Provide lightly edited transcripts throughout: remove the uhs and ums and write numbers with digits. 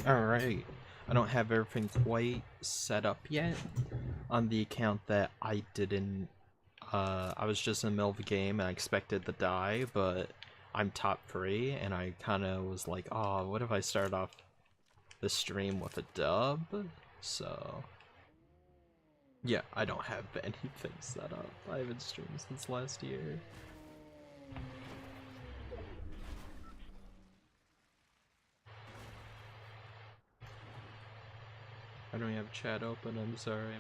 Alright. I don't have everything quite set up yet on the account that I didn't. I was just in the middle of the game and I expected to die, but I'm top 3 and I kind of was like, oh, what if I start off the stream with a dub? So, yeah, I don't have anything set up. I haven't streamed since last year. I don't have chat open, I'm sorry.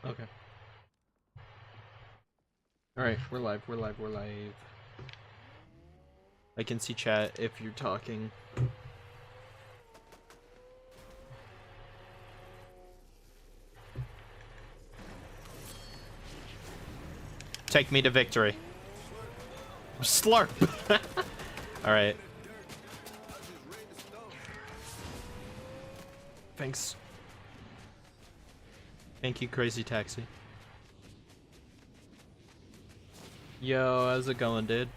Okay. Alright, we're live. I can see chat if you're talking. Take me to victory. Slurp! Alright. Thanks. Thank you, Crazy Taxi. Yo, how's it going, dude?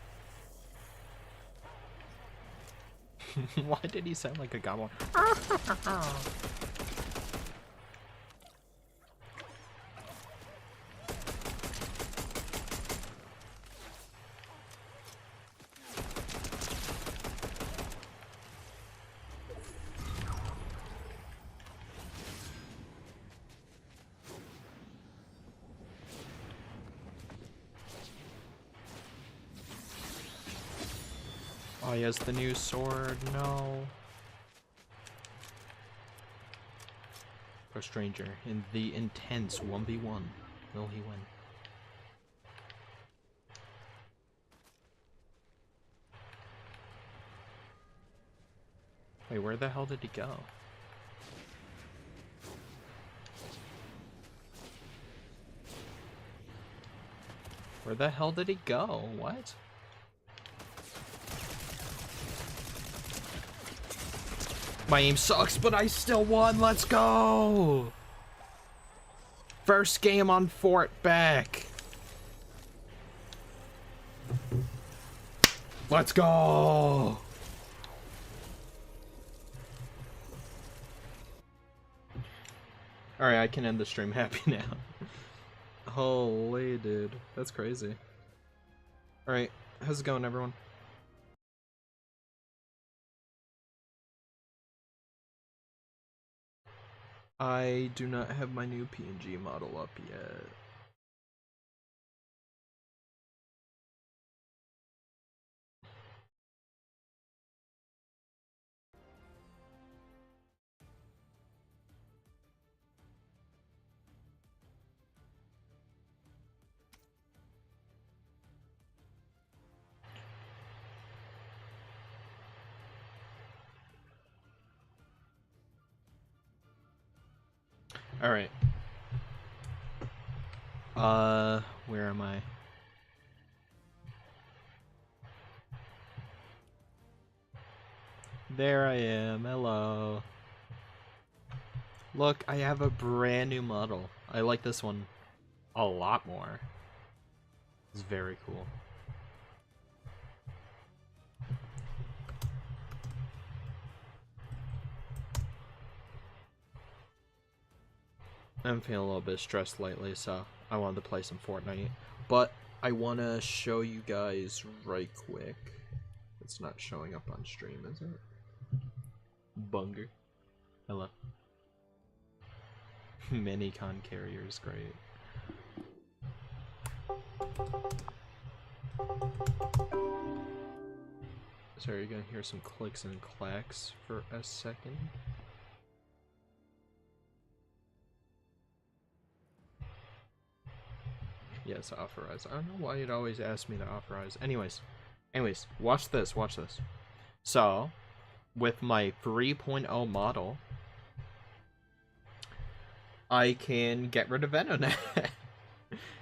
Why did he sound like a goblin? Oh, he has the new sword. No. Pro Stranger in the intense 1v1. Will he win? Wait, where the hell did he go? Where the hell did he go? What? My aim sucks, but I still won. Let's go! First game on Fort back. Let's go! Alright, I can end the stream happy now. Holy dude, that's crazy. Alright, how's it going, everyone? I do not have my new PNG model up yet. Alright. Where am I? There I am, hello. Look, I have a brand new model. I like this one a lot more. It's very cool. I'm feeling a little bit stressed lately, so I wanted to play some Fortnite. But I want to show you guys right quick. It's not showing up on stream, is it? Bunger. Hello. Minicon carrier is great. Sorry, you're gonna hear some clicks and clacks for a second. Yes, authorize. I don't know why you'd always ask me to authorize. Anyways, watch this. So, with my 3.0 model, I can get rid of Venonet.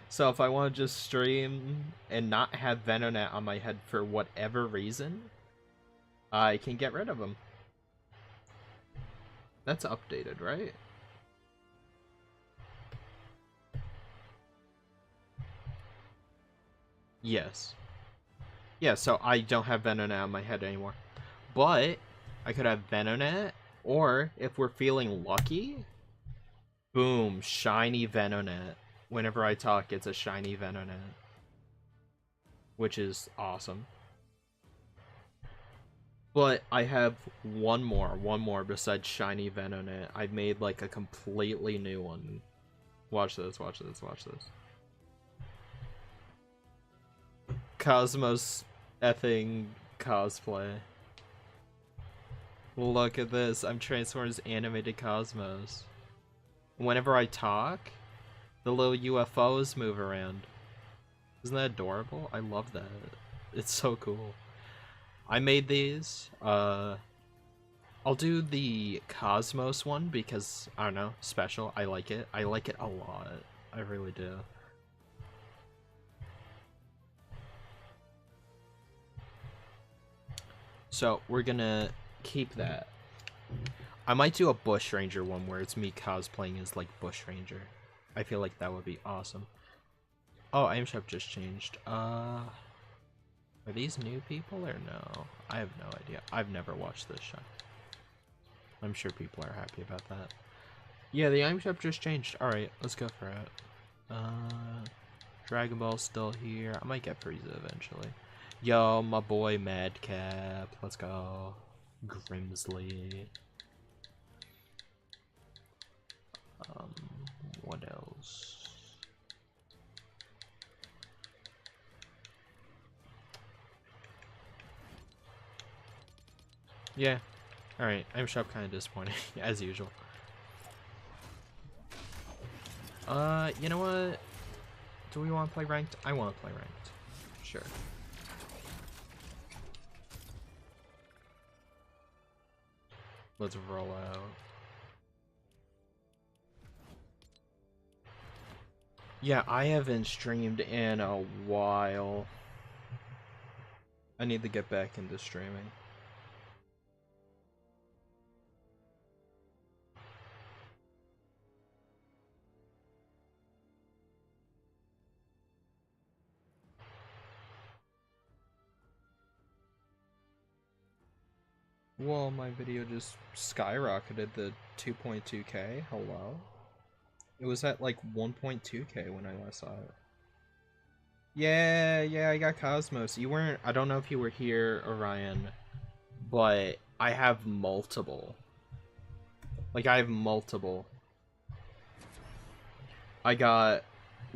So if I want to just stream and not have Venonet on my head for whatever reason, I can get rid of him. That's updated, right? Yes. Yeah, so I don't have Venonet on my head anymore. But I could have Venonet, or if we're feeling lucky, boom, shiny Venonet. Whenever I talk, it's a shiny Venonet, which is awesome. But I have one more besides shiny Venonet. I made like a completely new one. Watch this, watch this, watch this. Cosmos effing cosplay. Look at this. I'm Transformers animated Cosmos. Whenever I talk, the little UFOs move around. Isn't that adorable? I love that. It's so cool. I made these. I'll do the Cosmos one because, I don't know, special. I like it. I like it a lot. I really do. So we're gonna keep that. I might do a Bush Ranger one where it's me cosplaying as like Bush Ranger. I feel like that would be awesome. Oh, Item Shop just changed. Are these new people or no? I have no idea. I've never watched this show. I'm sure people are happy about that. Yeah, the Item Shop just changed. Alright, let's go for it. Dragon Ball's still here. I might get Frieza eventually. Yo, my boy Madcap. Let's go. Grimsley. What else? Yeah. Alright, Item Shop kind of disappointing, as usual. You know what? Do we want to play ranked? I want to play ranked. Sure. Let's roll out. Yeah, I haven't streamed in a while. I need to get back into streaming. Well, my video just skyrocketed to 2.2k. Hello? It was at like 1.2k when I last saw it. Yeah, I got Cosmos. You weren't, I don't know if you were here, Orion, but I have multiple. Like, I have multiple. I got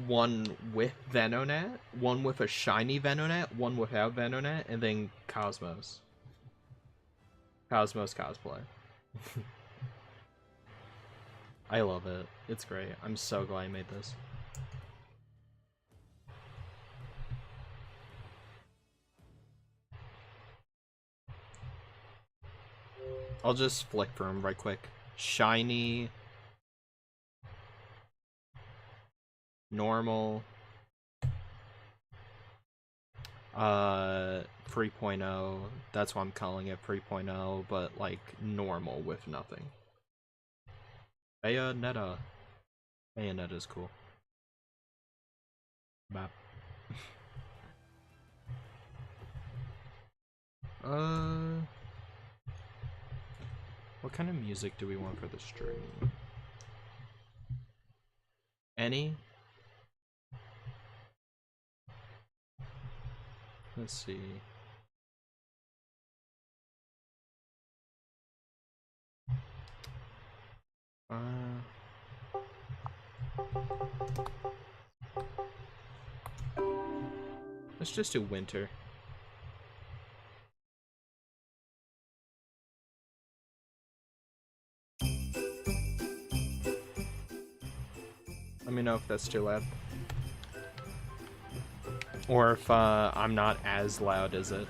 one with Venonet, one with a shiny Venonet, one without Venonet, and then Cosmos. Cosmos cosplay. I love it. It's great. I'm so glad I made this. I'll just flick for him right quick. Shiny. Normal. 3.0. That's why I'm calling it 3.0, but like normal with nothing. Bayonetta. Bayonetta's cool. Map. What kind of music do we want for the stream? Any? Let's see. Let's just do winter. Let me know if that's too loud. Or if I'm not as loud as it.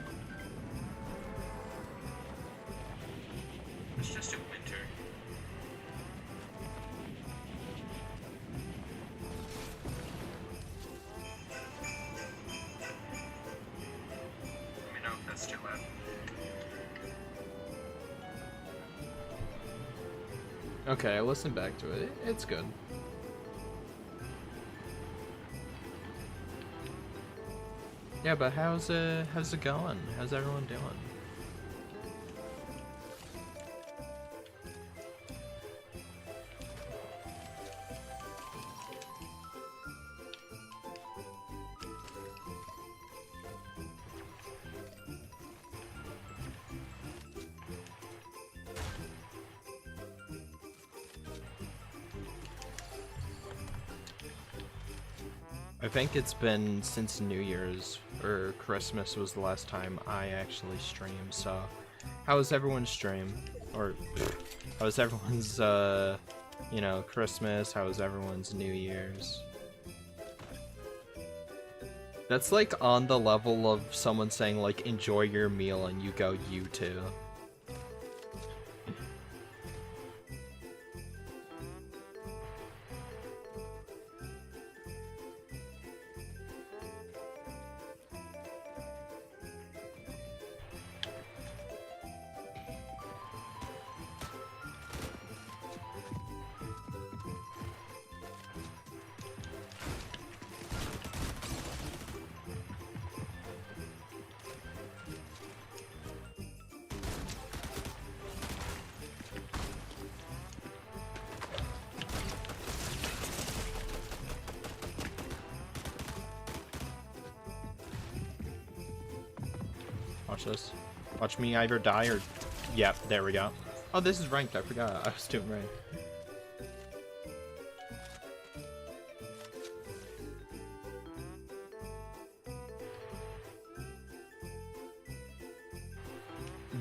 Okay, I listened back to it. It's good. Yeah, but how's it going? How's everyone doing? I think it's been since New Year's or Christmas was the last time I actually streamed, so how was everyone's stream? Or how was everyone's you know, Christmas? How was everyone's New Year's? That's like on the level of someone saying like enjoy your meal and you go you too. Watch this. Watch me either die or... Yep, there we go. Oh, this is ranked. I forgot. I was doing ranked.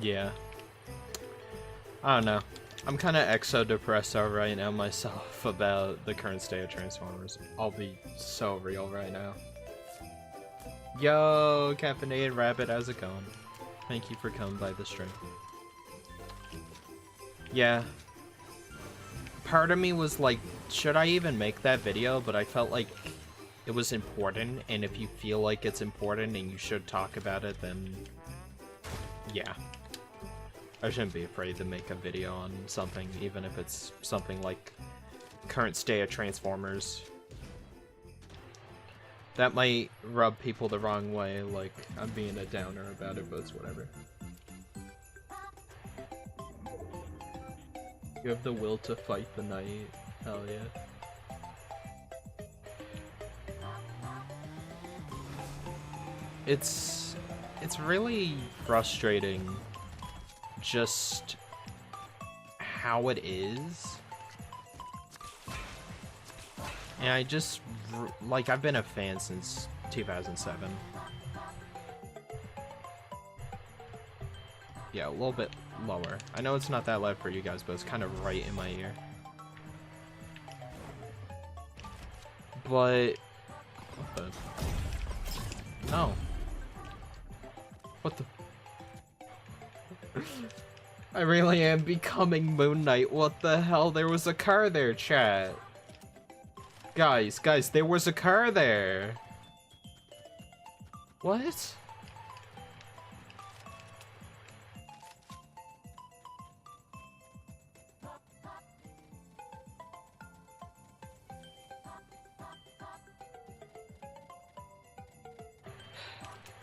Yeah. I don't know. I'm kind of exo-depressed out right now myself about the current state of Transformers. I'll be so real right now. Yo, Caffeinated Rabbit, how's it going? Thank you for coming by the stream. Yeah. Part of me was like, should I even make that video? But I felt like it was important, and if you feel like it's important and you should talk about it, then yeah. I shouldn't be afraid to make a video on something, even if it's something like current state of Transformers. That might rub people the wrong way, like I'm being a downer about it, but it's whatever. You have the will to fight the night. Hell yeah. It's really frustrating just how it is. And I just, like, I've been a fan since 2007. Yeah, a little bit lower. I know it's not that loud for you guys, but it's kind of right in my ear. But... what the... no. What the... I really am becoming Moon Knight. What the hell? There was a car there, chat. Guys, there was a car there. What?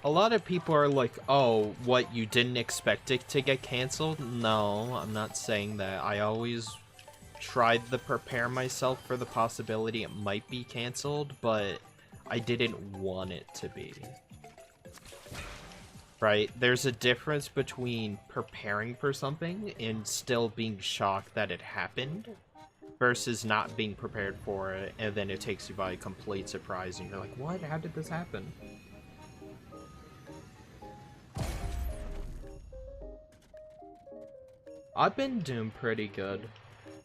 A lot of people are like, oh, what, you didn't expect it to get canceled? No, I'm not saying that. I always tried to prepare myself for the possibility it might be canceled, but I didn't want it to be. Right? There's a difference between preparing for something and still being shocked that it happened versus not being prepared for it and then it takes you by complete surprise and you're like, what? How did this happen? I've been doing pretty good.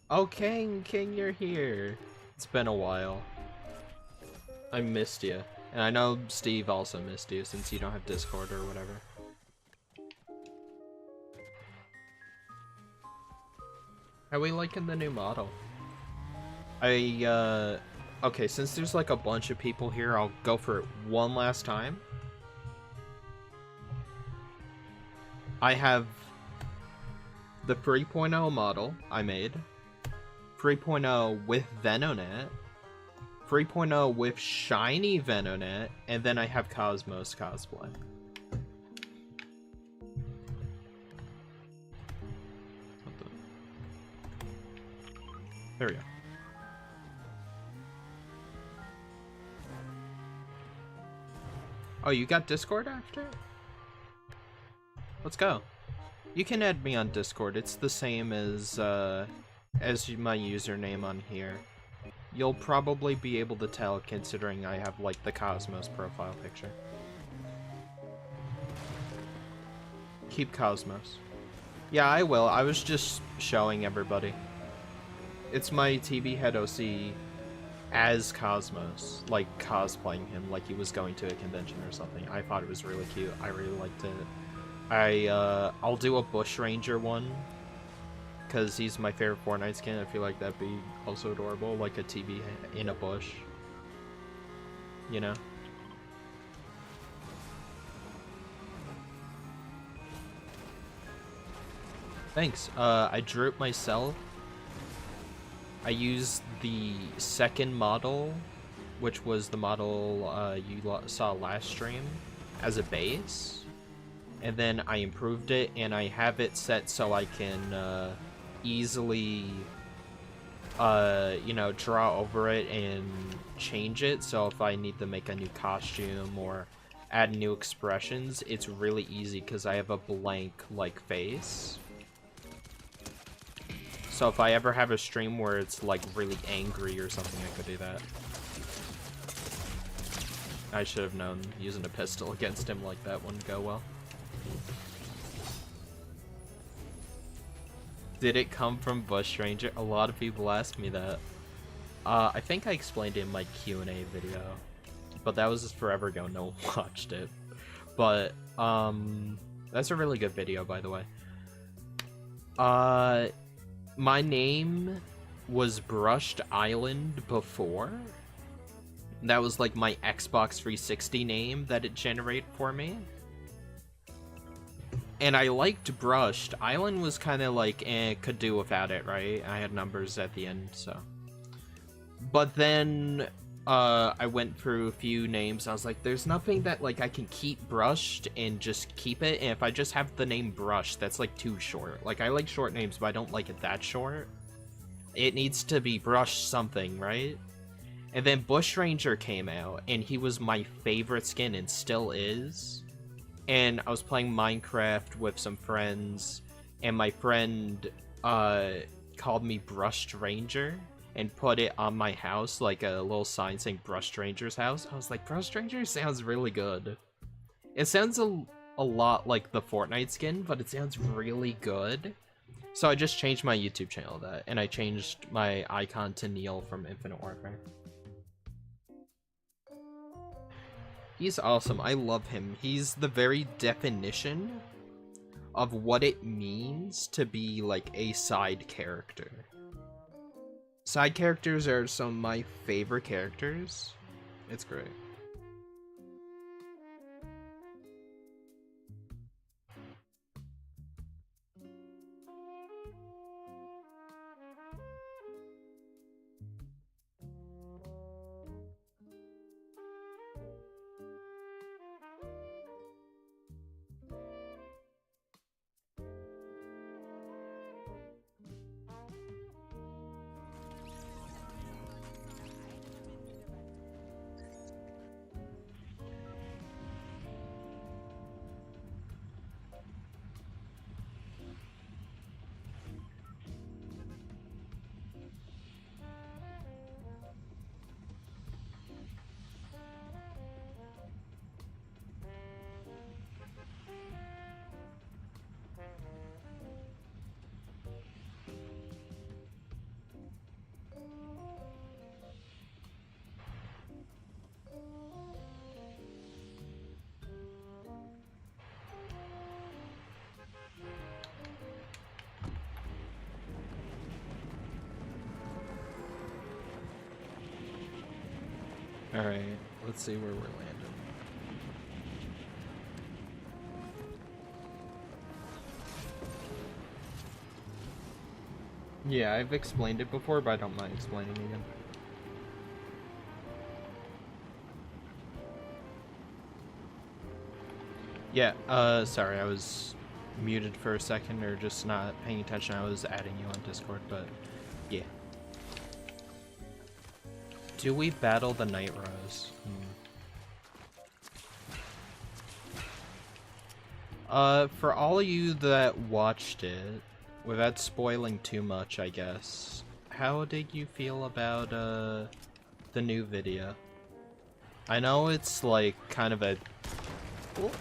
Oh, King, you're here. It's been a while. I missed you. And I know Steve also missed you since you don't have Discord or whatever. How are we liking the new model? Okay, since there's like a bunch of people here, I'll go for it one last time. I have the 3.0 model I made. 3.0 with Venonat, 3.0 with shiny Venonat, and then I have Cosmos cosplay. There we go. Oh, you got Discord after? Let's go. You can add me on Discord. It's the same as my username on here. You'll probably be able to tell considering I have, like, the Cosmos profile picture. Keep Cosmos. Yeah, I will. I was just showing everybody. It's my TV head OC as Cosmos, like cosplaying him like he was going to a convention or something. I thought it was really cute. I really liked it. I'll do a Bush Ranger one because he's my favorite Fortnite skin. I feel like that'd be also adorable, like a TV in a bush. You know? Thanks. I drew it myself. I used the second model, which was the model you saw last stream, as a base. And then I improved it, and I have it set so I can easily, you know, draw over it and change it. So if I need to make a new costume or add new expressions, it's really easy because I have a blank, like, face. So if I ever have a stream where it's, like, really angry or something, I could do that. I should have known using a pistol against him like that wouldn't go well. Did it come from Bush Ranger? A lot of people ask me that. I think I explained it in my Q&A video. But that was just forever ago, no one watched it. But, that's a really good video, by the way. My name was Brushed Island before. That was like my Xbox 360 name that it generated for me. And I liked Brushed. Island was kind of like, could do without it, right? I had numbers at the end, so. But then, I went through a few names. I was like, there's nothing that, like, I can keep Brushed and just keep it. And if I just have the name Brushed, that's, like, too short. Like, I like short names, but I don't like it that short. It needs to be Brushed something, right? And then Bush Ranger came out, and he was my favorite skin and still is. And I was playing Minecraft with some friends, and my friend, called me Brushed Ranger. And put it on my house, like a little sign saying Brushed Ranger's house. I was like, Brushed Ranger sounds really good. It sounds a lot like the Fortnite skin, but it sounds really good. So I just changed my YouTube channel to that, and I changed my icon to Neil from Infinite Warfare. He's awesome. I love him. He's the very definition of what it means to be, like, a side character. Side characters are some of my favorite characters. It's great. Alright, let's see where we're landing. Yeah, I've explained it before, but I don't mind explaining again. Yeah, sorry, I was muted for a second, or just not paying attention. I was adding you on Discord, but yeah. Do we battle the Night Rose? For all of you that watched it, without spoiling too much, I guess, how did you feel about, the new video? I know it's, like, kind of a... Oh.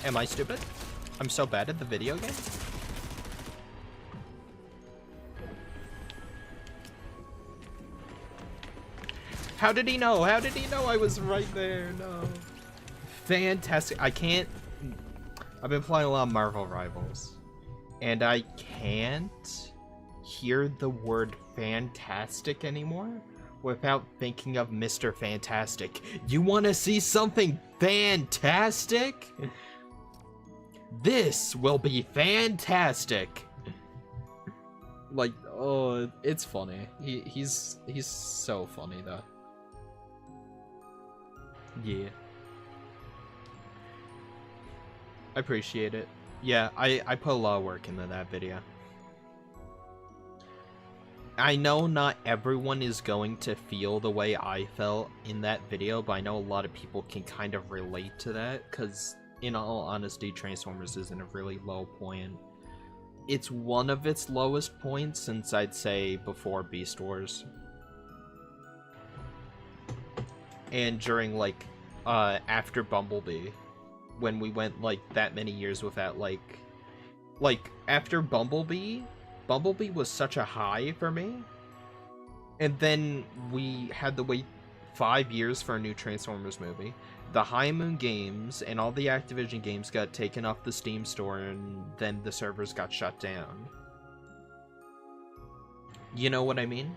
Am I stupid? I'm so bad at the video game? How did he know? How did he know I was right there? No. Fantastic. I can't... I've been playing a lot of Marvel Rivals, and I can't hear the word fantastic anymore without thinking of Mr. Fantastic. You want to see something fantastic? This will be fantastic. Like, oh, it's funny. He's so funny though. Yeah. I appreciate it. Yeah, I put a lot of work into that video. I know not everyone is going to feel the way I felt in that video, but I know a lot of people can kind of relate to that, because in all honesty, Transformers is in a really low point. It's one of its lowest points since I'd say before Beast Wars. And during, like, after Bumblebee, when we went, like, that many years without, like, after Bumblebee was such a high for me, and then we had to wait 5 years for a new Transformers movie. The High Moon games and all the Activision games got taken off the Steam store, and then the servers got shut down. You know what I mean?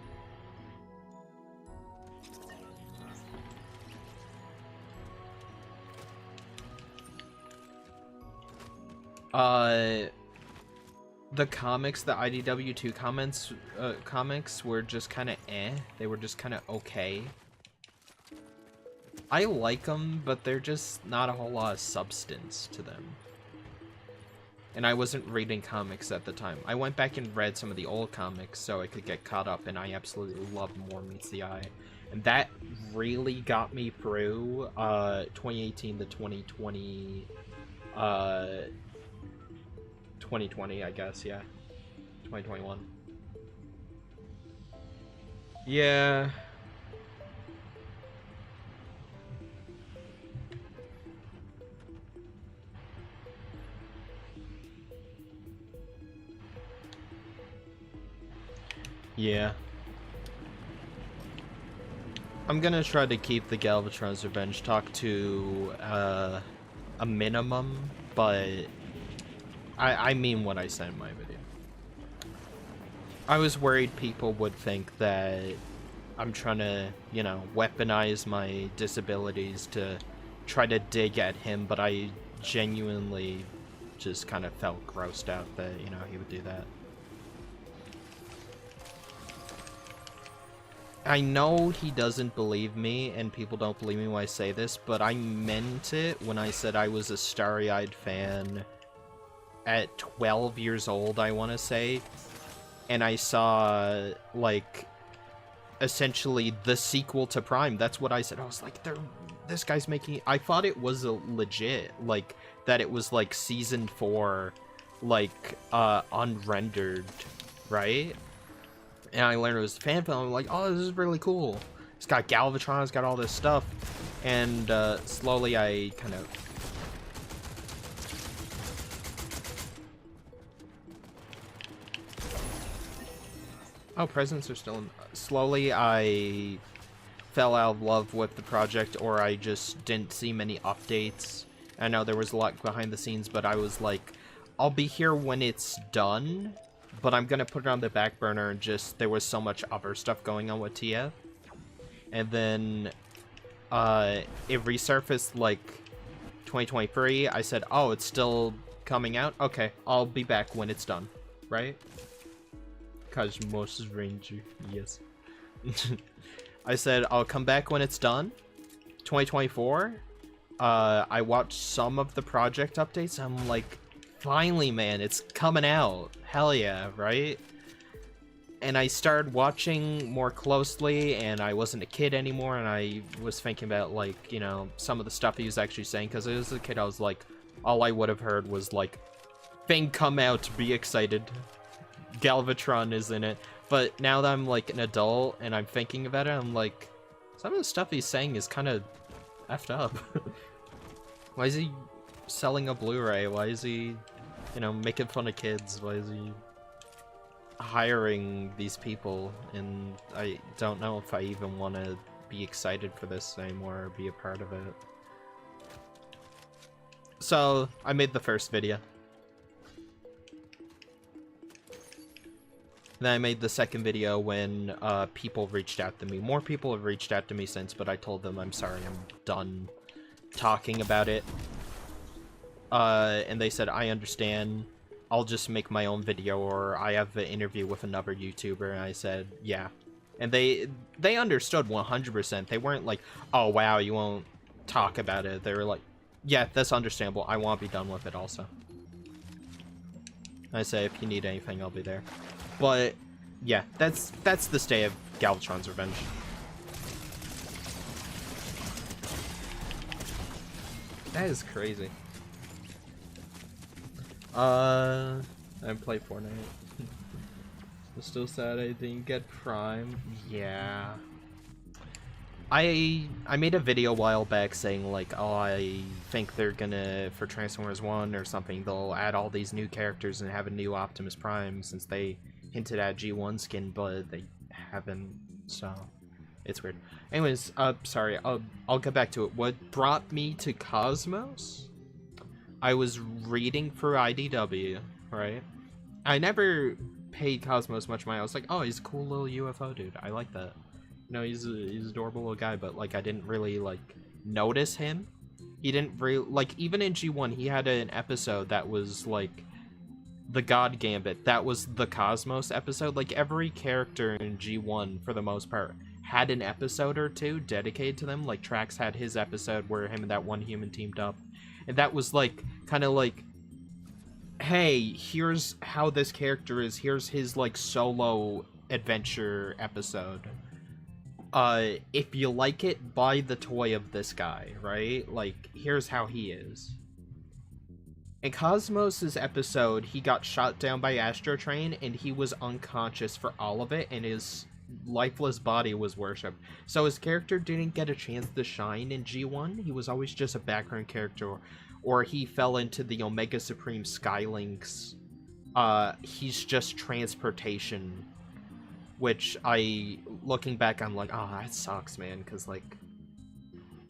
The comics, the IDW2 comics were just kind of eh. They were just kind of okay. I like them, but they're just not a whole lot of substance to them. And I wasn't reading comics at the time. I went back and read some of the old comics so I could get caught up, and I absolutely love More Meets the Eye. And that really got me through 2018 to 2020, 2020, I guess, yeah. 2021. Yeah. Yeah. I'm gonna try to keep the Galvatron's Revenge talk to a minimum, but I mean what I said in my video. I was worried people would think that I'm trying to, you know, weaponize my disabilities to try to dig at him, but I genuinely just kind of felt grossed out that, you know, he would do that. I know he doesn't believe me, and people don't believe me when I say this, but I meant it when I said I was a starry-eyed fan at 12 years old, I want to say, and I saw, like, essentially the sequel to Prime. That's what I said. I was like, this guy's making... I thought it was a legit, like, that it was, like, Season 4, like, unrendered, right? And I learned it was a fan film. I'm like, oh, this is really cool. It's got Galvatron, it's got all this stuff. And slowly I kind of... Oh, presents are still in... Slowly I fell out of love with the project, or I just didn't see many updates. I know there was a lot behind the scenes, but I was like, I'll be here when it's done. But I'm gonna put it on the back burner, and just, there was so much other stuff going on with TF. And then, it resurfaced, like, 2023. I said, oh, it's still coming out. Okay, I'll be back when it's done, right? Cosmos Ranger, yes. I said I'll come back when it's done. 2024. I watched some of the project updates. I'm like, finally, man, it's coming out. Hell yeah, right? And I started watching more closely, and I wasn't a kid anymore, and I was thinking about, like, you know, some of the stuff he was actually saying, because as a kid, I was like, all I would have heard was, like, thing come out, be excited. Galvatron is in it. But now that I'm, like, an adult, and I'm thinking about it, I'm like, some of the stuff he's saying is kind of effed up. Why is he selling a Blu-ray? Why is he, you know, making fun of kids? Why is he hiring these people? And I don't know if I even want to be excited for this anymore or be a part of it. So I made the first video. Then I made the second video when people reached out to me. More people have reached out to me since, but I told them I'm sorry, I'm done talking about it. And they said, I understand. I'll just make my own video, or I have an interview with another YouTuber. And I said, yeah. And they understood 100%. They weren't like, oh wow, you won't talk about it. They were like, yeah, that's understandable. I want to be done with it also. I say, if you need anything, I'll be there. But yeah, that's the stay of Galvatron's Revenge. That is crazy. I play Fortnite. I'm still sad I didn't get Prime. Yeah. I made a video a while back saying, like, oh, I think they're gonna, for Transformers 1 or something, they'll add all these new characters and have a new Optimus Prime, since they hinted at G1 skin, but they haven't, so it's weird. Anyways, sorry, I'll get back to it. What brought me to Cosmos? I was reading for IDW, right? I never paid Cosmos much money. I was like, oh, he's a cool little UFO dude. I like that. You know, he's an adorable little guy, but, like, I didn't really, like, notice him. He didn't really, like, even in G1, he had an episode that was, like, the God Gambit. That was the Cosmos episode. Like, every character in G1, for the most part, had an episode or two dedicated to them. Like, Trax had his episode where him and that one human teamed up. And that was, like, kind of like, hey, here's how this character is. Here's his, like, solo adventure episode. If you like it, buy the toy of this guy, right? Like, here's how he is. In Cosmos's episode, he got shot down by Astro Train, and he was unconscious for all of it, and his lifeless body was worshipped. So his character didn't get a chance to shine in G1. He was always just a background character, or he fell into the Omega Supreme Skylinks. He's just transportation. Which looking back, I'm like, oh, that sucks, man, because, like,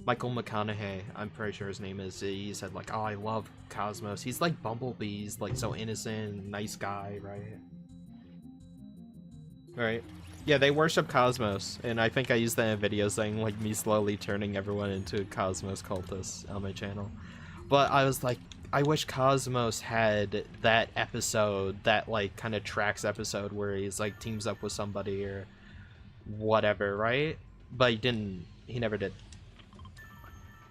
Michael McConaughey, I'm pretty sure his name is, he said, like, oh, I love Cosmos. He's like Bumblebee, he's, like, so innocent, nice guy, right? Right? Yeah, they worship Cosmos, and I think I used that in a video saying, like, me slowly turning everyone into Cosmos cultists on my channel. But I was like, I wish Cosmos had that episode, that, like, kind of Trax episode where he's, like, teams up with somebody or whatever, right? But he didn't. He never did.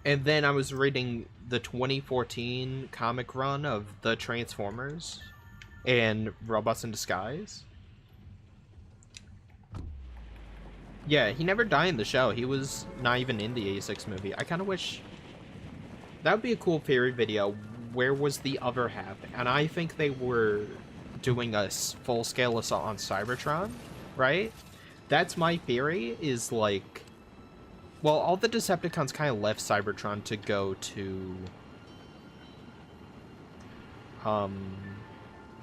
And then I was reading the 2014 comic run of the Transformers and Robots in Disguise. Yeah, he never died in the show. He was not even in the 86 movie. I kind of wish... That would be a cool theory video. Where was the other half? And I think they were doing a full-scale assault on Cybertron, right? That's my theory, is like... Well, all the Decepticons kind of left Cybertron to go to...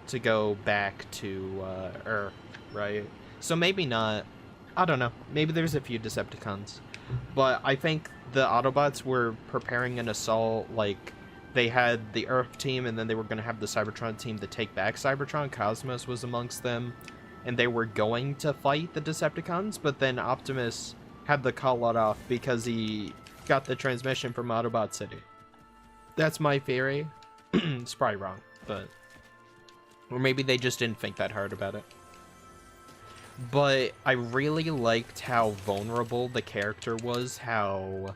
to go back to, Earth, right? So maybe not. I don't know. Maybe there's a few Decepticons. But I think the Autobots were preparing an assault, like... They had the Earth team, and then they were going to have the Cybertron team to take back Cybertron. Cosmos was amongst them, and they were going to fight the Decepticons, but then Optimus had the call let off because he got the transmission from Autobot City. That's my theory. It's probably wrong. but... Or maybe they just didn't think that hard about it. But I really liked how vulnerable the character was, how...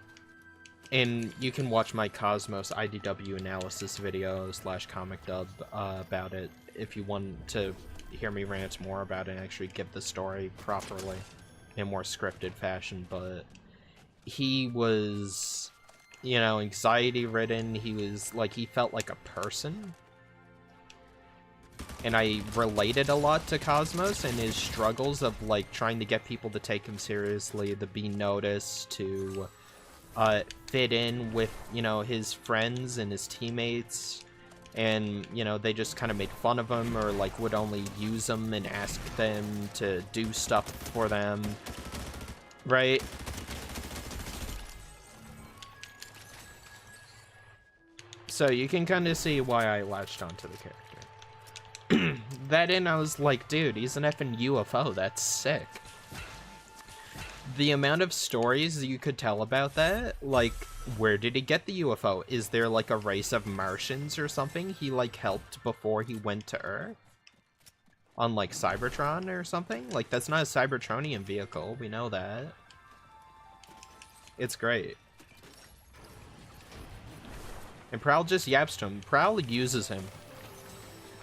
And you can watch my Cosmos IDW analysis video / comic dub about it if you want to hear me rant more about it and actually give the story properly in a more scripted fashion. But he was, you know, anxiety-ridden. He was, like, he felt like a person. And I related a lot to Cosmos and his struggles of, like, trying to get people to take him seriously, to be noticed, to fit in with, you know, his friends and his teammates. And, you know, they just kind of made fun of him or, like, would only use him and ask them to do stuff for them. Right? So you can kind of see why I latched onto the character. That in, I was like, dude, he's an effing UFO. That's sick. The amount of stories you could tell about that, like, where did he get the UFO? Is there, like, a race of Martians or something he, like, helped before he went to Earth? On, like, Cybertron or something? Like, that's not a Cybertronian vehicle. We know that. It's great. And Prowl just yaps to him. Prowl uses him.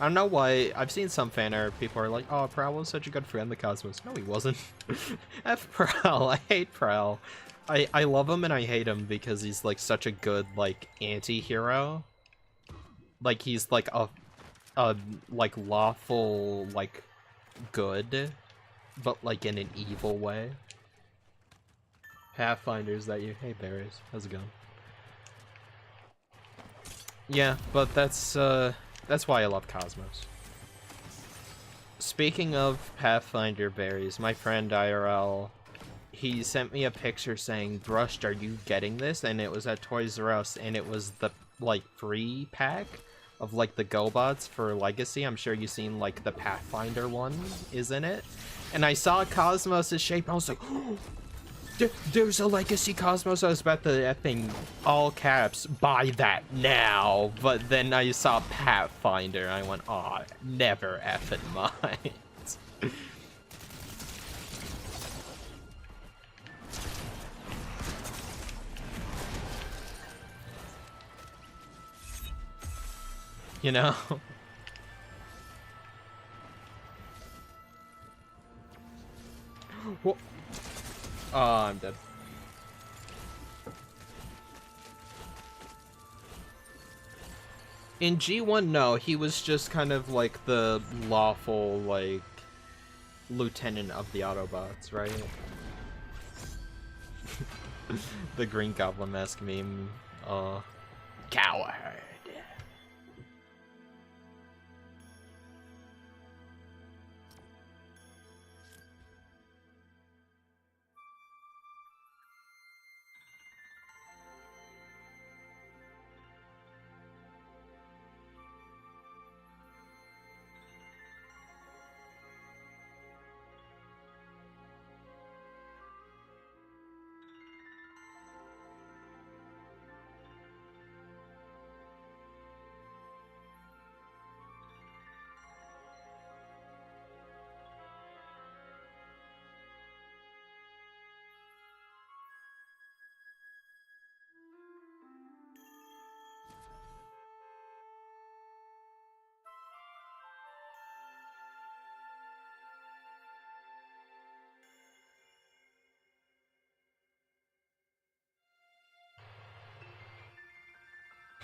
I don't know why. I've seen some fan art. People are like, oh, Prowl was such a good friend, the Cosmos. No, he wasn't. F Prowl. I hate Prowl. I love him and I hate him because he's, like, such a good, like, anti-hero. Like, he's, like, a like, lawful, like, good, but, like, in an evil way. Pathfinders that you... Hey, Berries. How's it going? Yeah, but that's why I love Cosmos. Speaking of Pathfinder berries, my friend IRL, he sent me a picture saying, Brushed, are you getting this? And it was at Toys R Us, and it was the, like, free pack of, like, the GoBots for Legacy. I'm sure you've seen, like, the Pathfinder one is in it. And I saw Cosmos' shape, and I was like, oh, there's a Legacy Cosmos. I was about to effing, all caps, buy that now. But then I saw Pathfinder, and I went, aw, never effing mind. You know? Well, oh, I'm dead. In G1, no, he was just kind of like the lawful, like, lieutenant of the Autobots, right? The Green Goblin mask meme. Coward.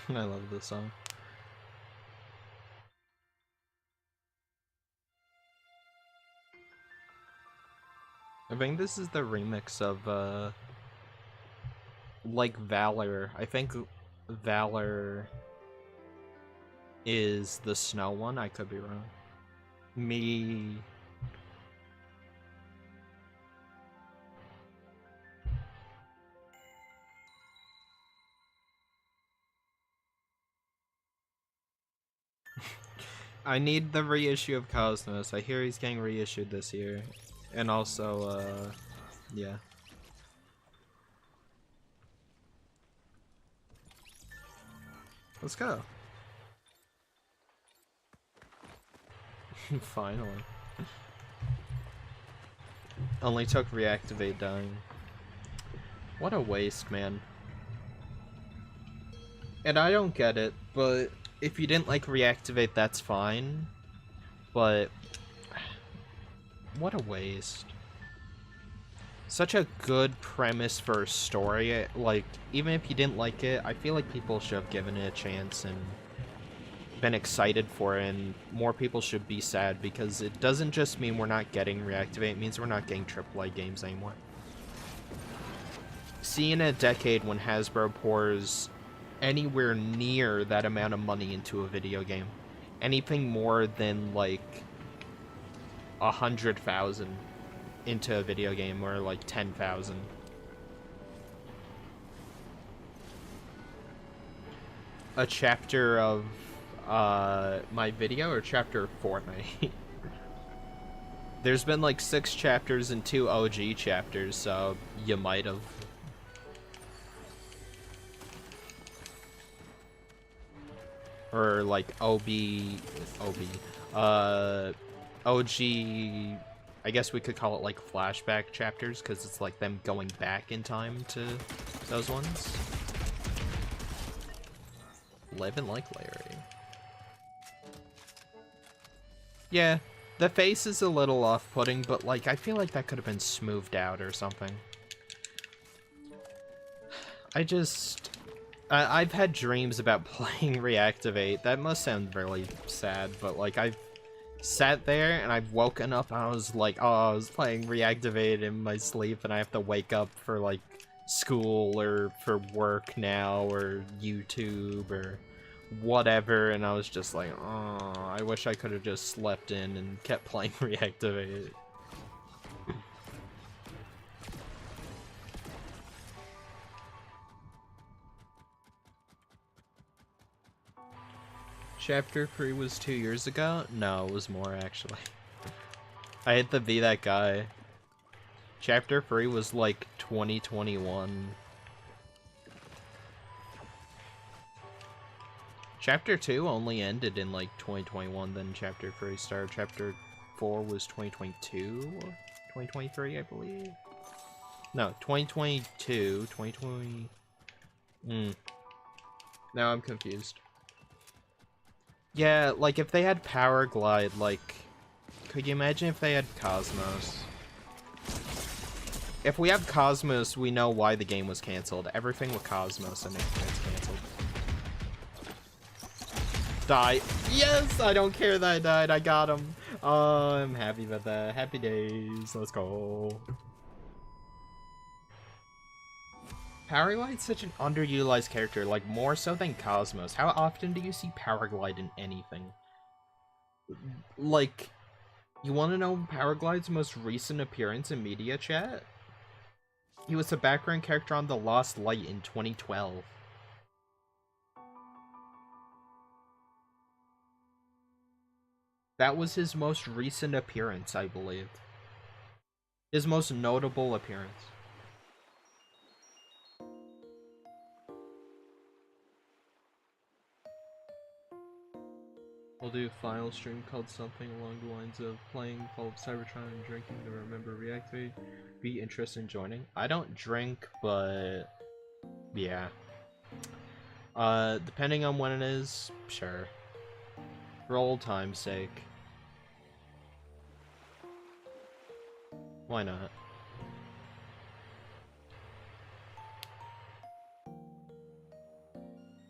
I love this song. I think this is the remix of, like, Valor. I think Valor is the snow one. I could be wrong. Me... I need the reissue of Cosmos. I hear he's getting reissued this year. And also, yeah. Let's go. Finally. Only took reactivate dying. What a waste, man. And I don't get it, but if you didn't like reactivate, that's fine. But what a waste. Such a good premise for a story. Like, even if you didn't like it, I feel like people should have given it a chance and been excited for it, and more people should be sad, because it doesn't just mean we're not getting reactivate, it means we're not getting AAA games anymore. See, in a decade when Hasbro pours anywhere near that amount of money into a video game, anything more than like 100,000 into a video game, or like 10,000. A chapter of my video, or chapter of Fortnite? There's been like 6 chapters and 2 OG chapters, so you might have. Or like OG, I guess we could call it like flashback chapters, because it's like them going back in time to those ones. Living like Larry. Yeah, the face is a little off-putting, but like I feel like that could have been smoothed out or something. I've had dreams about playing Reactivate. That must sound really sad, but like I've sat there and I've woken up and I was like, oh, I was playing Reactivate in my sleep and I have to wake up for like school or for work now or YouTube or whatever, and I was just like, oh, I wish I could have just slept in and kept playing Reactivate. Chapter 3 was 2 years ago? No, it was more, actually. I had to be that guy. Chapter 3 was like 2021. Chapter 2 only ended in like 2021, then Chapter 3 started. Chapter 4 was 2022? 2023, I believe? No, 2022, 2020... Now I'm confused. Yeah, like, if they had Power Glide, like... Could you imagine if they had Cosmos? If we have Cosmos, we know why the game was cancelled. Everything with Cosmos and it gets cancelled. Die. Yes! I don't care that I died. I got him. Oh, I'm happy about that. Happy days. Let's go. Power Glide's such an underutilized character, like more so than Cosmos. How often do you see Power Glide in anything? Like, you want to know Power Glide's most recent appearance in media chat? He was a background character on The Lost Light in 2012. That was his most recent appearance, I believe. His most notable appearance. We'll do a final stream called something along the lines of playing Fall of Cybertron and drinking to remember Reactivate. Be interested in joining? I don't drink, but yeah. Depending on when it is, sure. For old time's sake. Why not?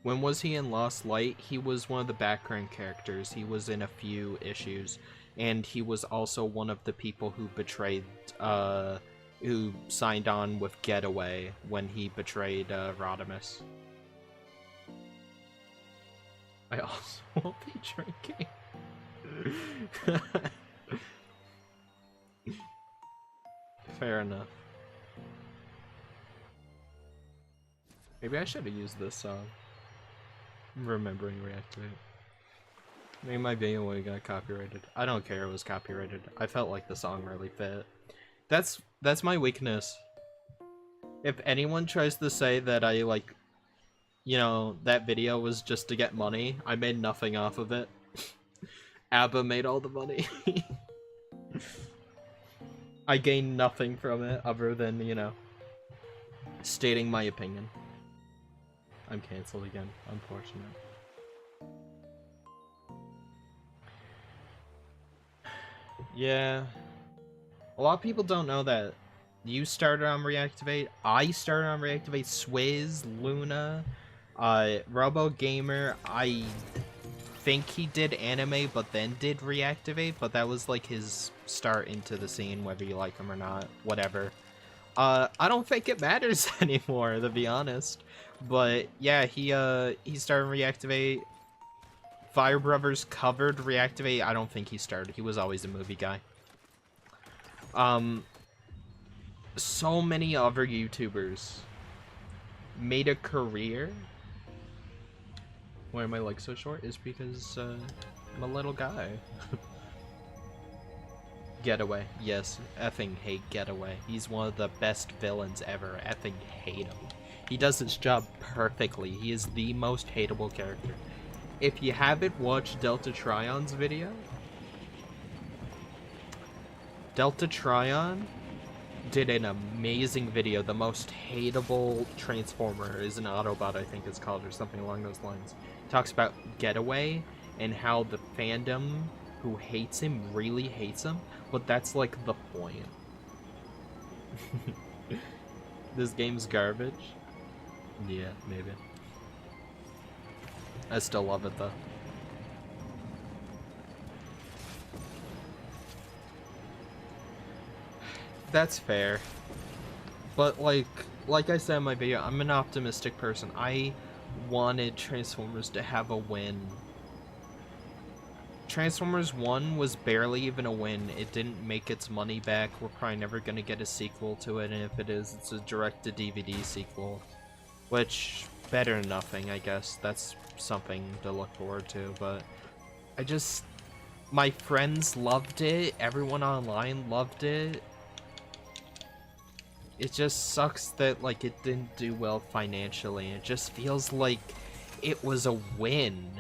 When was he in Lost Light? He was one of the background characters. He was in a few issues. And he was also one of the people who betrayed, who signed on with Getaway when he betrayed, Rodimus. I also won't be drinking. Fair enough. Maybe I should have used this song. Remembering Reactivate. Maybe my video would have got copyrighted. I don't care it was copyrighted. I felt like the song really fit. That's my weakness. If anyone tries to say that I, like, you know, that video was just to get money, I made nothing off of it. ABBA made all the money. I gained nothing from it other than, you know, stating my opinion. I'm canceled again, unfortunate. Yeah. A lot of people don't know that you started on Reactivate, I started on Reactivate, Swizz, Luna, Robo Gamer, I think he did anime but then did Reactivate, but that was like his start into the scene, whether you like him or not, whatever. I don't think it matters anymore, to be honest. But yeah, he started Reactivate. Fire Brothers covered Reactivate. I don't think he started. He was always a movie guy. So many other YouTubers made a career. Why am I like so short? Is because I'm a little guy. Getaway. Yes, effing hate Getaway. He's one of the best villains ever. Effing hate him. He does his job perfectly. He is the most hateable character. If you haven't watched Delta Trion's video, Delta Trion did an amazing video. The most hateable Transformer is an Autobot, I think it's called, or something along those lines. Talks about Getaway and how the fandom who hates him really hates him, but that's like the point. This game's garbage. Yeah, maybe. I still love it though. That's fair. But like I said in my video, I'm an optimistic person. I wanted Transformers to have a win. Transformers 1 was barely even a win. It didn't make its money back. We're probably never gonna get a sequel to it, and if it is, it's a direct-to-DVD sequel. Which, better than nothing, I guess. That's something to look forward to, but I just... my friends loved it. Everyone online loved it. It just sucks that, like, it didn't do well financially. It just feels like it was a win,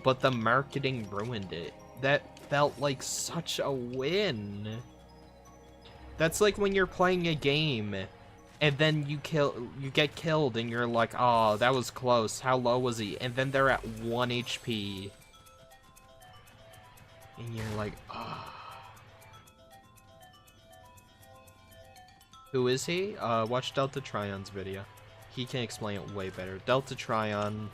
but the marketing ruined it. That felt like such a win. That's like when you're playing a game, and then you get killed, and you're like, oh, that was close. How low was he? And then they're at 1 HP. And you're like, ah. Oh. Who is he? Watch Delta Trion's video. He can explain it way better. Delta Trion,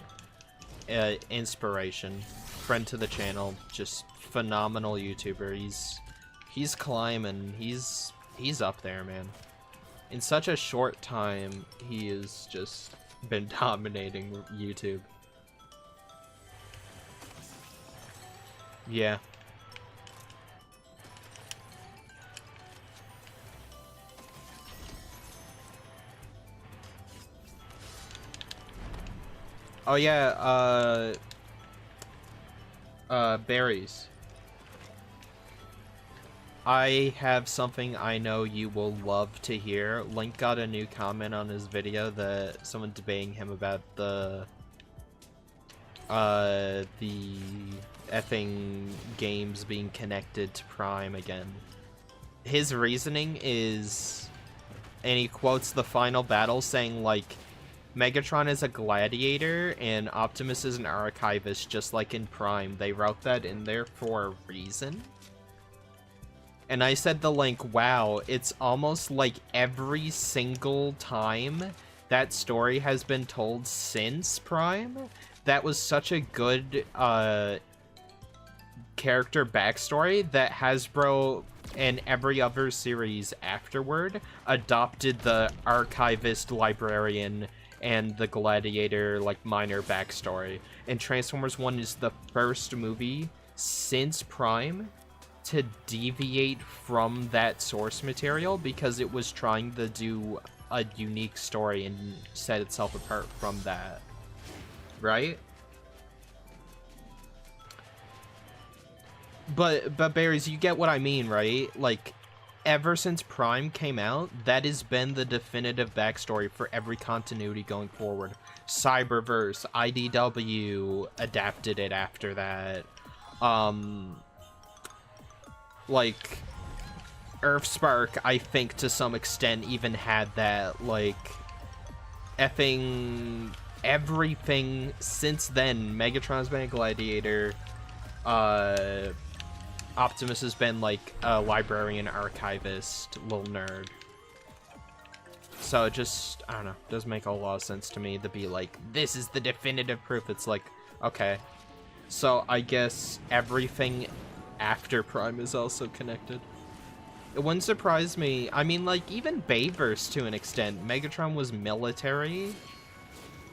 inspiration. Friend to the channel, just phenomenal YouTuber. He's climbing. He's up there, man. In such a short time, he has just been dominating YouTube. Yeah. Oh yeah, berries. I have something I know you will love to hear. Link got a new comment on his video that someone debating him about the effing games being connected to Prime again. His reasoning is, and he quotes the final battle saying, like, Megatron is a gladiator and Optimus is an archivist, just like in Prime. They wrote that in there for a reason. And I said the link, wow, it's almost like every single time that story has been told since Prime, that was such a good character backstory that Hasbro and every other series afterward adopted the archivist librarian and the gladiator, like, minor backstory. And Transformers 1 is the first movie since Prime to deviate from that source material because it was trying to do a unique story and set itself apart from that. Right? But Berries, you get what I mean, right? Like, ever since Prime came out, that has been the definitive backstory for every continuity going forward. Cyberverse, IDW adapted it after that. Like, Earthspark, I think to some extent even had that, like, effing everything since then. Megatron's been a gladiator, Optimus has been like a librarian, archivist, little nerd. So it just, I don't know, does make a lot of sense to me to be like, this is the definitive proof. It's like, okay, so I guess everything after Prime is also connected. It wouldn't surprise me. I mean, like, even Bayverse to an extent. Megatron was military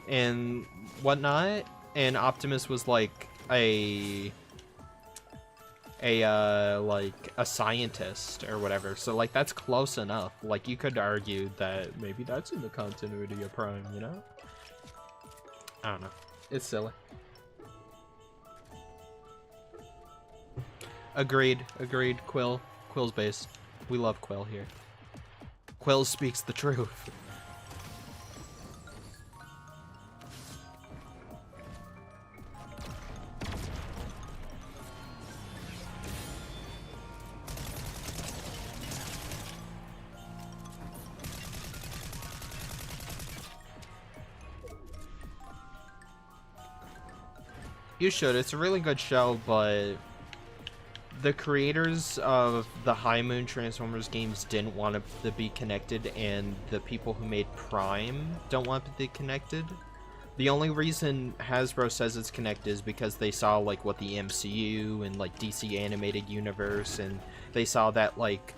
and whatnot, and Optimus was like like a scientist or whatever. So like that's close enough. Like you could argue that maybe that's in the continuity of Prime, you know? I don't know. It's silly. Agreed. Quill. Quill's based. We love Quill here. Quill speaks the truth. You should. It's a really good show, but the creators of the High Moon Transformers games didn't want it to be connected, and the people who made Prime don't want it to be connected. The only reason Hasbro says it's connected is because they saw like what the MCU and like DC animated universe, and they saw that like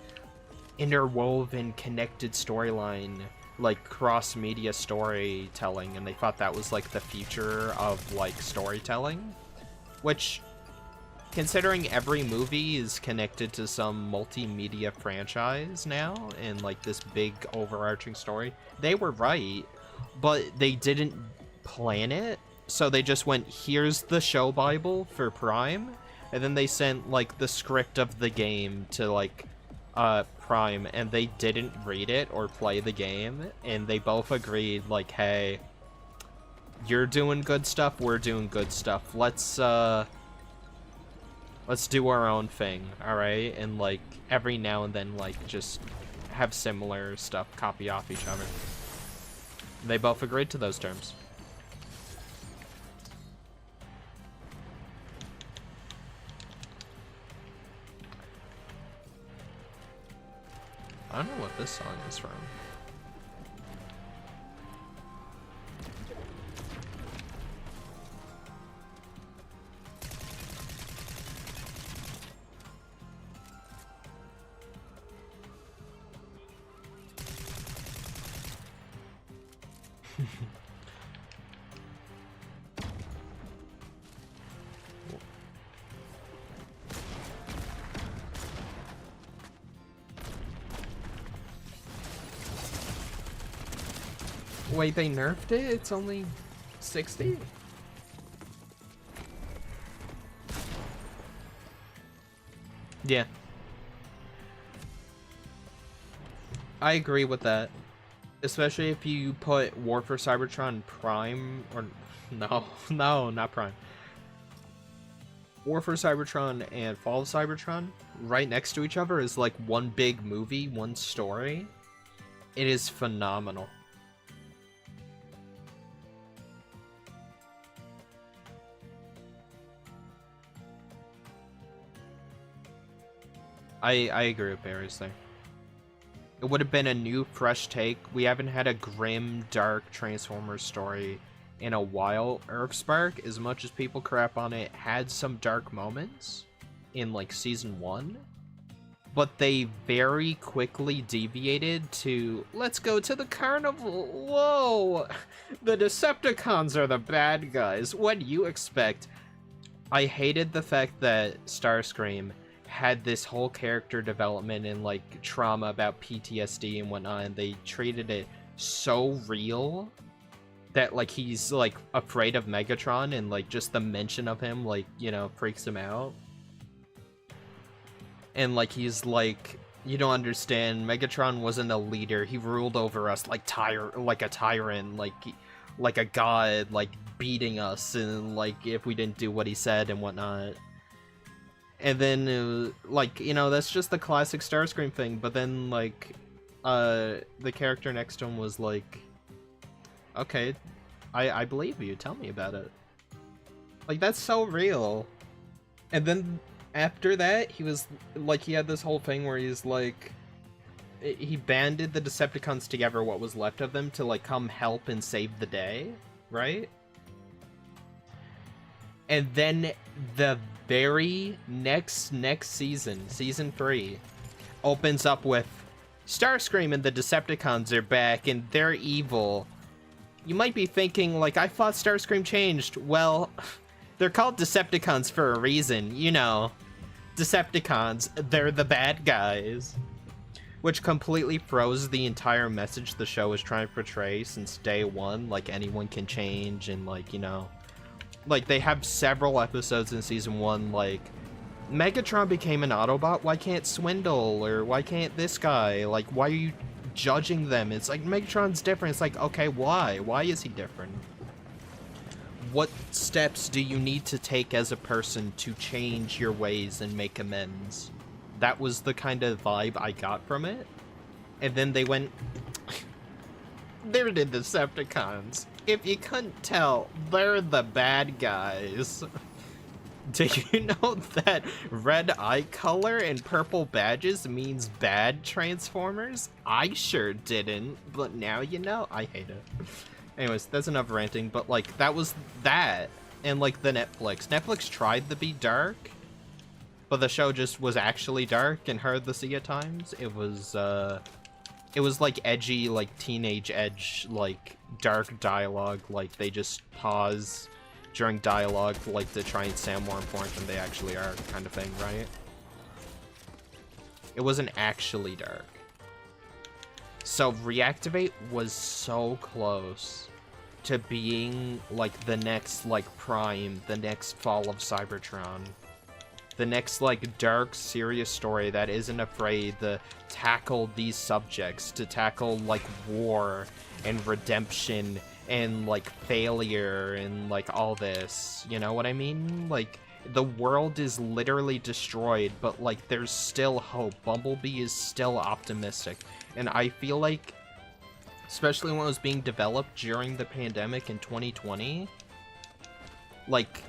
interwoven connected storyline, like cross-media storytelling, and they thought that was like the future of like storytelling, which, considering every movie is connected to some multimedia franchise now and like this big overarching story, they were right, but they didn't plan it. So they just went, here's the show Bible for Prime, and then they sent like the script of the game to like Prime, and they didn't read it or play the game, and they both agreed like, hey, you're doing good stuff, we're doing good stuff, let's do our own thing, alright? And like every now and then like just have similar stuff copy off each other. They both agreed to those terms. I don't know what this song is from. Wait, they nerfed it? It's only 60? Yeah. I agree with that. Especially if you put War for Cybertron Prime, or no, not Prime. War for Cybertron and Fall of Cybertron right next to each other is like one big movie, one story. It is phenomenal. I agree with Barry's thing. It would have been a new, fresh take. We haven't had a grim, dark Transformers story in a while. Earthspark, as much as people crap on it, had some dark moments in like season 1, but they very quickly deviated to, let's go to the carnival. Whoa, the Decepticons are the bad guys. What do you expect? I hated the fact that Starscream had this whole character development and like trauma about PTSD and whatnot, and they treated it so real that like he's like afraid of Megatron, and like just the mention of him like, you know, freaks him out. And like he's like, you don't understand, Megatron wasn't a leader, he ruled over us like a tyrant, like a god, like beating us, and like if we didn't do what he said and whatnot. And then, like, you know, that's just the classic Starscream thing. But then, like, the character next to him was like, okay, I believe you. Tell me about it. Like, that's so real. And then after that, he was, like, he had this whole thing where he's like, he banded the Decepticons together, what was left of them, to, like, come help and save the day, right? And then the very next season, season 3, opens up with Starscream and the Decepticons are back and they're evil. You might be thinking, like, I thought Starscream changed. Well, they're called Decepticons for a reason, you know. Decepticons, they're the bad guys. Which completely throws the entire message the show is trying to portray since day one. Like, anyone can change and, like, you know. Like, they have several episodes in season 1, like, Megatron became an Autobot, why can't Swindle? Or why can't this guy? Like, why are you judging them? It's like, Megatron's different. It's like, okay, why? Why is he different? What steps do you need to take as a person to change your ways and make amends? That was the kind of vibe I got from it. And then they went, they're the Decepticons. If you couldn't tell, they're the bad guys. Do you know that red eye color and purple badges means bad Transformers? I sure didn't, but now you know. I hate it. Anyways, that's enough ranting, but, like, that was that. And, like, the Netflix. Netflix tried to be dark, but the show just was actually dark and hard to see at times. It was, like, edgy, like, teenage edge, like, dark dialogue. Like, they just pause during dialogue, like, to try and sound more important than they actually are, kind of thing, right? It wasn't actually dark. So, Reactivate was so close to being, like, the next, like, Prime, the next Fall of Cybertron. The next, like, dark, serious story that isn't afraid to tackle these subjects, to tackle, like, war and redemption and, like, failure and, like, all this. You know what I mean? Like, the world is literally destroyed, but, like, there's still hope. Bumblebee is still optimistic. And I feel like, especially when it was being developed during the pandemic in 2020, like,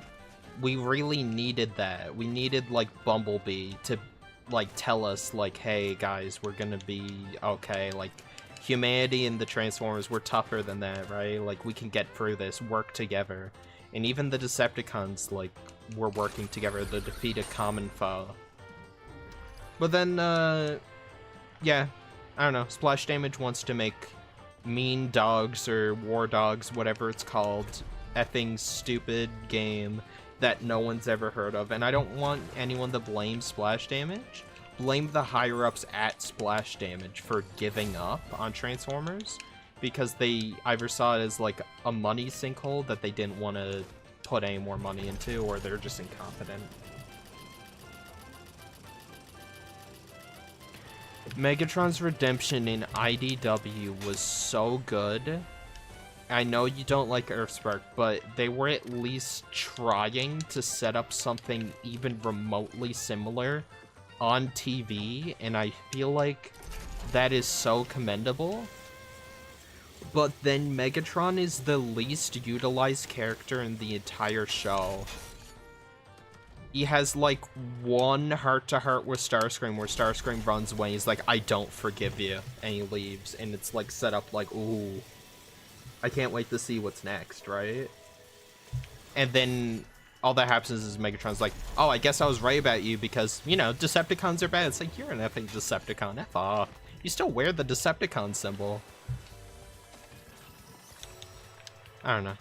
we really needed that. We needed, like, Bumblebee to, like, tell us, like, hey, guys, we're gonna be okay. Like, humanity and the Transformers, we're tougher than that, right? Like, we can get through this, work together. And even the Decepticons, like, were working together to defeat a common foe. But then, yeah, I don't know. Splash Damage wants to make Mean Dogs or War Dogs, whatever it's called, effing stupid game that no one's ever heard of. And I don't want anyone to blame Splash Damage. Blame the higher-ups at Splash Damage for giving up on Transformers, because they either saw it as, like, a money sinkhole that they didn't want to put any more money into, or they're just incompetent. Megatron's redemption in IDW was so good. I know you don't like Earthspark, but they were at least trying to set up something even remotely similar on TV, and I feel like that is so commendable. But then Megatron is the least utilized character in the entire show. He has, like, one heart-to-heart with Starscream, where Starscream runs away. He's like, I don't forgive you, and he leaves. And it's, like, set up like, ooh, I can't wait to see what's next, right? And then all that happens is Megatron's like, oh, I guess I was right about you because, you know, Decepticons are bad. It's like, you're an effing Decepticon. F off. You still wear the Decepticon symbol. I don't know.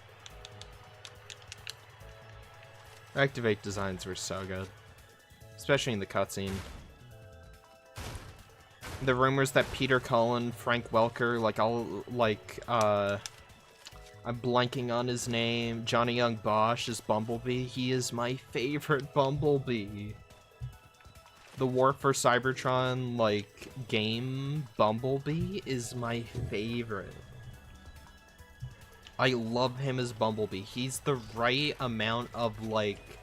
Activate designs were so good. Especially in the cutscene. The rumors that Peter Cullen, Frank Welker, like, all, like, I'm blanking on his name, Johnny Young Bosch is Bumblebee. He is my favorite Bumblebee. The War for Cybertron, like, game Bumblebee is my favorite. I love him as Bumblebee. He's the right amount of, like,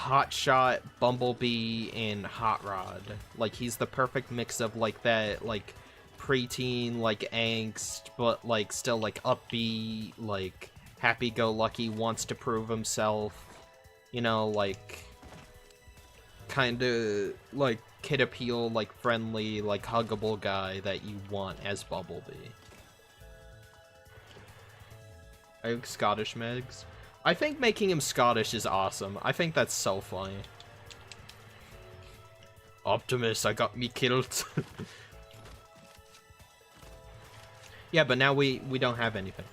Hotshot, Bumblebee, and Hot Rod. Like, he's the perfect mix of, like, that, like, preteen, like, angst, but, like, still, like, upbeat, like, happy-go-lucky, wants to prove himself, you know, like, kinda, like, kid appeal, like, friendly, like, huggable guy that you want as Bumblebee. I think Scottish Megs. I think making him Scottish is awesome. I think that's so funny. Optimus, I got me killed. Yeah, but now we don't have anything.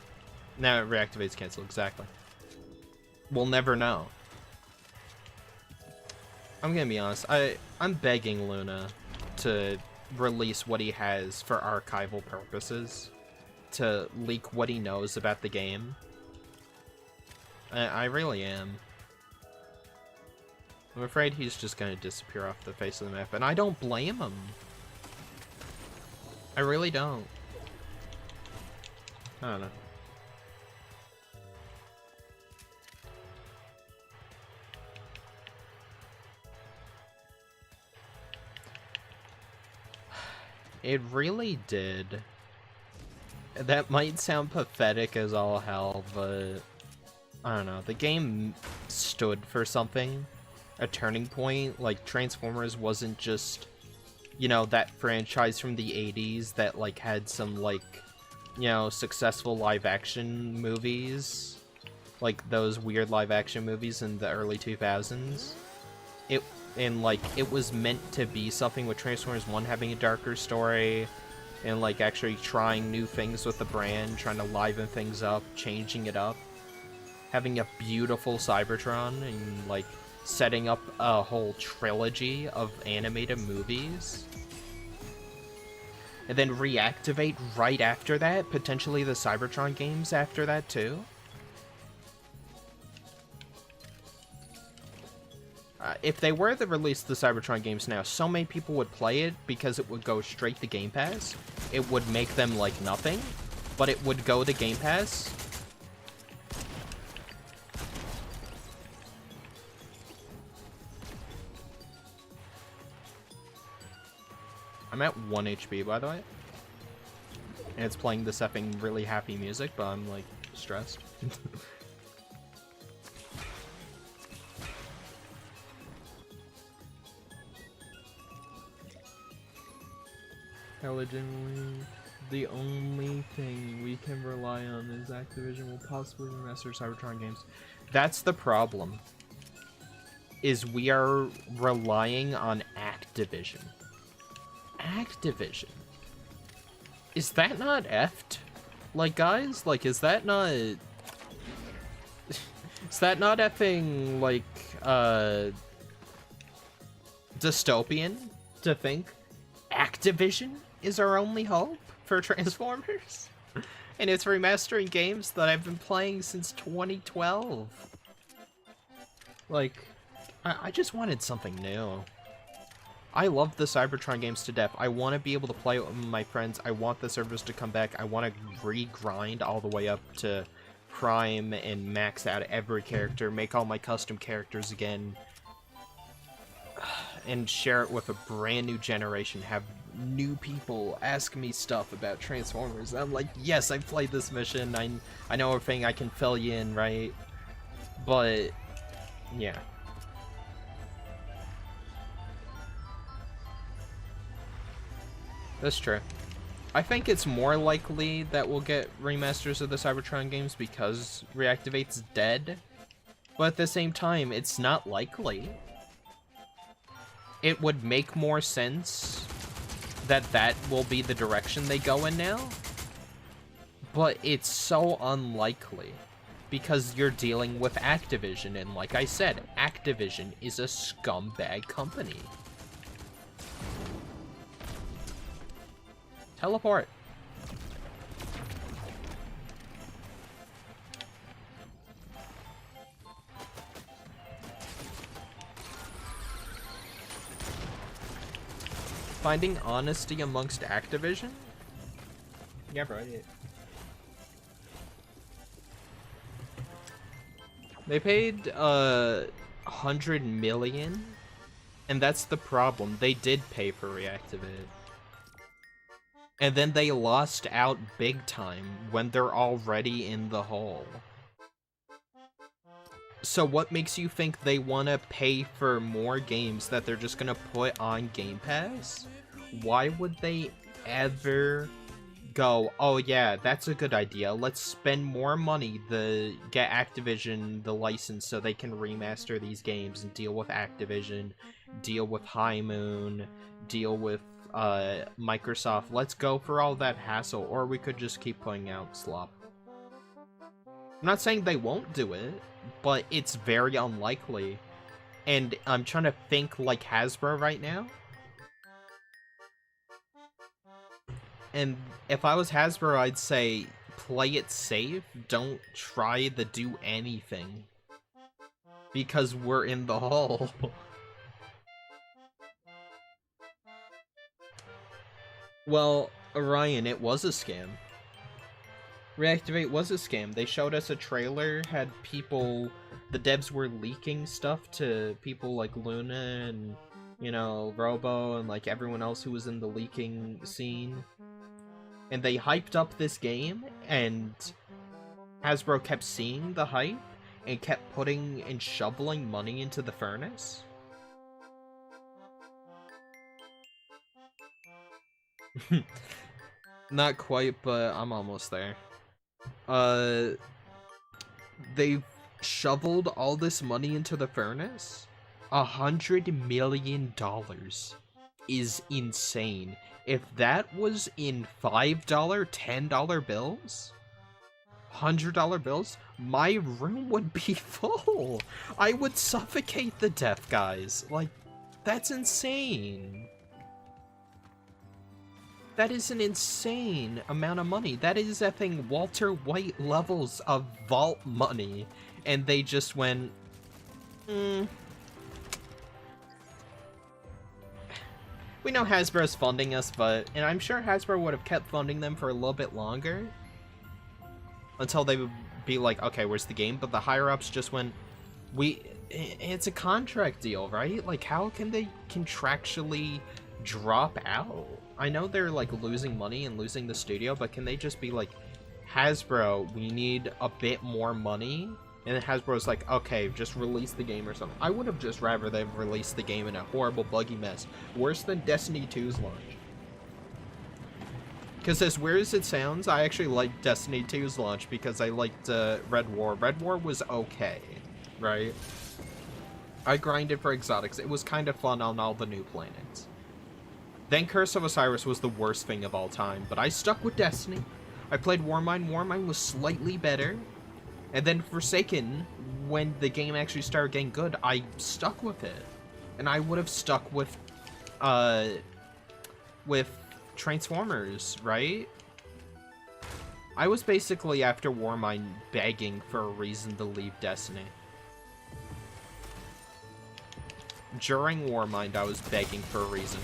Now it reactivates cancel, exactly. We'll never know. I'm gonna be honest, I'm begging Luna to release what he has for archival purposes. To leak what he knows about the game. I really am. I'm afraid he's just gonna disappear off the face of the map, and I don't blame him. I really don't. I don't know. It really did. That might sound pathetic as all hell, but I don't know. The game stood for something. A turning point. Like, Transformers wasn't just, you know, that franchise from the 80s that, like, had some, like, you know, successful live-action movies. Like, those weird live-action movies in the early 2000s. It was meant to be something with Transformers 1 having a darker story. And, like, actually trying new things with the brand, trying to liven things up, changing it up. Having a beautiful Cybertron, and, like, setting up a whole trilogy of animated movies. And then reactivate right after that, potentially the Cybertron games after that, too. If they were to release the Cybertron games now, so many people would play it because it would go straight to Game Pass. It would make them like nothing, but it would go to Game Pass. I'm at 1 HP, by the way. And it's playing this effing really happy music, but I'm, like, stressed. Intelligently, the only thing we can rely on is Activision will possibly remaster Cybertron games. That's the problem. Is we are relying on Activision. Activision? Is that not effed? Like, guys? Like, is that not... Is that not effing, like, dystopian to think Activision is our only hope for Transformers? And it's remastering games that I've been playing since 2012. Like, I just wanted something new. I love the Cybertron games to death. I want to be able to play it with my friends. I want the servers to come back. I want to re-grind all the way up to Prime and max out every character, make all my custom characters again, and share it with a brand new generation, have new people ask me stuff about Transformers. I'm like, yes, I played this mission, I know everything, I can fill you in, right? But, yeah. That's true. I think it's more likely that we'll get remasters of the Cybertron games because Reactivate's dead. But at the same time, it's not likely. It would make more sense that that will be the direction they go in now. But it's so unlikely because you're dealing with Activision, and like I said, Activision is a scumbag company. Teleport. Finding honesty amongst Activision? Yeah, right. They paid 100 million? And that's the problem. They did pay for Reactivate. And then they lost out big time when they're already in the hole. So what makes you think they want to pay for more games that they're just going to put on Game Pass? Why would they ever go, oh yeah, that's a good idea, let's spend more money to get Activision the license so they can remaster these games and deal with Activision, deal with High Moon, deal with Microsoft. Let's go for all that hassle, or we could just keep putting out slop. I'm not saying they won't do it, but it's very unlikely. And I'm trying to think like Hasbro right now. And if I was Hasbro, I'd say play it safe. Don't try to do anything. Because we're in the hole. Well, Orion, it was a scam. Reactivate was a scam. They showed us a trailer, had people... The devs were leaking stuff to people like Luna and, you know, Robo and like everyone else who was in the leaking scene. And they hyped up this game, and Hasbro kept seeing the hype and kept putting and shoveling money into the furnace. Not quite, but I'm almost there. They shoveled all this money into the furnace. $100 million is insane. If that was in $5, $10 bills, $100 bills, my room would be full. I would suffocate the deaf guys. Like, that's insane. That is an insane amount of money. That is, I think, Walter White levels of vault money. And they just went, We know Hasbro's funding us, and I'm sure Hasbro would have kept funding them for a little bit longer. Until they would be like, okay, where's the game? But the higher-ups just went, it's a contract deal, right? Like, how can they contractually drop out? I know they're, like, losing money and losing the studio, but can they just be like, Hasbro, we need a bit more money? And then Hasbro's like, okay, just release the game or something. I would have just rather they've released the game in a horrible, buggy mess. Worse than Destiny 2's launch. Because as weird as it sounds, I actually liked Destiny 2's launch because I liked Red War. Red War was okay, right? I grinded for exotics. It was kind of fun on all the new planets. Then Curse of Osiris was the worst thing of all time, but I stuck with Destiny. I played Warmind. Warmind was slightly better. And then Forsaken, when the game actually started getting good, I stuck with it. And I would have stuck with Transformers, right? I was basically, after Warmind, begging for a reason to leave Destiny. During Warmind, I was begging for a reason.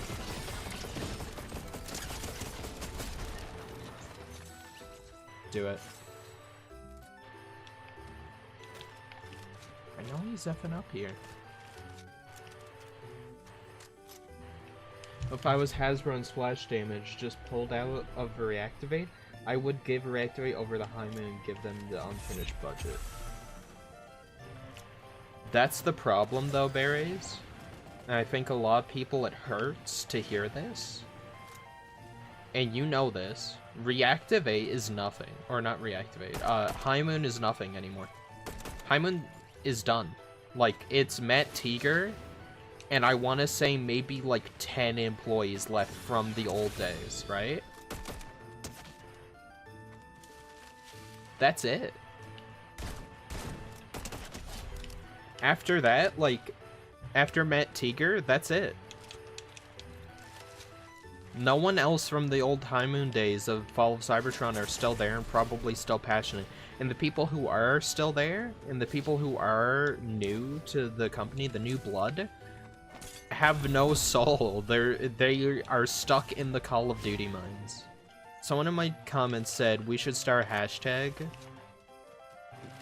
Do it. I know he's effing up here. If I was Hasbro and Splash Damage just pulled out of Reactivate, I would give Reactivate over the High Moon and give them the unfinished budget. That's the problem though, Berries. And I think a lot of people, it hurts to hear this. And you know this. Reactivate is nothing. Or not Reactivate. High Moon is nothing anymore. High Moon is done. Like, it's Matt Teeger, and I want to say maybe like 10 employees left from the old days, right? That's it. After that, like, after Matt Teeger, that's it. No one else from the old High Moon days of Fall of Cybertron are still there and probably still passionate. And the people who are still there, and the people who are new to the company, the new blood, have no soul. They are stuck in the Call of Duty mines. Someone in my comments said we should start a hashtag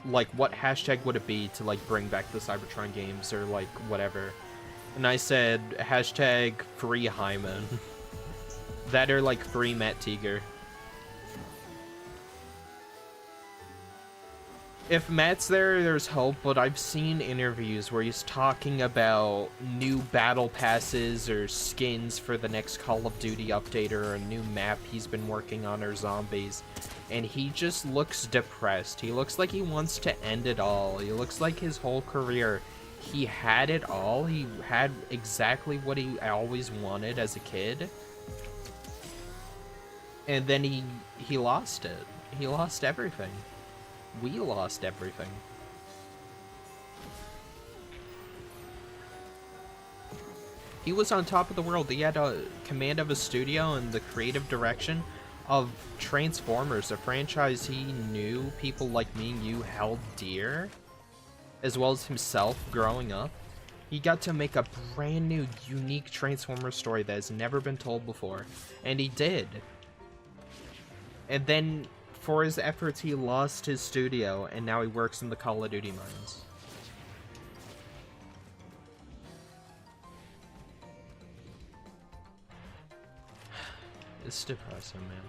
like, what hashtag would it be to, like, bring back the Cybertron games or, like, whatever. And I said, hashtag free Hyman. That or, like, free Matt Tiger. If Matt's there, there's hope, but I've seen interviews where he's talking about new battle passes or skins for the next Call of Duty update or a new map he's been working on or zombies, and he just looks depressed. He looks like he wants to end it all. He looks like his whole career, he had it all. He had exactly what he always wanted as a kid, and then he lost it. He lost everything. We lost everything. He was on top of the world. He had a command of a studio and the creative direction of Transformers, a franchise he knew people like me and you held dear, as well as himself growing up. He got to make a brand new, unique Transformers story that has never been told before, and he did. And then, for his efforts, he lost his studio, and now he works in the Call of Duty mines. It's depressing, man.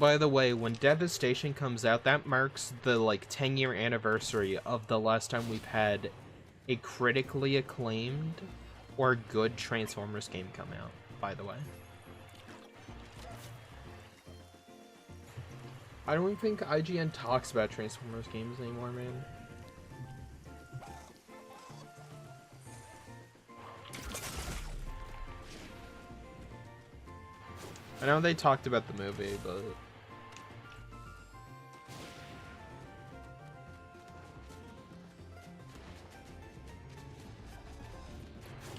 By the way, when Devastation comes out, that marks the, like, 10-year anniversary of the last time we've had a critically acclaimed or good Transformers game come out, by the way. I don't think IGN talks about Transformers games anymore, man. I know they talked about the movie, but...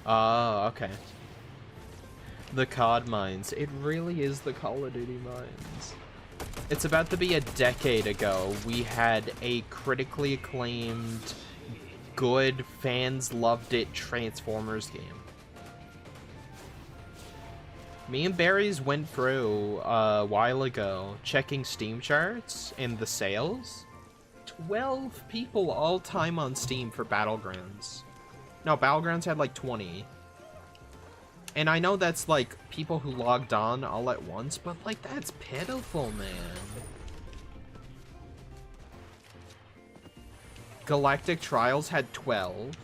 Oh, okay. The COD mines. It really is the Call of Duty mines. It's about to be a decade ago, we had a critically acclaimed, good, fans loved it Transformers game. Me and Barry's went through a while ago, checking Steam charts and the sales. 12 people all time on Steam for Battlegrounds. No, Battlegrounds had like 20. And I know that's, like, people who logged on all at once, but, like, that's pitiful, man. Galactic Trials had 12.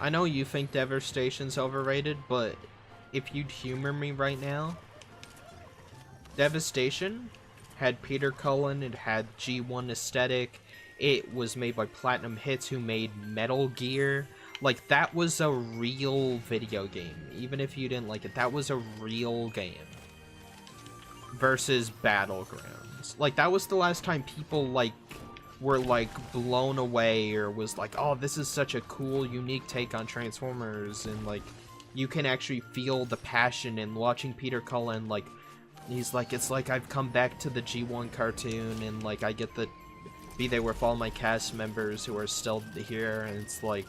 I know you think Devastation's overrated, but if you'd humor me right now, Devastation had Peter Cullen, it had G1 aesthetic, it was made by Platinum Hits, who made Metal Gear. Like, that was a real video game. Even if you didn't like it, that was a real game. Versus Battlegrounds. Like, that was the last time people, like, were, like, blown away or was like, oh, this is such a cool, unique take on Transformers. And, like, you can actually feel the passion in watching Peter Cullen, like, he's like, it's like I've come back to the G1 cartoon and, like, I get to be there with all my cast members who are still here, and it's, like,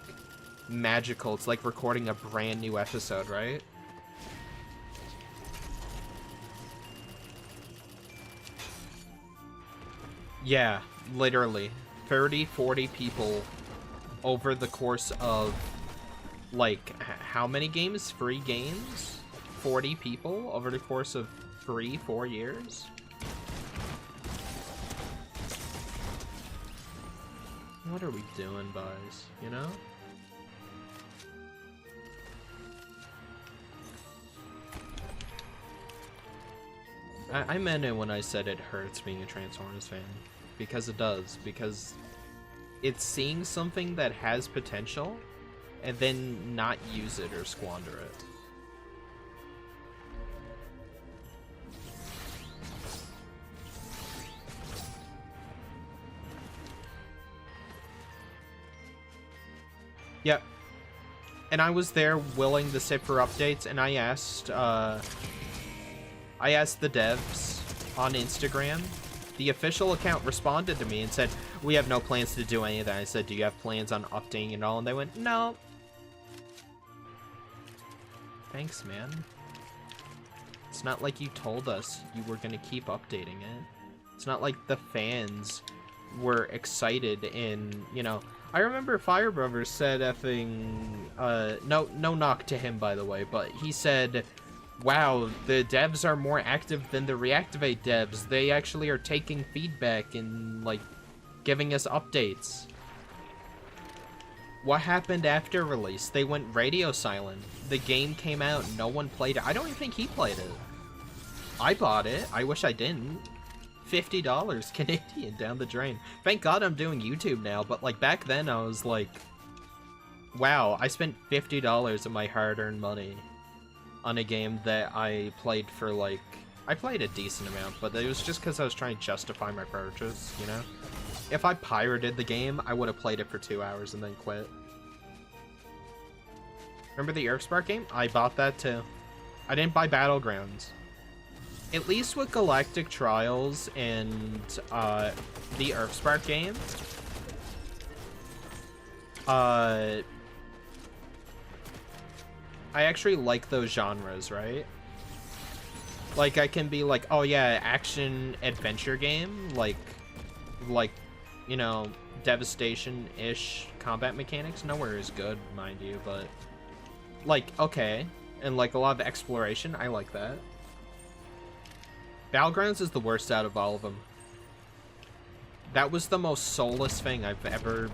magical. It's like recording a brand new episode, right? Yeah, literally 30-40 people over the course of, like, how many games? 3 games? 40 people over the course of 3-4 years? What are we doing, guys? You know? I meant it when I said it hurts being a Transformers fan. Because it does. Because it's seeing something that has potential and then not use it or squander it. Yep. And I was there willing to sit for updates, and I asked the devs on Instagram. The official account responded to me and said, we have no plans to do any of that. I said, do you have plans on updating it all? And they went, no. Thanks, man. It's not like you told us you were gonna keep updating it. It's not like the fans were excited in, you know... I remember Fire Brothers said effing... no knock to him, by the way, but he said, wow, the devs are more active than the Reactivate devs. They actually are taking feedback and, like, giving us updates. What happened after release? They went radio silent. The game came out, no one played it. I don't even think he played it. I bought it. I wish I didn't. $50 Canadian down the drain. Thank God I'm doing YouTube now, but like back then I was like, wow, I spent $50 of my hard-earned money on a game that I played for like, I played a decent amount, but it was just because I was trying to justify my purchase, you know? If I pirated the game, I would have played it for 2 hours and then quit. Remember the Earthspark game? I bought that too. I didn't buy Battlegrounds. At least with Galactic Trials and the Earthspark game, I actually like those genres, right? Like, I can be like, oh yeah, action-adventure game, like, you know, Devastation-ish combat mechanics. Nowhere is good, mind you, but, like, okay. And, like, a lot of exploration, I like that. Battlegrounds is the worst out of all of them. That was the most soulless thing I've ever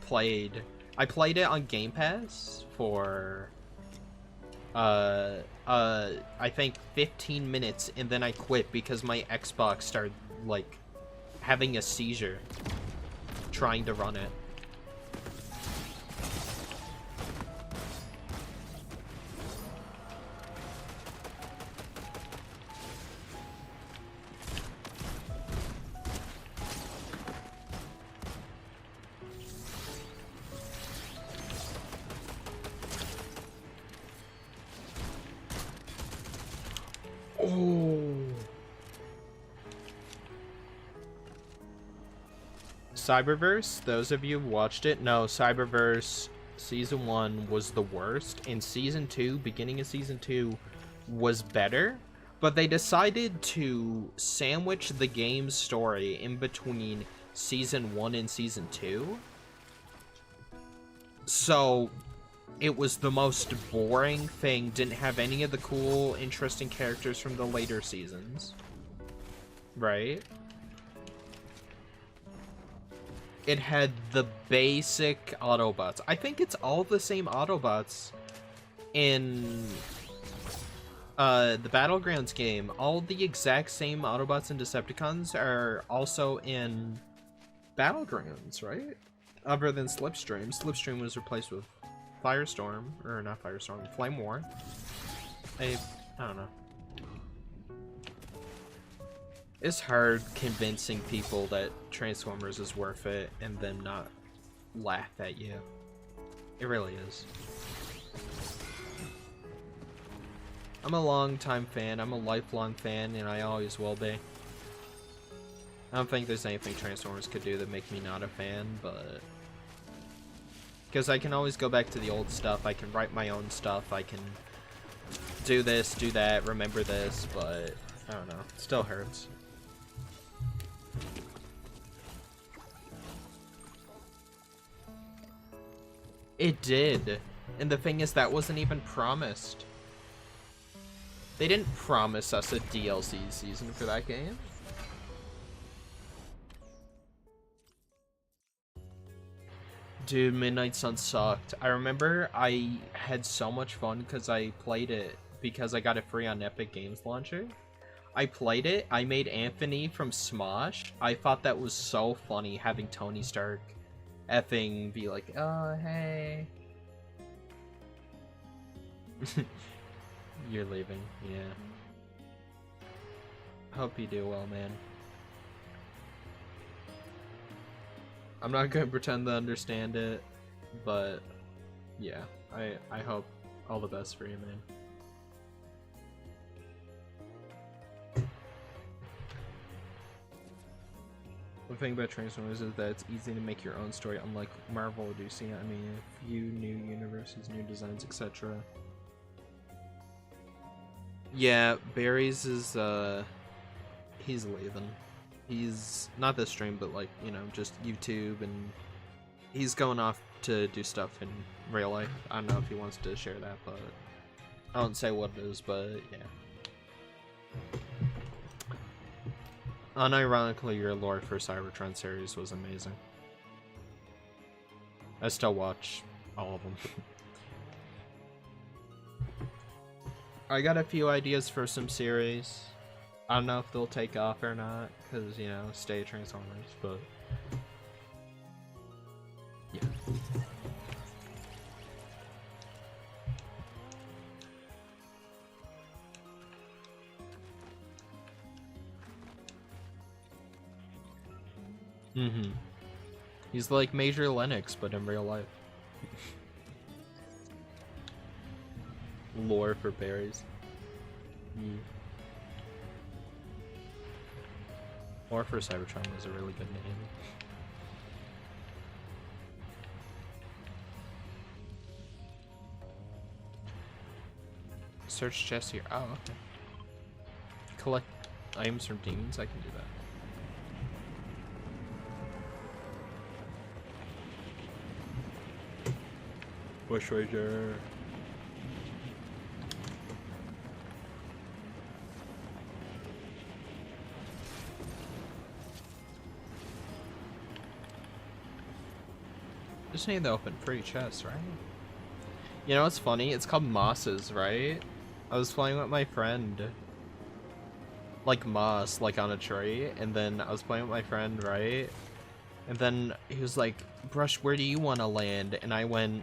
played. I played it on Game Pass for, I think 15 minutes, and then I quit because my Xbox started, like, having a seizure trying to run it. Cyberverse, those of you who watched it know Cyberverse Season 1 was the worst, and Season 2, beginning of Season 2, was better, but they decided to sandwich the game's story in between Season 1 and Season 2. So, it was the most boring thing, didn't have any of the cool, interesting characters from the later seasons. Right? It had the basic Autobots. I think it's all the same Autobots in the Battlegrounds game. All the exact same Autobots and Decepticons are also in Battlegrounds, right? Other than Slipstream. Slipstream was replaced with Firestorm, or not Firestorm, Flame War. I don't know. It's hard convincing people that Transformers is worth it and them not laugh at you. It really is. I'm a long-time fan, I'm a lifelong fan, and I always will be. I don't think there's anything Transformers could do that make me not a fan, but... because I can always go back to the old stuff, I can write my own stuff, I can do this, do that, remember this, but I don't know, it still hurts. It did. And the thing is, that wasn't even promised. They didn't promise us a DLC season for that game. Dude, Midnight Sun sucked. I remember I had so much fun because I played it because I got it free on Epic Games Launcher. I played it, I made Anthony from Smosh. I thought that was so funny having Tony Stark effing be like, oh, hey. You're leaving, yeah. Hope you do well, man. I'm not gonna pretend to understand it, but yeah, I hope all the best for you, man. The thing about Transformers is that it's easy to make your own story, unlike Marvel or DC. I mean, a few new universes, new designs, etc. Yeah, Barry's is he's leaving. He's not this stream, but like, you know, just YouTube, and he's going off to do stuff in real life. I don't know if he wants to share that, but I won't say what it is, but yeah. Unironically, your lore for Cybertron series was amazing. I still watch all of them. I got a few ideas for some series. I don't know if they'll take off or not, because, you know, stay Transformers, but yeah. Mm-hmm. He's like Major Lennox, but in real life. Lore for berries. Lore for Cybertron was a really good name. Search chest here. Oh, okay. Collect items from demons. I can do that. Bush Ranger. Just need to open free chests, right? You know what's funny? It's called mosses, right? I was playing with my friend. Like moss, like on a tree, and then I was playing with my friend, right? And then he was like, Brush, where do you want to land? And I went,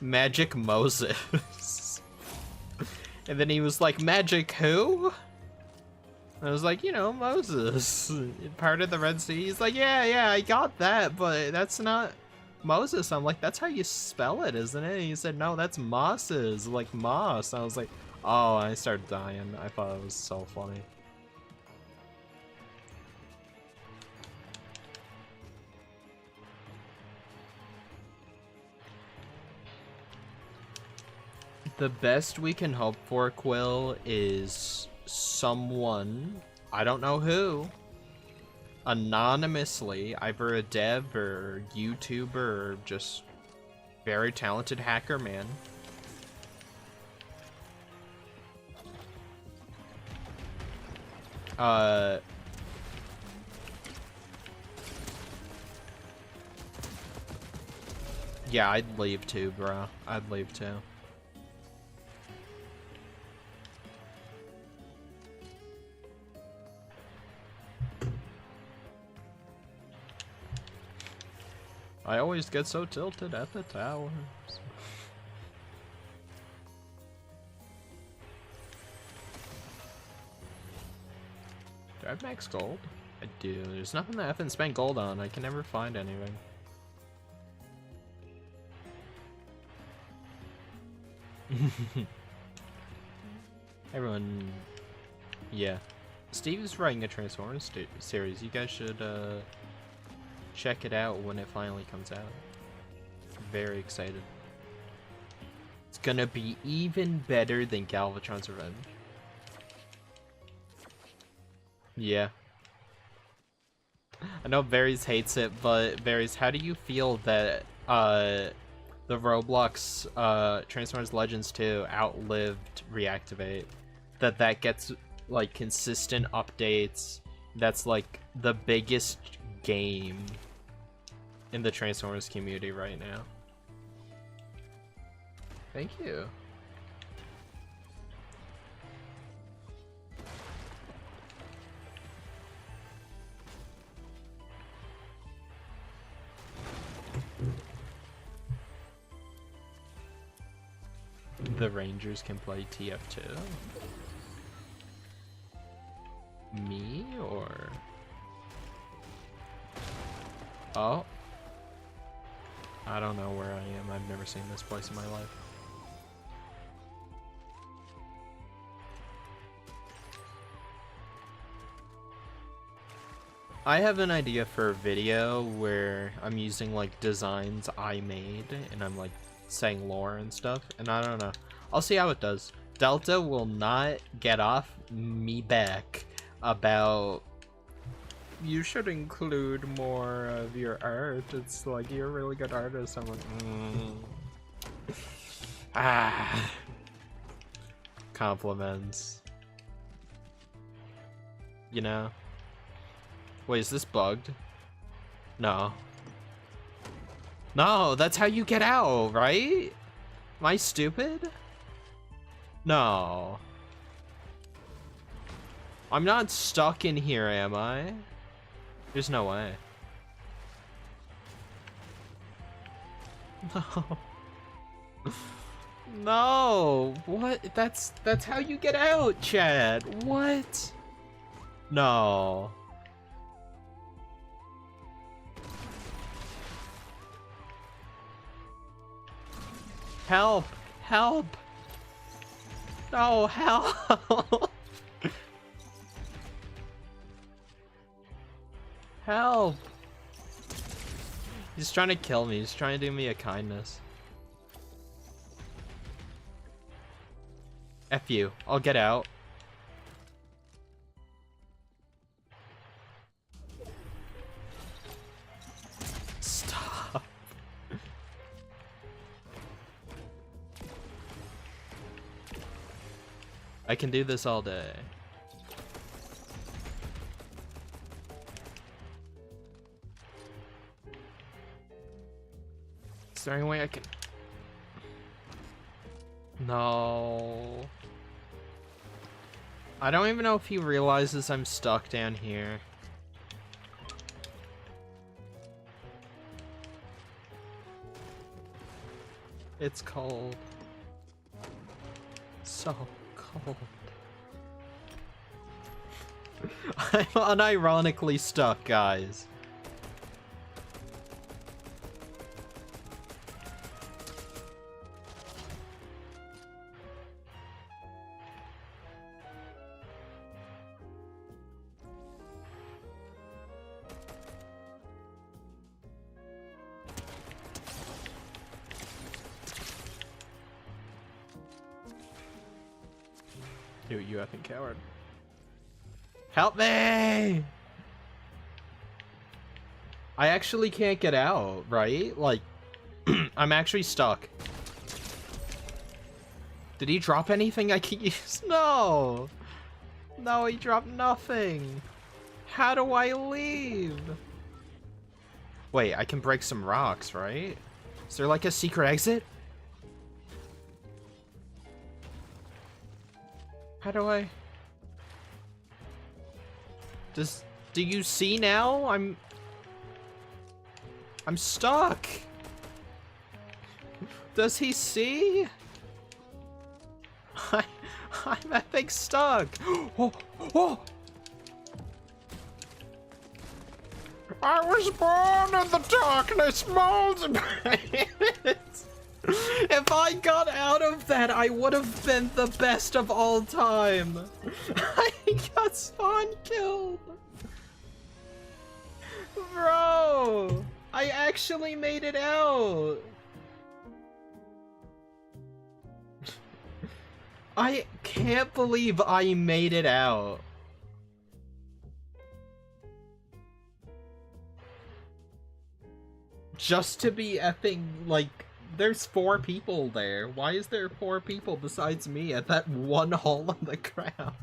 Magic Moses. And then he was like, Magic who? And I was like, you know, Moses. Part of the Red Sea. He's like, yeah, I got that, but that's not Moses. I'm like, that's how you spell it, isn't it? And he said, no, that's mosses, like moss. I was like, oh, and I started dying. I thought it was so funny. The best we can hope for, Quill, is someone, I don't know who, anonymously, either a dev or YouTuber or just very talented hacker man, yeah, I'd leave too, bro. I'd leave too. I always get so tilted at the towers. Do I have max gold? I do. There's nothing that I haven't spent gold on. I can never find anything. Everyone, yeah. Steve's writing a Transformers series. You guys should check it out when it finally comes out. Very excited. It's gonna be even better than Galvatron's Revenge. Yeah. I know Varys hates it, but Varys, how do you feel that the Roblox Transformers Legends 2 outlived Reactivate? That gets like consistent updates. That's like the biggest game in the Transformers community right now. Thank you. The Rangers can play TF2. Me or... Oh. I don't know where I am. I've never seen this place in my life. I have an idea for a video where I'm using like designs I made and I'm like saying lore and stuff, and I don't know. I'll see how it does. Delta will not get off me back about you should include more of your art. It's like you're a really good artist. I'm like, compliments. You know? Wait, is this bugged? No. No, that's how you get out, right? Am I stupid? No. I'm not stuck in here, am I? There's no way. No. No. What? That's how you get out, Chad. What? No. Help! Help! No, help! Help! He's trying to kill me. He's trying to do me a kindness. F you. I'll get out. Stop. I can do this all day. Is there any way I can... No. I don't even know if he realizes I'm stuck down here. It's cold. So cold. I'm unironically stuck, guys. You effing coward. Help me! I actually can't get out, right? Like, I'm actually stuck. Did he drop anything I can use? No! No, he dropped nothing. How do I leave? Wait, I can break some rocks, right? Is there like a secret exit? How do I... Do you see now? I'm stuck. Does he see? I'm I think stuck. Oh, oh. I was born in the darkness, molded by it. If I got out of that, I would have been the best of all time. I got spawn killed. Bro, I actually made it out. I can't believe I made it out. Just to be effing, like... There's 4 people there. Why is there 4 people besides me at that one hole in the ground?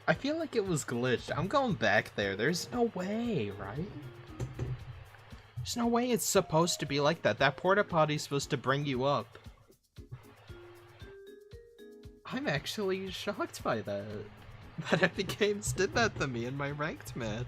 I feel like it was glitched. I'm going back there. There's no way, right? There's no way it's supposed to be like that. That porta potty's supposed to bring you up. I'm actually shocked by that. That Epic Games did that to me in my ranked match.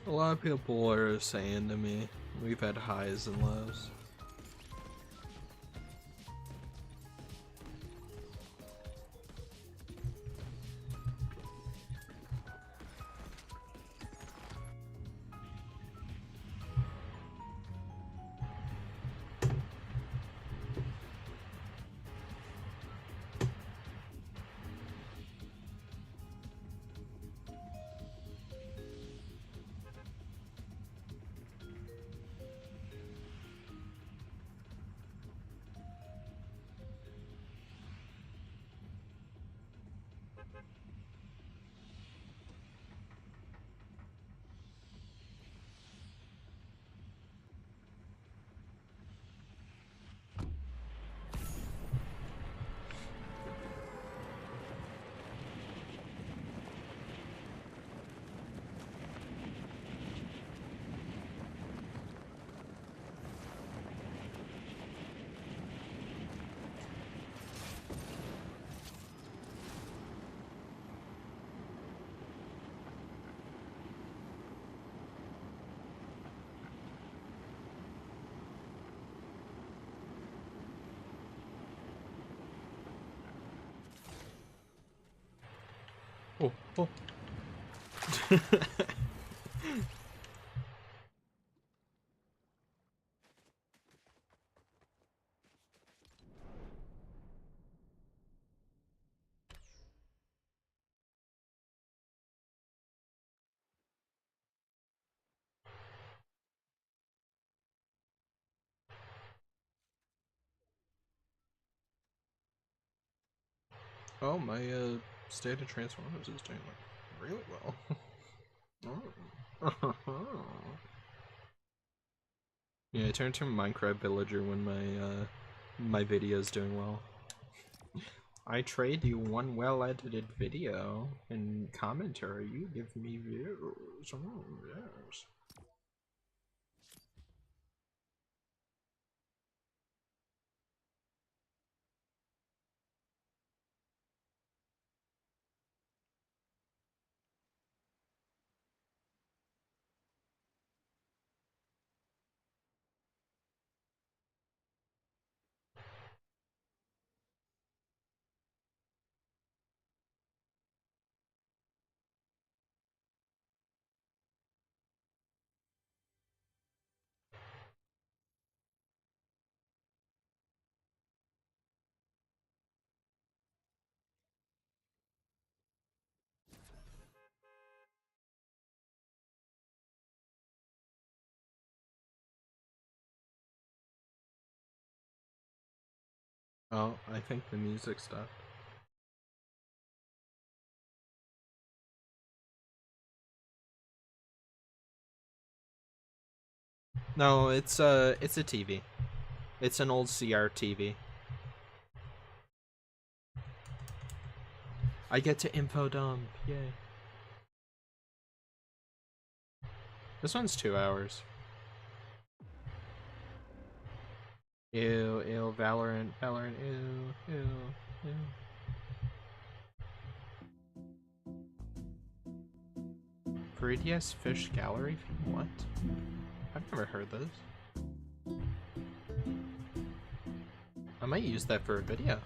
A lot of people are saying to me, we've had highs and lows. Oh, oh. Oh, my state of Transformers is doing like really well. Oh. Yeah, I turn to Minecraft villager when my video's doing well. I trade you one well-edited video and commentary. You give me views. Oh, yes. Oh, I think the music stopped. No, it's a TV. It's an old CR TV. I get to info dump. Yay. This one's 2 hours. Ew, ew, Valorant, ew, ew, ew. Viridius Fish Gallery? What? I've never heard this. I might use that for a video.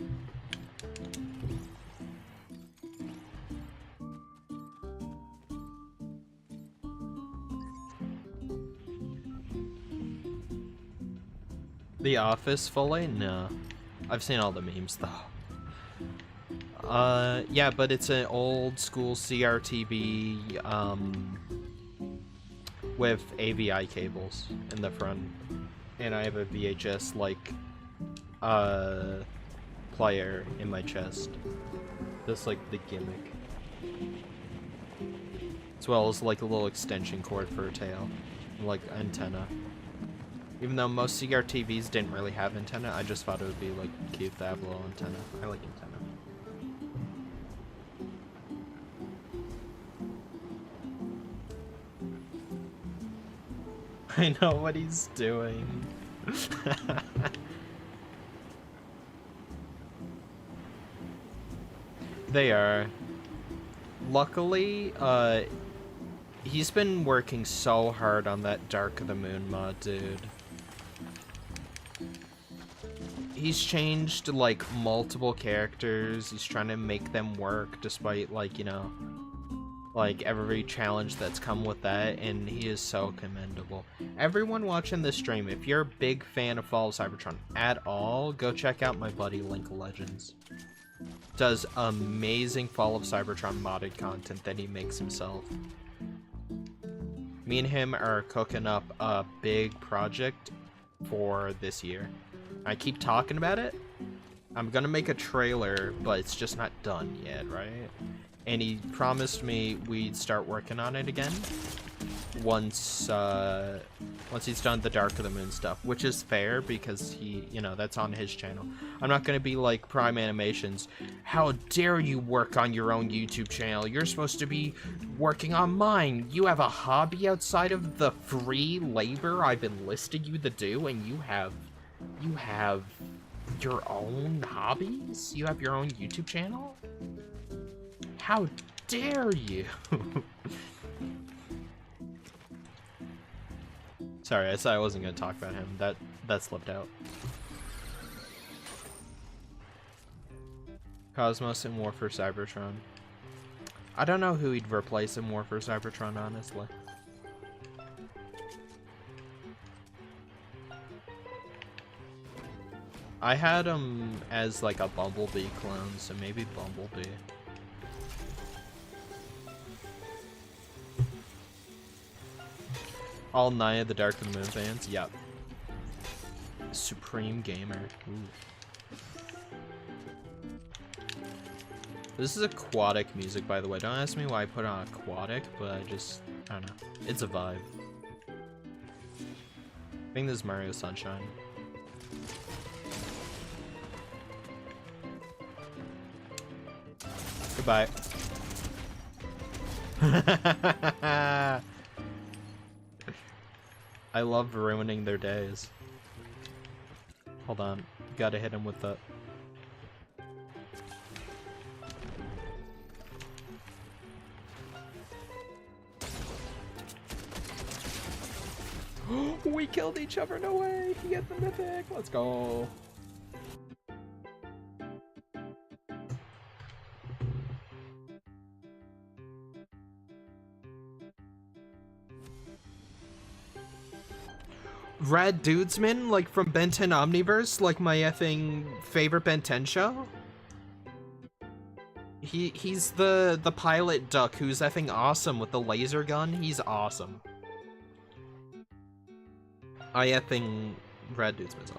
The Office fully? No. I've seen all the memes though. Yeah, but it's an old school CRTV, with AVI cables in the front. And I have a VHS, like, player in my chest. That's like the gimmick. As well as like a little extension cord for a tail. Like antenna. Even though most CRTVs didn't really have antenna, I just thought it would be like cute to have a little antenna. I like antenna. I know what he's doing. They are. Luckily, He's been working so hard on that Dark of the Moon mod, dude. He's changed, like, multiple characters. He's trying to make them work despite, like, you know, like, every challenge that's come with that, and he is so commendable. Everyone watching this stream, if you're a big fan of Fall of Cybertron at all, go check out my buddy Link Legends. Does amazing Fall of Cybertron modded content that he makes himself. Me and him are cooking up a big project for this year. I keep talking about it. I'm gonna make a trailer, but it's just not done yet, right? And he promised me we'd start working on it again once he's done the Dark of the Moon stuff, which is fair because he, you know, that's on his channel. I'm not gonna be like Prime Animations. How dare you work on your own YouTube channel? You're supposed to be working on mine. You have a hobby outside of the free labor I've enlisted you to do, and you have your own hobbies? You have your own YouTube channel? How dare you? Sorry, I said I wasn't gonna talk about him. That slipped out. Cosmos in War for Cybertron. I don't know who he'd replace in War for Cybertron, honestly. I had him as like a Bumblebee clone, so maybe Bumblebee. All 9 of the Dark of the Moon fans? Yep. Supreme Gamer. Ooh. This is aquatic music, by the way. Don't ask me why I put on aquatic, but I don't know. It's a vibe. I think this is Mario Sunshine. Goodbye. I love ruining their days. Hold on. Gotta hit him with the... We killed each other, no way! He got the mythic! Let's go! Rad Dudesman, like from Ben 10 Omniverse, like my effing favorite Ben 10 show? He's the pilot duck who's effing awesome with the laser gun. He's awesome. I effing Rad Dudesman's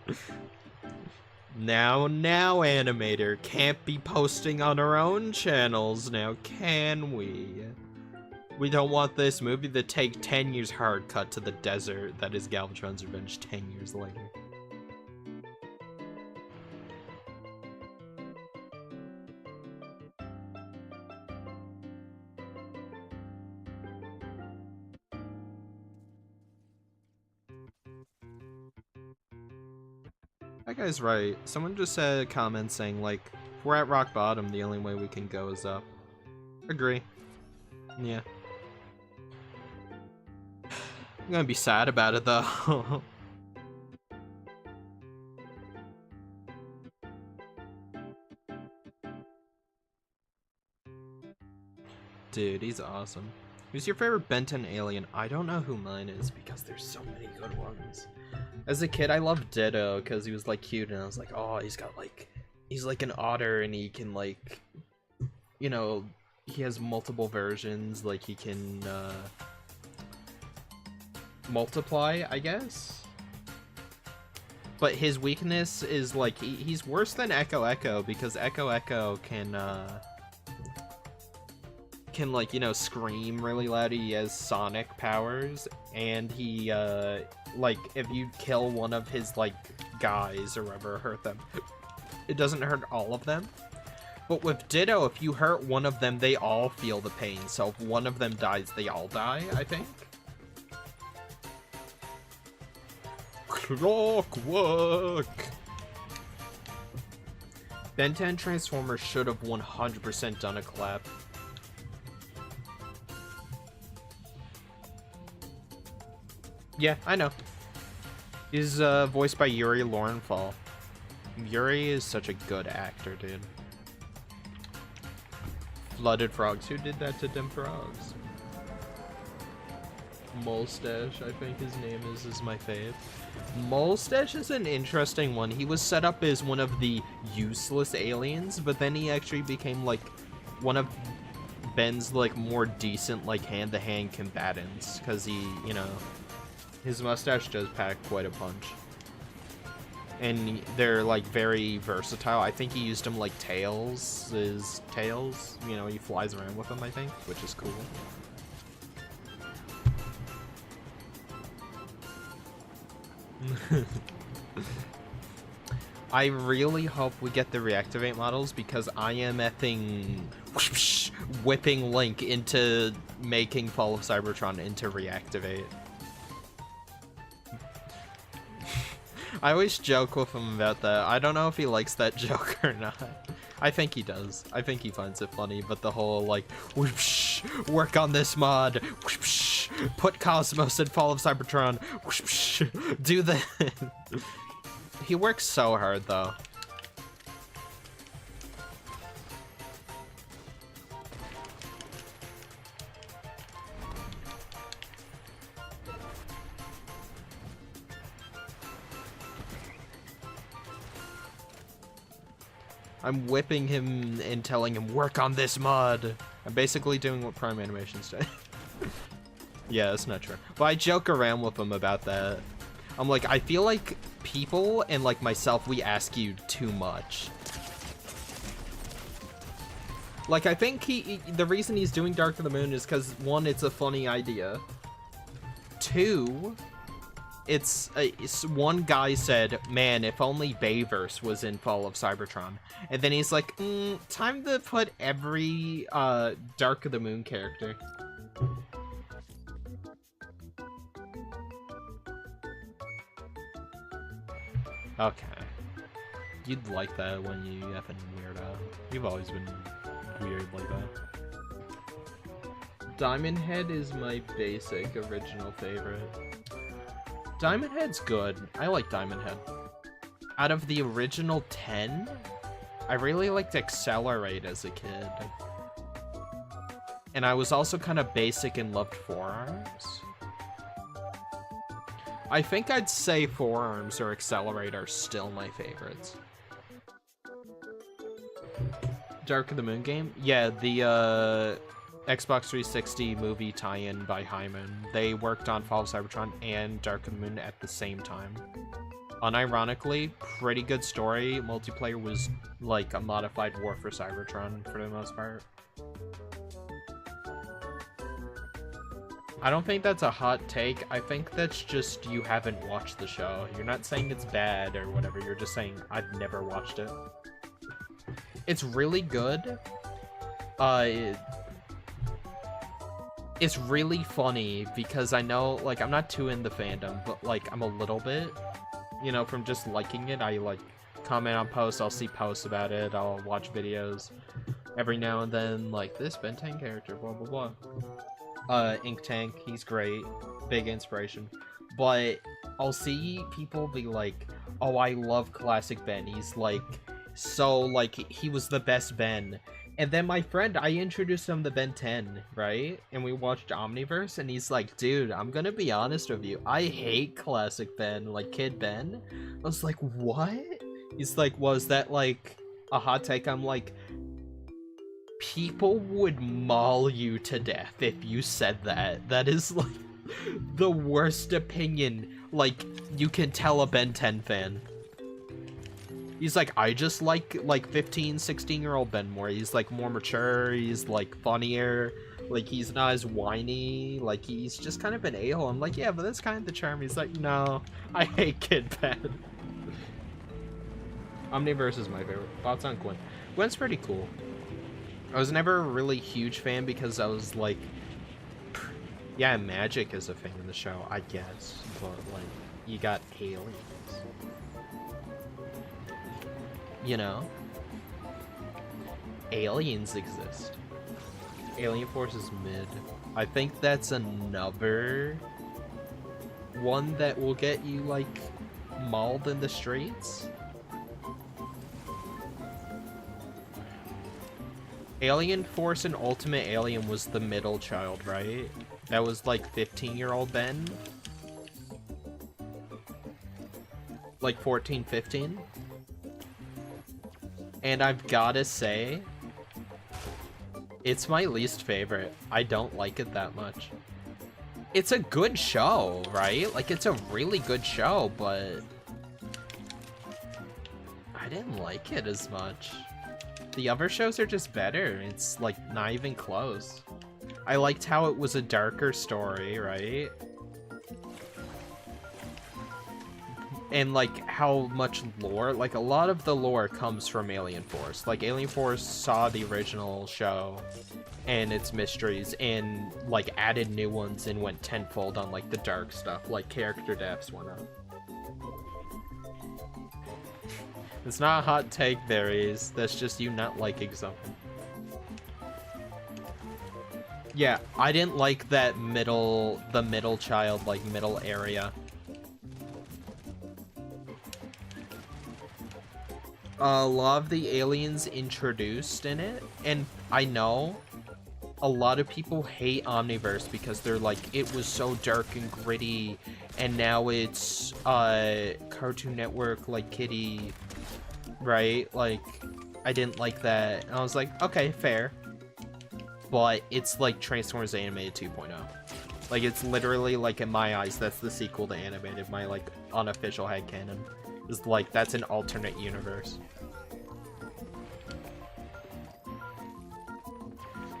awesome. Now animator can't be posting on our own channels now, can we? We don't want this movie to take 10 years hard cut to the desert that is Galvatron's Revenge 10 years later. That guy's right. Someone just said a comment saying, like, if we're at rock bottom, the only way we can go is up. Agree. Yeah. I'm gonna be sad about it, though. Dude, he's awesome. Who's your favorite Ben 10 alien? I don't know who mine is because there's so many good ones. As a kid, I loved Ditto because he was like cute, and I was like, oh, he's like an otter, and he can like, you know, he has multiple versions. Like he can multiply, I guess. But his weakness is like he's worse than Echo Echo because Echo Echo can like, you know, scream really loud. He has sonic powers, and he like if you kill one of his like guys or whatever, hurt them, it doesn't hurt all of them. But with Ditto, if you hurt one of them, they all feel the pain. So if one of them dies, they all die, I think. Clockwork! Ben 10 Transformers should have 100% done a collab. Yeah, I know. He's voiced by Yuri Lowenthal. Yuri is such a good actor, dude. Flooded Frogs. Who did that to them frogs? Molstache, I think his name is my fave. Molstache is an interesting one. He was set up as one of the useless aliens, but then he actually became like one of Ben's like more decent like hand-to-hand combatants, because he, you know, his mustache does pack quite a punch. And they're like very versatile. I think he used them like tails, you know, he flies around with them, I think, which is cool. I really hope we get the reactivate models, because I am effing whipping Link into making Fall of Cybertron into reactivate. I always joke with him about that. I don't know if he likes that joke or not. I think he does. I think he finds it funny, but the whole like, whoosh, work on this mod, whoosh, put Cosmos in Fall of Cybertron, whoosh, do that. He works so hard though. I'm whipping him and telling him, work on this mod. I'm basically doing what Prime Animations did. Yeah, that's not true. But I joke around with him about that. I'm like, I feel like people and like myself, we ask you too much. Like, I think the reason he's doing Dark of the Moon is because, one, it's a funny idea. Two, it's one guy said, man, if only Bayverse was in Fall of Cybertron. And then he's like, time to put every Dark of the Moon character. Okay. You'd like that when you effing weirdo. You've always been weird like that. Diamond Head is my basic original favorite. Diamond Head's good. I like Diamond Head. Out of the original 10, I really liked Accelerate as a kid. And I was also kind of basic and loved Forearms. I think I'd say Forearms or Accelerate are still my favorites. Dark of the Moon game? Yeah, the Xbox 360 movie tie-in by Hyman. They worked on Fall of Cybertron and Dark of the Moon at the same time. Unironically, pretty good story. Multiplayer was like a modified War for Cybertron for the most part. I don't think that's a hot take. I think that's just you haven't watched the show. You're not saying it's bad or whatever. You're just saying I've never watched it. It's really good. It's really funny because I know, like, I'm not too in the fandom, but like I'm a little bit, you know, from just liking it. I like comment on posts. I'll see posts about it. I'll watch videos every now and then. Like, this Ben 10 character, blah blah blah. Ink Tank, he's great, big inspiration. But I'll see people be like, oh, I love classic Ben, he's like, so like, he was the best Ben. And then my friend, I introduced him to Ben 10, right? And we watched Omniverse, and he's like, dude, I'm gonna be honest with you, I hate classic Ben, like Kid Ben. I was like, what? He's like, was that like a hot take? I'm like, people would maul you to death if you said that. That is like the worst opinion like you can tell a Ben 10 fan. He's like, I just like 15, 16-year-old Ben more. He's like more mature, he's like funnier, like he's not as whiny, like he's just kind of an a-hole. I'm like, yeah, but that's kind of the charm. He's like, no, I hate Kid Ben. Omniverse is my favorite. Thoughts on Gwen? Gwen's pretty cool. I was never a really huge fan because I was like, yeah, magic is a thing in the show, I guess, but like, you got aliens. You know? Aliens exist. Alien Force is mid. I think that's another one that will get you, like, mauled in the streets? Alien Force and Ultimate Alien was the middle child, right? That was, like, 15-year-old Ben? Like 14, 15? And I've gotta say, it's my least favorite. I don't like it that much. It's a good show, right? Like, it's a really good show, but I didn't like it as much. The other shows are just better. It's, like, not even close. I liked how it was a darker story, right? And, like, how much lore, like, a lot of the lore comes from Alien Force. Like, Alien Force saw the original show and its mysteries and, like, added new ones and went tenfold on, like, the dark stuff, like character deaths went up. It's not a hot take, Berries. That's just you not liking something. Yeah, I didn't like that the middle child, like, middle area. A lot of the aliens introduced in it, and I know a lot of people hate Omniverse because they're like, it was so dark and gritty, and now it's, Cartoon Network, like, kiddie, right? Like, I didn't like that. And I was like, okay, fair. But it's like Transformers Animated 2.0. Like, it's literally, like, in my eyes, that's the sequel to Animated. My, like, unofficial headcanon is, like, that's an alternate universe.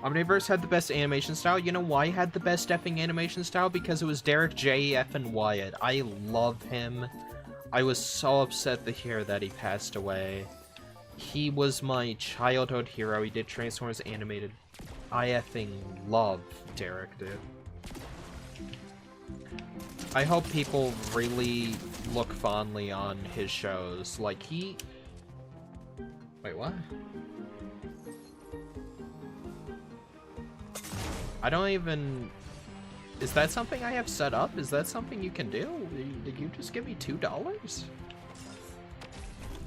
Omniverse had the best animation style. You know why it had the best effing animation style? Because it was Derek J. F. and Wyatt. I love him. I was so upset to hear that he passed away. He was my childhood hero. He did Transformers Animated. I effing love Derek, dude. I hope people really look fondly on his shows. Like, he... Wait, what? I don't even... Is that something I have set up? Is that something you can do? Did you just give me $2?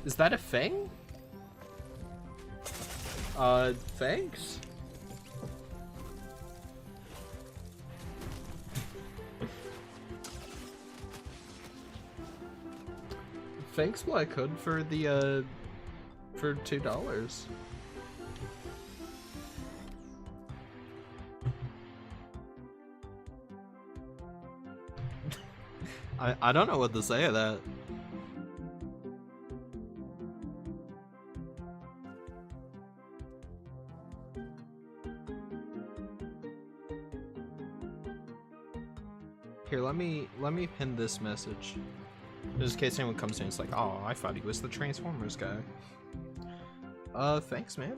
Is that a thing? Thanks? Thanks what I could for the, for $2. I don't know what to say to that. Here, let me pin this message. Just in case anyone comes in, it's like, oh, I thought he was the Transformers guy. Thanks, man.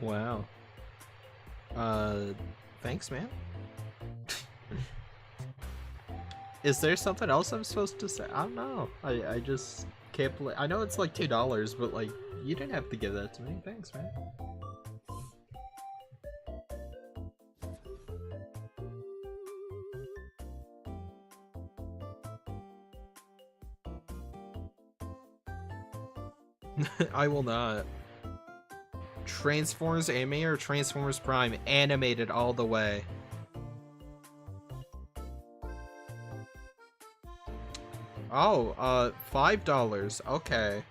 Wow. Thanks, man. Is there something else I'm supposed to say? I don't know. I just can't believe. I know it's like $2, but like, you didn't have to give that to me. Thanks, man. I will not. Transformers anime or Transformers Prime? Animated all the way. Oh, $5. Okay.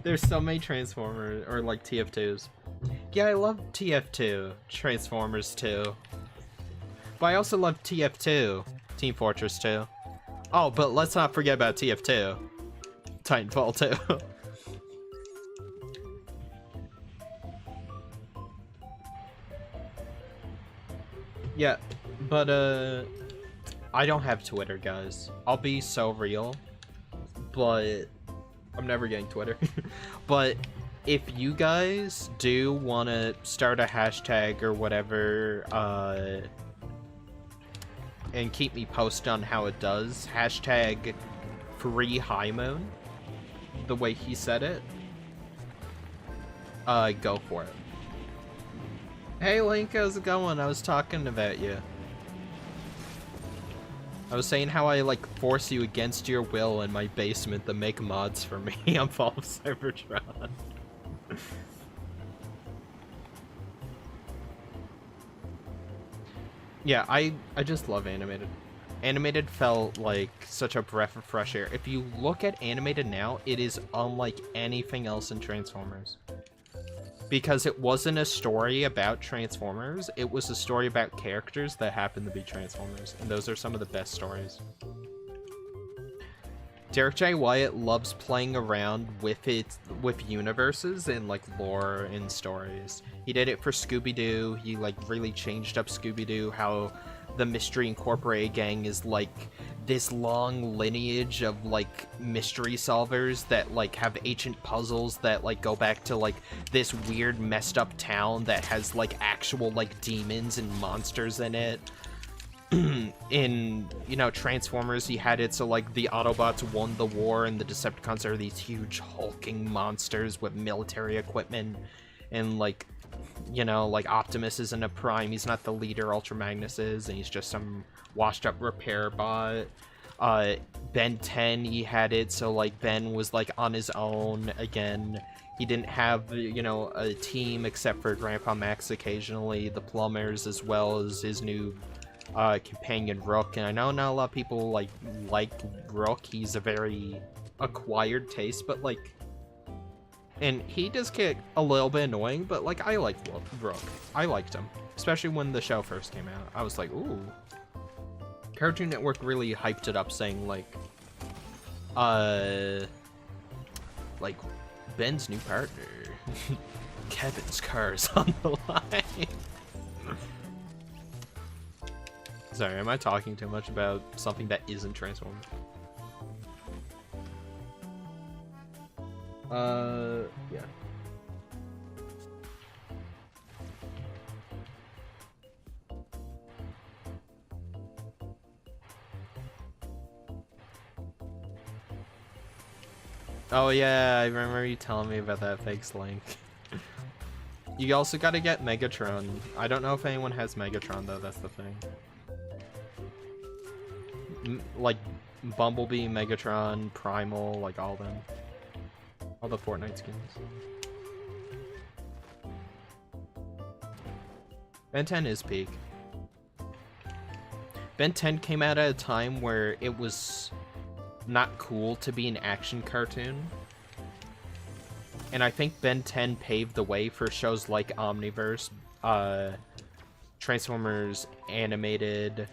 There's so many Transformers, or like TF2s. Yeah, I love TF2, Transformers 2. But I also love TF2, Team Fortress 2. Oh, but let's not forget about TF2, Titanfall 2. Yeah, but I don't have Twitter, guys. I'll be so real, but I'm never getting Twitter. But if you guys do want to start a hashtag or whatever, and keep me posted on how it does, hashtag free high moon, the way he said it, go for it. Hey Link, how's it going? I was talking about you. I was saying how I like force you against your will in my basement to make mods for me on Fall of Cybertron. Yeah, I just love animated. Animated felt like such a breath of fresh air. If you look at animated now, it is unlike anything else in Transformers. Because it wasn't a story about Transformers, it was a story about characters that happen to be Transformers, and those are some of the best stories. Derek J. Wyatt loves playing around with universes and like lore and stories. He did it for Scooby-Doo. He like really changed up Scooby-Doo, how the Mystery Incorporated gang is like this long lineage of like mystery solvers that like have ancient puzzles that like go back to like this weird messed up town that has like actual like demons and monsters in it. In, you know, Transformers, he had it so like the Autobots won the war and the Decepticons are these huge hulking monsters with military equipment, and like, you know, like Optimus isn't a Prime, he's not the leader, Ultra Magnus is, and he's just some washed up repair bot. Ben 10, he had it so like Ben was like on his own again. He didn't have, you know, a team except for Grandpa Max occasionally, the plumbers, as well as his new companion Rook. And I know not a lot of people like Rook. He's a very acquired taste, but like, and he does get a little bit annoying, but like I like Rook. I liked him, especially when the show first came out. I was like, ooh. Cartoon Network really hyped it up, saying like Ben's new partner, Kevin's car's on the line. Sorry, am I talking too much about something that isn't Transformers? Yeah. Oh yeah, I remember you telling me about that fake Link. You also gotta get Megatron. I don't know if anyone has Megatron though, that's the thing. Like Bumblebee, Megatron, Primal, like all them. All the Fortnite skins. Ben 10 is peak. Ben 10 came out at a time where it was not cool to be an action cartoon. And I think Ben 10 paved the way for shows like Omniverse, Transformers Animated,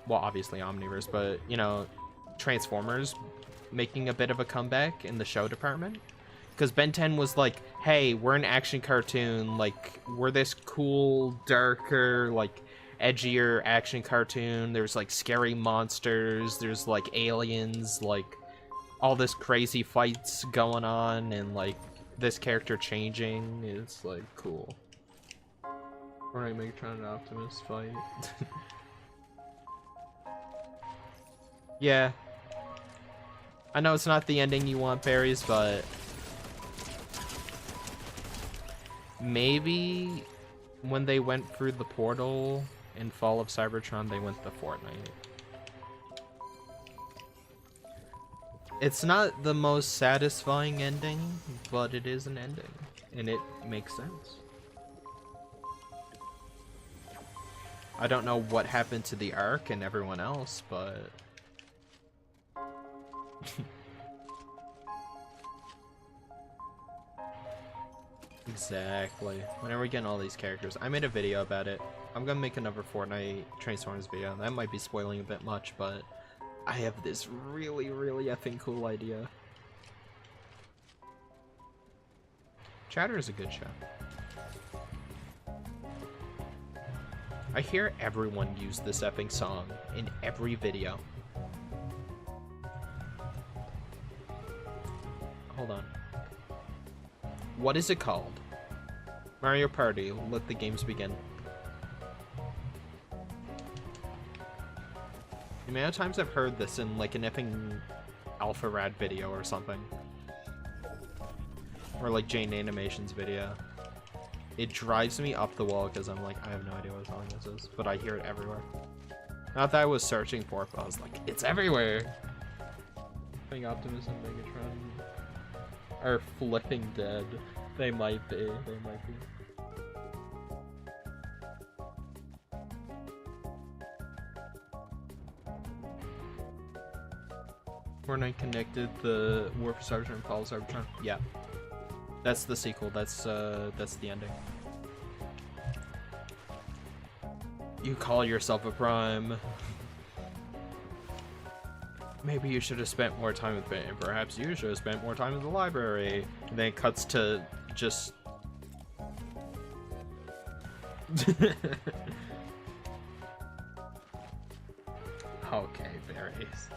well, obviously Omniverse, but, you know, Transformers making a bit of a comeback in the show department. Because Ben 10 was like, hey, we're an action cartoon, like, we're this cool, darker, like, edgier action cartoon. There's, like, scary monsters, there's, like, aliens, like, all this crazy fights going on, and, like, this character changing. It's, like, cool. Alright, Megatron and Optimus fight. Yeah. I know it's not the ending you want, Berries, but maybe when they went through the portal in Fall of Cybertron, they went to Fortnite. It's not the most satisfying ending, but it is an ending, and it makes sense. I don't know what happened to the Ark and everyone else, but Exactly. Whenever we get all these characters, I made a video about it. I'm gonna make another Fortnite Transformers video. That might be spoiling a bit much, but I have this really effing cool idea. Chatter is a good show. I hear everyone use this effing song in every video. Hold on. What is it called? Mario Party, let the games begin. The amount of times I've heard this in like an effing Alpha Rad video or something. Or like Jane Animation's video. It drives me up the wall because I'm like, I have no idea what song this is, but I hear it everywhere. Not that I was searching for it, but I was like, it's everywhere! I think Optimus and Megatron are flipping dead. They might be. They might be. Fortnite connected the War for Cybertron and Fall of Cybertron. Yeah. That's the sequel. That's the ending. You call yourself a prime. Maybe you should have spent more time with Ben. Perhaps you should have spent more time in the library. And then it cuts to just... Okay, berries.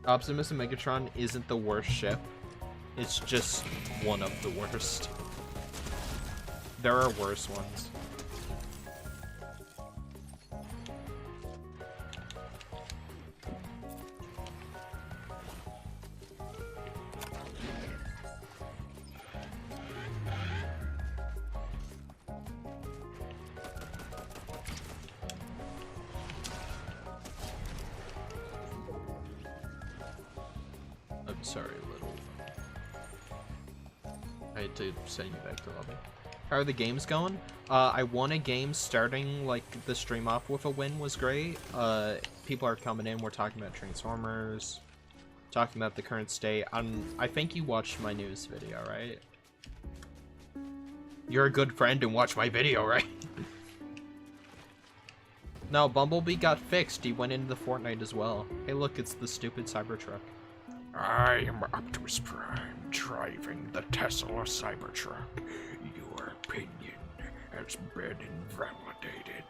Optimus and Megatron isn't the worst ship. It's just one of the worst. There are worse ones. I'm sorry, little. I had to send you back to lobby. How are the games going? I won a game starting like the stream off with a win was great. People are coming in. We're talking about Transformers, talking about the current state. I think you watched my news video, right? You're a good friend and watch my video, right? No, Bumblebee got fixed. He went into the Fortnite as well. Hey, look, it's the stupid Cybertruck. I am Optimus Prime, driving the Tesla Cybertruck. Your opinion has been invalidated.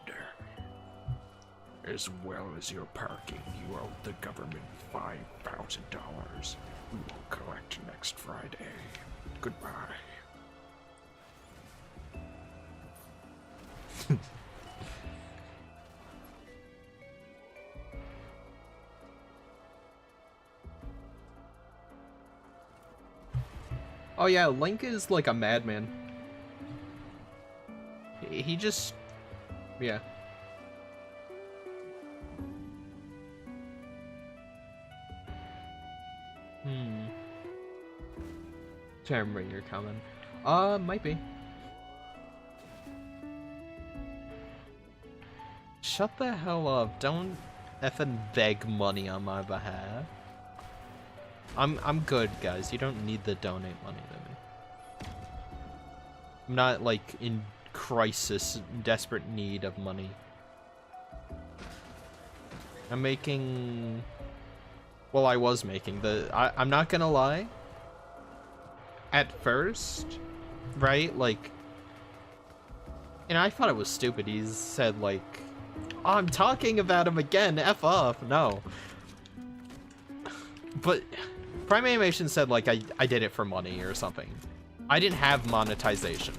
As well as your parking, you owe the government $5,000. We will collect next Friday. Goodbye. Oh yeah, Link is like a madman. He just... yeah. Can't remember your comment. Might be. Shut the hell up. Don't effing beg money on my behalf. I'm good, guys. You don't need to donate money to me. I'm not, like, in crisis, desperate need of money. I'm making... well, I was making I'm not gonna lie. At first, right, like... and I thought it was stupid. He said, like... oh, I'm talking about him again, F off. No. But... Prime Animation said, like, I did it for money or something. I didn't have monetization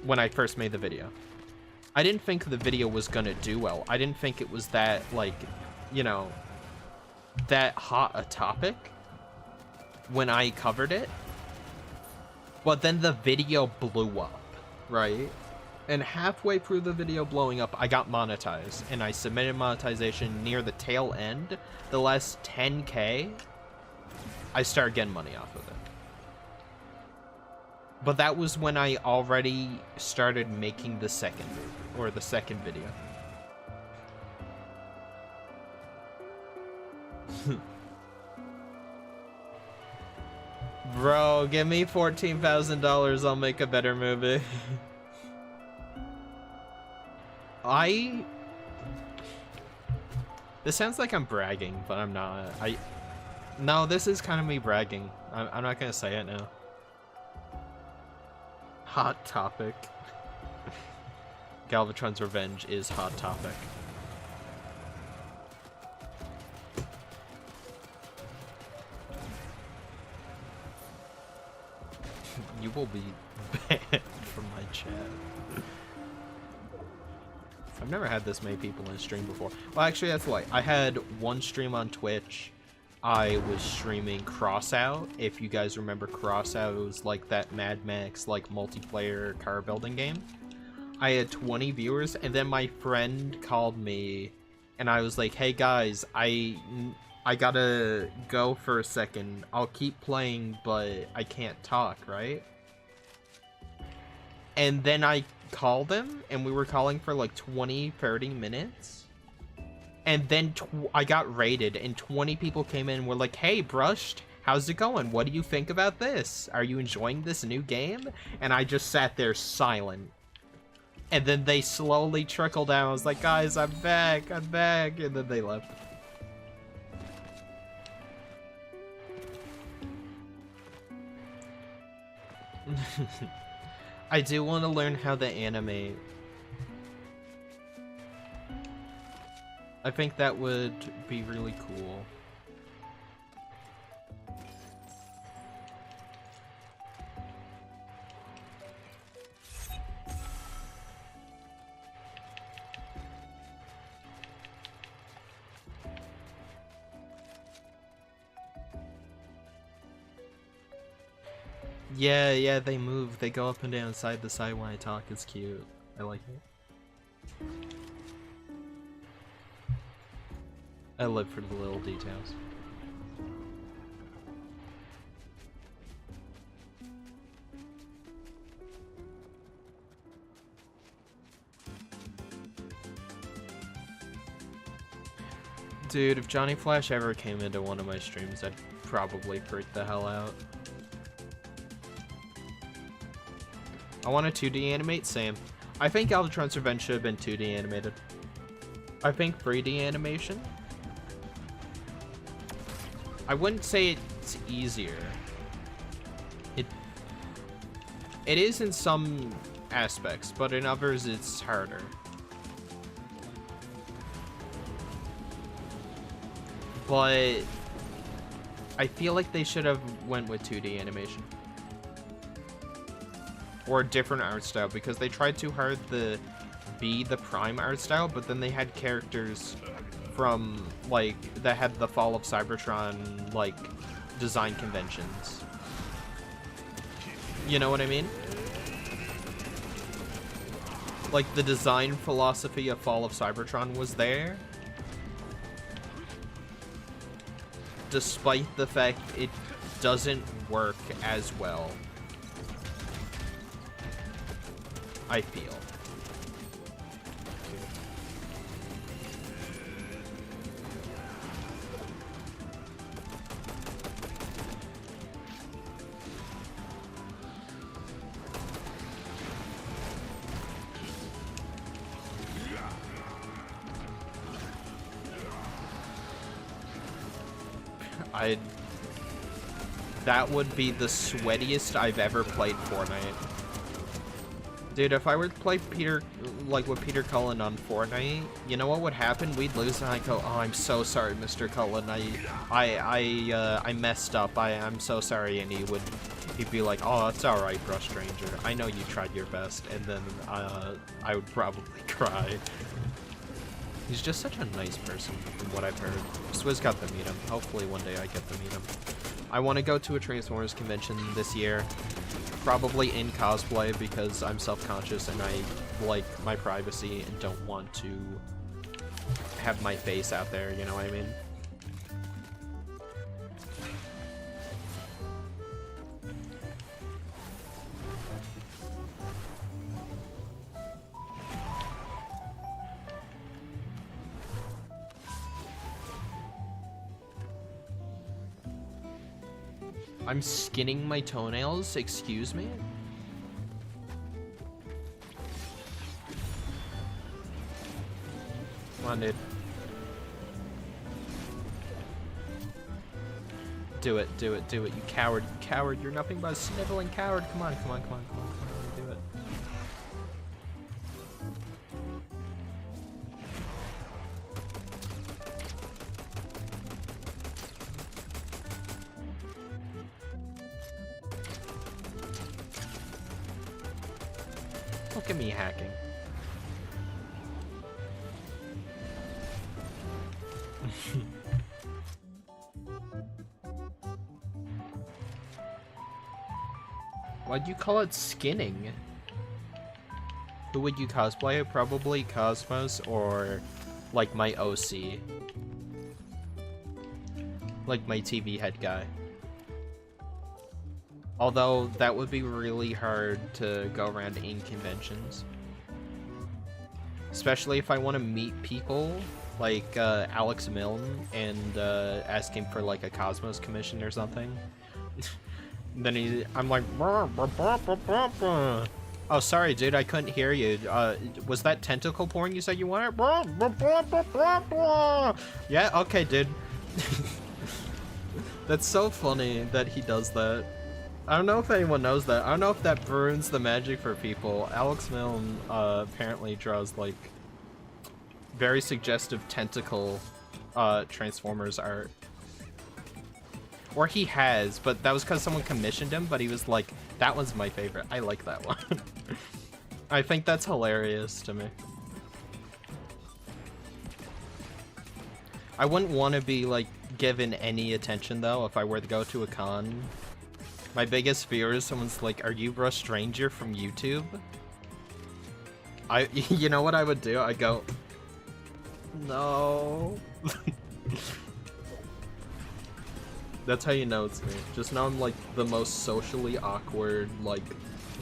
when I first made the video. I didn't think the video was gonna do well. I didn't think it was that, like, you know, that hot a topic when I covered it. But then the video blew up, right? And halfway through the video blowing up, I got monetized. And I submitted monetization near the tail end. The last 10K. I started getting money off of it. But that was when I already started making the second video. Bro, give me $14,000, I'll make a better movie. This sounds like I'm bragging, but I'm not. No, this is kind of me bragging. I'm not gonna say it now. Hot topic. Galvatron's Revenge is hot topic. You will be banned from my chat. I've never had this many people in a stream before. Well, actually, that's why. I had one stream on Twitch. I was streaming Crossout. If you guys remember Crossout, it was like that Mad Max like multiplayer car building game. I had 20 viewers, and then my friend called me, and I was like, "Hey guys, I gotta go for a second. I'll keep playing, but I can't talk, right?" And then I called him, and we were calling for like 20-30 minutes. And then I got raided, and 20 people came in and were like, "Hey, Brushed, how's it going? What do you think about this? Are you enjoying this new game?" And I just sat there silent. And then they slowly trickled down. I was like, "Guys, I'm back, I'm back." And then they left. I do want to learn how to animate. I think that would be really cool. Yeah, they move. They go up and down side to side when I talk. It's cute. I like it. I live for the little details. Dude, if Johnny Flash ever came into one of my streams, I'd probably freak the hell out. I want to 2D animate? Same. I think Galvatron's Revenge should have been 2D animated. I think 3D animation? I wouldn't say it's easier. It is in some aspects, but in others it's harder. But I feel like they should have went with 2D animation. Or a different art style, because they tried too hard to be the Prime art style, but then they had characters from, like, that had the Fall of Cybertron, like, design conventions. You know what I mean? Like, the design philosophy of Fall of Cybertron was there, despite the fact it doesn't work as well, I feel. That would be the sweatiest I've ever played Fortnite. Dude, if I were to play Peter, like with Peter Cullen on Fortnite, you know what would happen? We'd lose and I'd go, "Oh, I'm so sorry, Mr. Cullen. I messed up. I'm so sorry." And he'd be like, "Oh, it's alright, bro, stranger. I know you tried your best." And then I would probably cry. He's just such a nice person, from what I've heard. Swizz got to meet him. Hopefully one day I get to meet him. I want to go to a Transformers convention this year. Probably in cosplay, because I'm self-conscious and I like my privacy and don't want to have my face out there, you know what I mean? I'm skinning my toenails, excuse me? Come on, dude. Do it, do it, do it, you coward, you coward. You're nothing but a sniveling coward. Come on, come on, come on, come on, come on, do it. Look at me hacking. Why'd you call it skinning? Who would you cosplay? Probably Cosmos or like my OC. Like my TV head guy. Although that would be really hard to go around in conventions. Especially if I want to meet people like Alex Milne and ask him for like a Cosmos commission or something. Then I'm like, oh, sorry, dude, I couldn't hear you. Was that tentacle porn you said you wanted? Yeah, okay, dude. That's so funny that he does that. I don't know if anyone knows that. I don't know if that ruins the magic for people. Alex Milne apparently draws like very suggestive tentacle Transformers art. Or he has, but that was because someone commissioned him, but he was like, that one's my favorite. I like that one. I think that's hilarious to me. I wouldn't want to be, like, given any attention, though, if I were to go to a con. My biggest fear is someone's like, are you a stranger from YouTube? You know what I would do? I'd go, no. That's how you know it's me. Just know I'm like the most socially awkward, like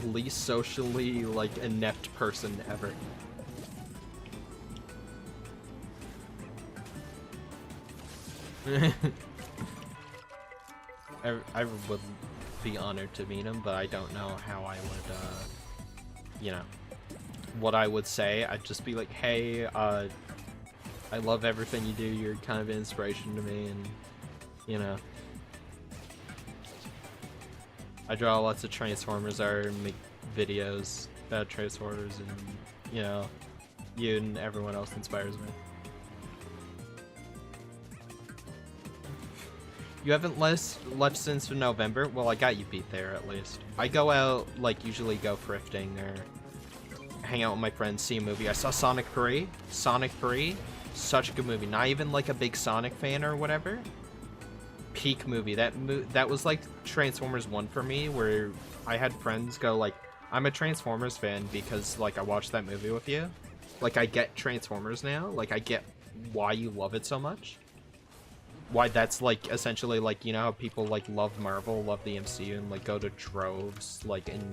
least socially like inept person ever. I would be honored to meet him, but I don't know how I would, you know, what I would say. I'd just be like, hey, I love everything you do. You're kind of an inspiration to me, and, you know, I draw lots of Transformers art and make videos about Transformers, and, you know, you and everyone else inspires me. You haven't left since November? Well, I got you beat there, at least. I go out, like, usually go thrifting or hang out with my friends, see a movie. I saw Sonic 3. Sonic 3, such a good movie. Not even, like, a big Sonic fan or whatever. Peak movie. That was, like, Transformers 1 for me, where I had friends go, like, I'm a Transformers fan because, like, I watched that movie with you. Like, I get Transformers now. Like, I get why you love it so much. Why that's, like, essentially, like, you know how people, like, love Marvel, love the MCU, and, like, go to droves, like, and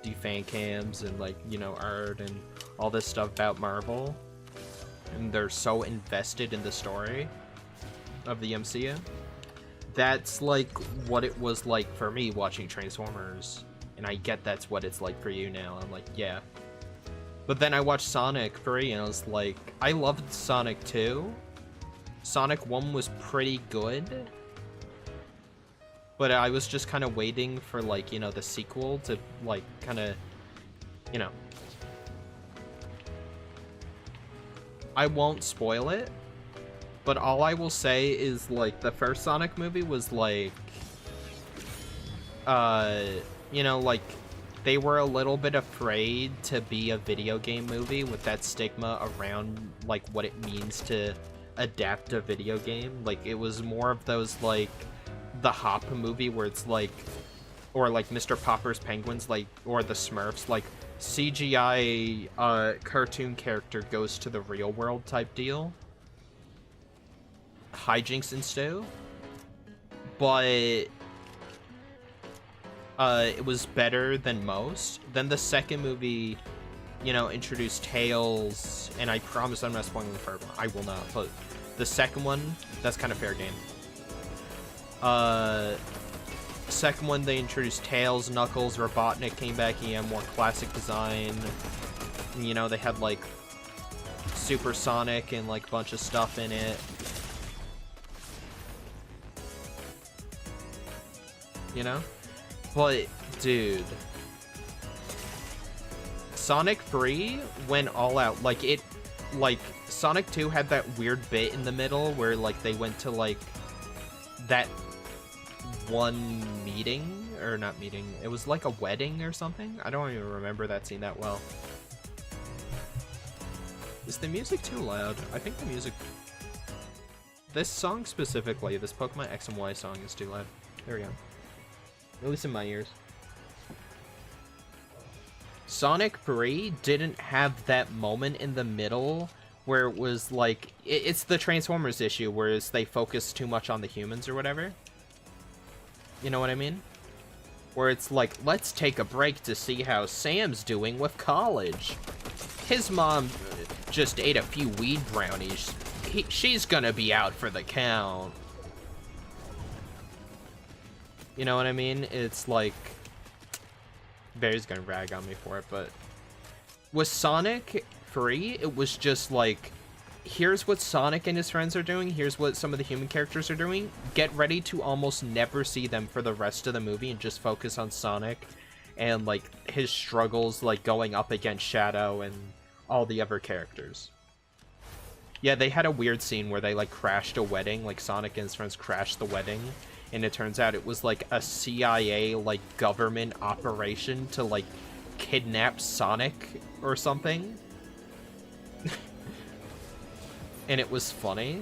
do fan cams and, like, you know, art and all this stuff about Marvel. And they're so invested in the story of the MCU. That's, like, what it was like for me watching Transformers. And I get that's what it's like for you now. I'm like, yeah. But then I watched Sonic 3, and I was like, I loved Sonic 2. Sonic 1 was pretty good, but I was just kind of waiting for, like, you know, the sequel to, like, kind of, you know. I won't spoil it, but all I will say is, like, the first Sonic movie was, like, you know, like, they were a little bit afraid to be a video game movie with that stigma around, like, what it means to adapt a video game. Like, it was more of those, like, the Hop movie where it's like, or like Mr. Popper's Penguins, like, or the Smurfs, like CGI cartoon character goes to the real world type deal. Hijinks ensue. But it was better than most. Then the second movie, you know, introduced Tails, and I promise I'm not spoiling the third one. I will not, but the second one, that's kind of fair game. Second one, they introduced Tails, Knuckles, Robotnik came back, he had more classic design. You know, they had, like, Super Sonic and, like, a bunch of stuff in it. You know? But, dude... Sonic 3 went all out. Like, Sonic 2 had that weird bit in the middle where, like, they went to, like, that one meeting, or not meeting, it was like a wedding or something. I don't even remember that scene that well. Is the music too loud? I think the music, this song specifically, this Pokemon X and Y song is too loud. There we go. At least in my ears. Sonic 3 didn't have that moment in the middle where it was like, it's the Transformers issue, whereas they focus too much on the humans or whatever. You know what I mean? Where it's like, let's take a break to see how Sam's doing with college. His mom just ate a few weed brownies. She's gonna be out for the count. You know what I mean? It's like... Barry's gonna rag on me for it, but... With Sonic 3, it was just like... Here's what Sonic and his friends are doing, here's what some of the human characters are doing. Get ready to almost never see them for the rest of the movie and just focus on Sonic and, like, his struggles, like, going up against Shadow and all the other characters. Yeah, they had a weird scene where they, like, crashed a wedding, like, Sonic and his friends crashed the wedding, and it turns out it was, like, a CIA, like, government operation to, like, kidnap Sonic or something. And it was funny,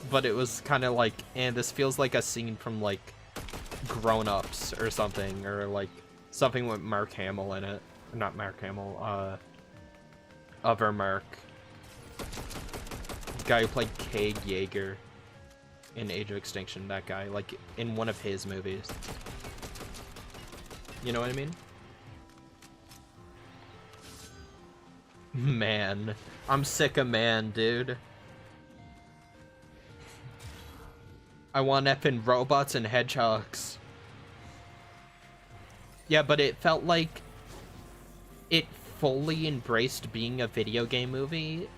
but it was kind of like, and this feels like a scene from, like, Grown Ups or something, or, like, something with Mark Hamill in it. Not Mark Hamill, other Mark. The guy who played Cade Yeager in Age of Extinction, that guy, like, in one of his movies. You know what I mean? Man. I'm sick of man, dude. I want effing robots and hedgehogs. Yeah, but it felt like it fully embraced being a video game movie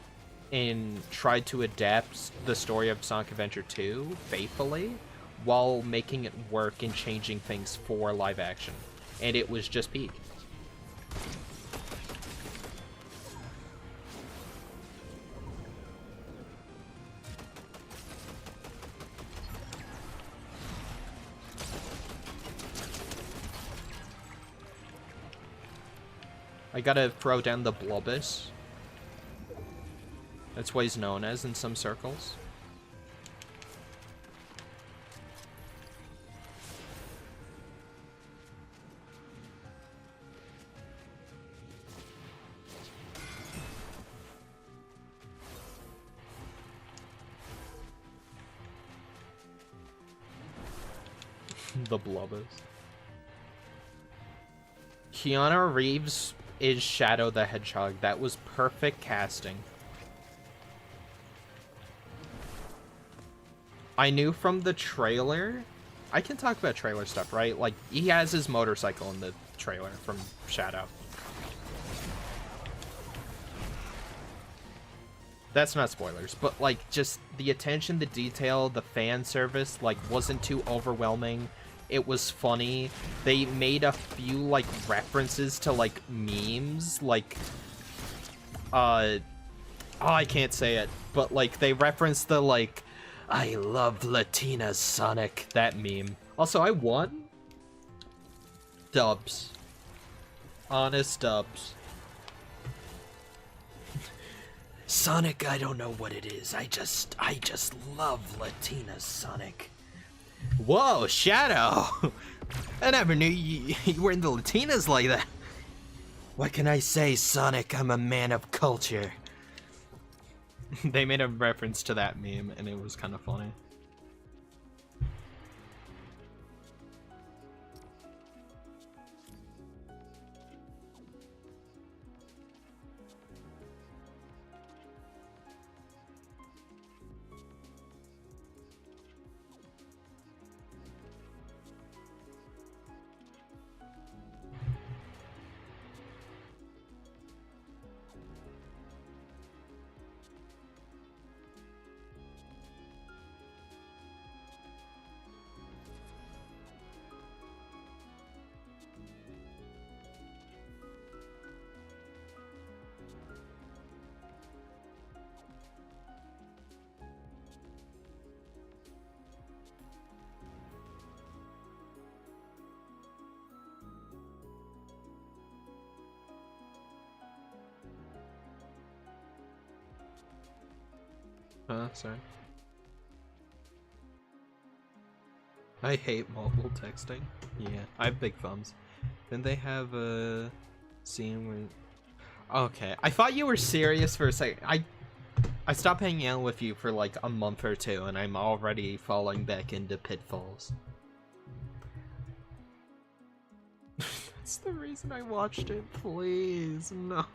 and tried to adapt the story of Sonic Adventure 2 faithfully while making it work and changing things for live action. And it was just peak. I gotta throw down the Blubus. That's what he's known as in some circles. The Blubus. Keanu Reeves is Shadow the Hedgehog. That was perfect casting. I knew from the trailer... I can talk about trailer stuff, right? Like, he has his motorcycle in the trailer from Shadow. That's not spoilers, but, like, just the attention, the detail, the fan service, like, wasn't too overwhelming. It was funny. They made a few, like, references to, like, memes, like, oh, I can't say it, but, like, they referenced the, like, I love Latinas, Sonic, that meme. Also, I won. Dubs. Honest dubs. Sonic, I don't know what it is. I just love Latinas, Sonic. Whoa, Shadow! I never knew you were into Latinas like that. What can I say, Sonic? I'm a man of culture. They made a reference to that meme, and it was kind of funny. Sorry. I hate mobile texting. Yeah, I have big thumbs. Then they have a scene where... Okay, I thought you were serious for a second. I stopped hanging out with you for like a month or two, and I'm already falling back into pitfalls. That's the reason I watched it, please. No.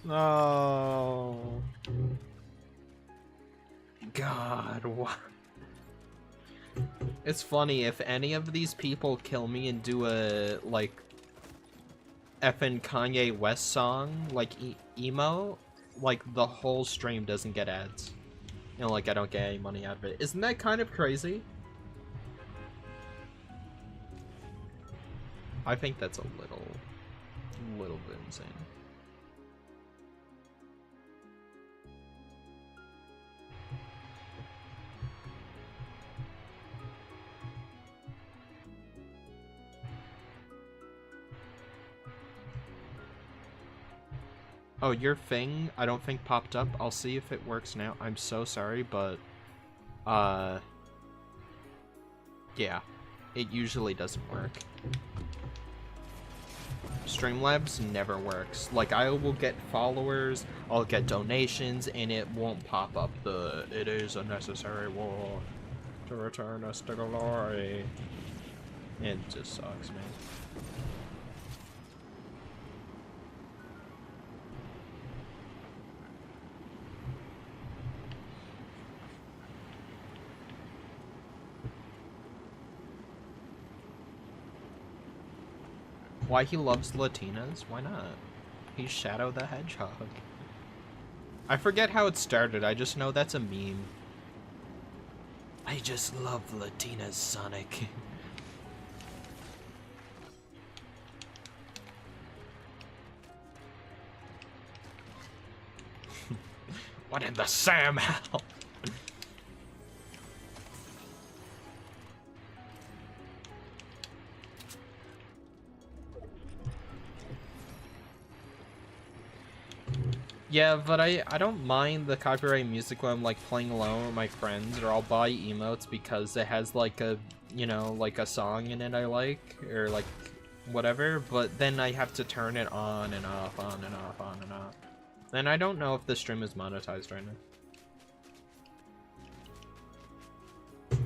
No. God, what? It's funny, if any of these people kill me and do a, like, effing Kanye West song, like, emo, like, the whole stream doesn't get ads. You know, like, I don't get any money out of it. Isn't that kind of crazy? I think that's a little bit insane. Oh, your thing, I don't think popped up. I'll see if it works now. I'm so sorry, but, yeah. It usually doesn't work. Streamlabs never works. Like, I will get followers, I'll get donations, and it won't pop up the, it is a necessary war to return us to glory. It just sucks, man. Why he loves Latinas? Why not? He's Shadow the Hedgehog. I forget how it started, I just know that's a meme. I just love Latinas, Sonic. What in the Sam hell? Yeah, but I don't mind the copyright music when I'm like playing alone with my friends, or I'll buy emotes because it has like a, you know, like a song in it I like, or like whatever, but then I have to turn it on and off, on and off, on and off. And I don't know if the stream is monetized right now.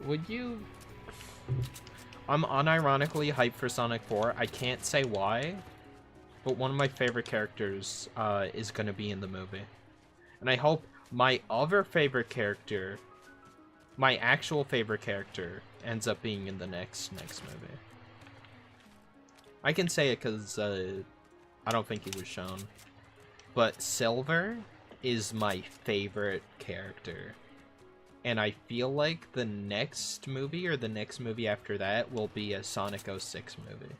Would you... I'm unironically hyped for Sonic 4. I can't say why, but one of my favorite characters is going to be in the movie. And I hope my other favorite character, my actual favorite character, ends up being in the next movie. I can say it because I don't think he was shown. But Silver is my favorite character. And I feel like the next movie, or the next movie after that, will be a Sonic 06 movie.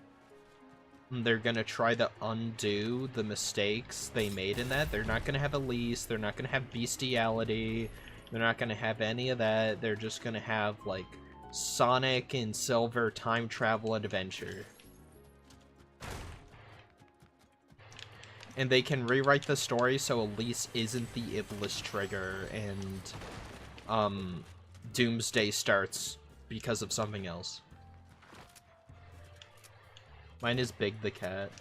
They're gonna try to undo the mistakes they made in that. They're not gonna have Elise, they're not gonna have bestiality, they're not gonna have any of that. They're just gonna have, like, Sonic and Silver time travel adventure. And they can rewrite the story so Elise isn't the Iblis trigger, and, Doomsday starts because of something else. Mine is Big the Cat.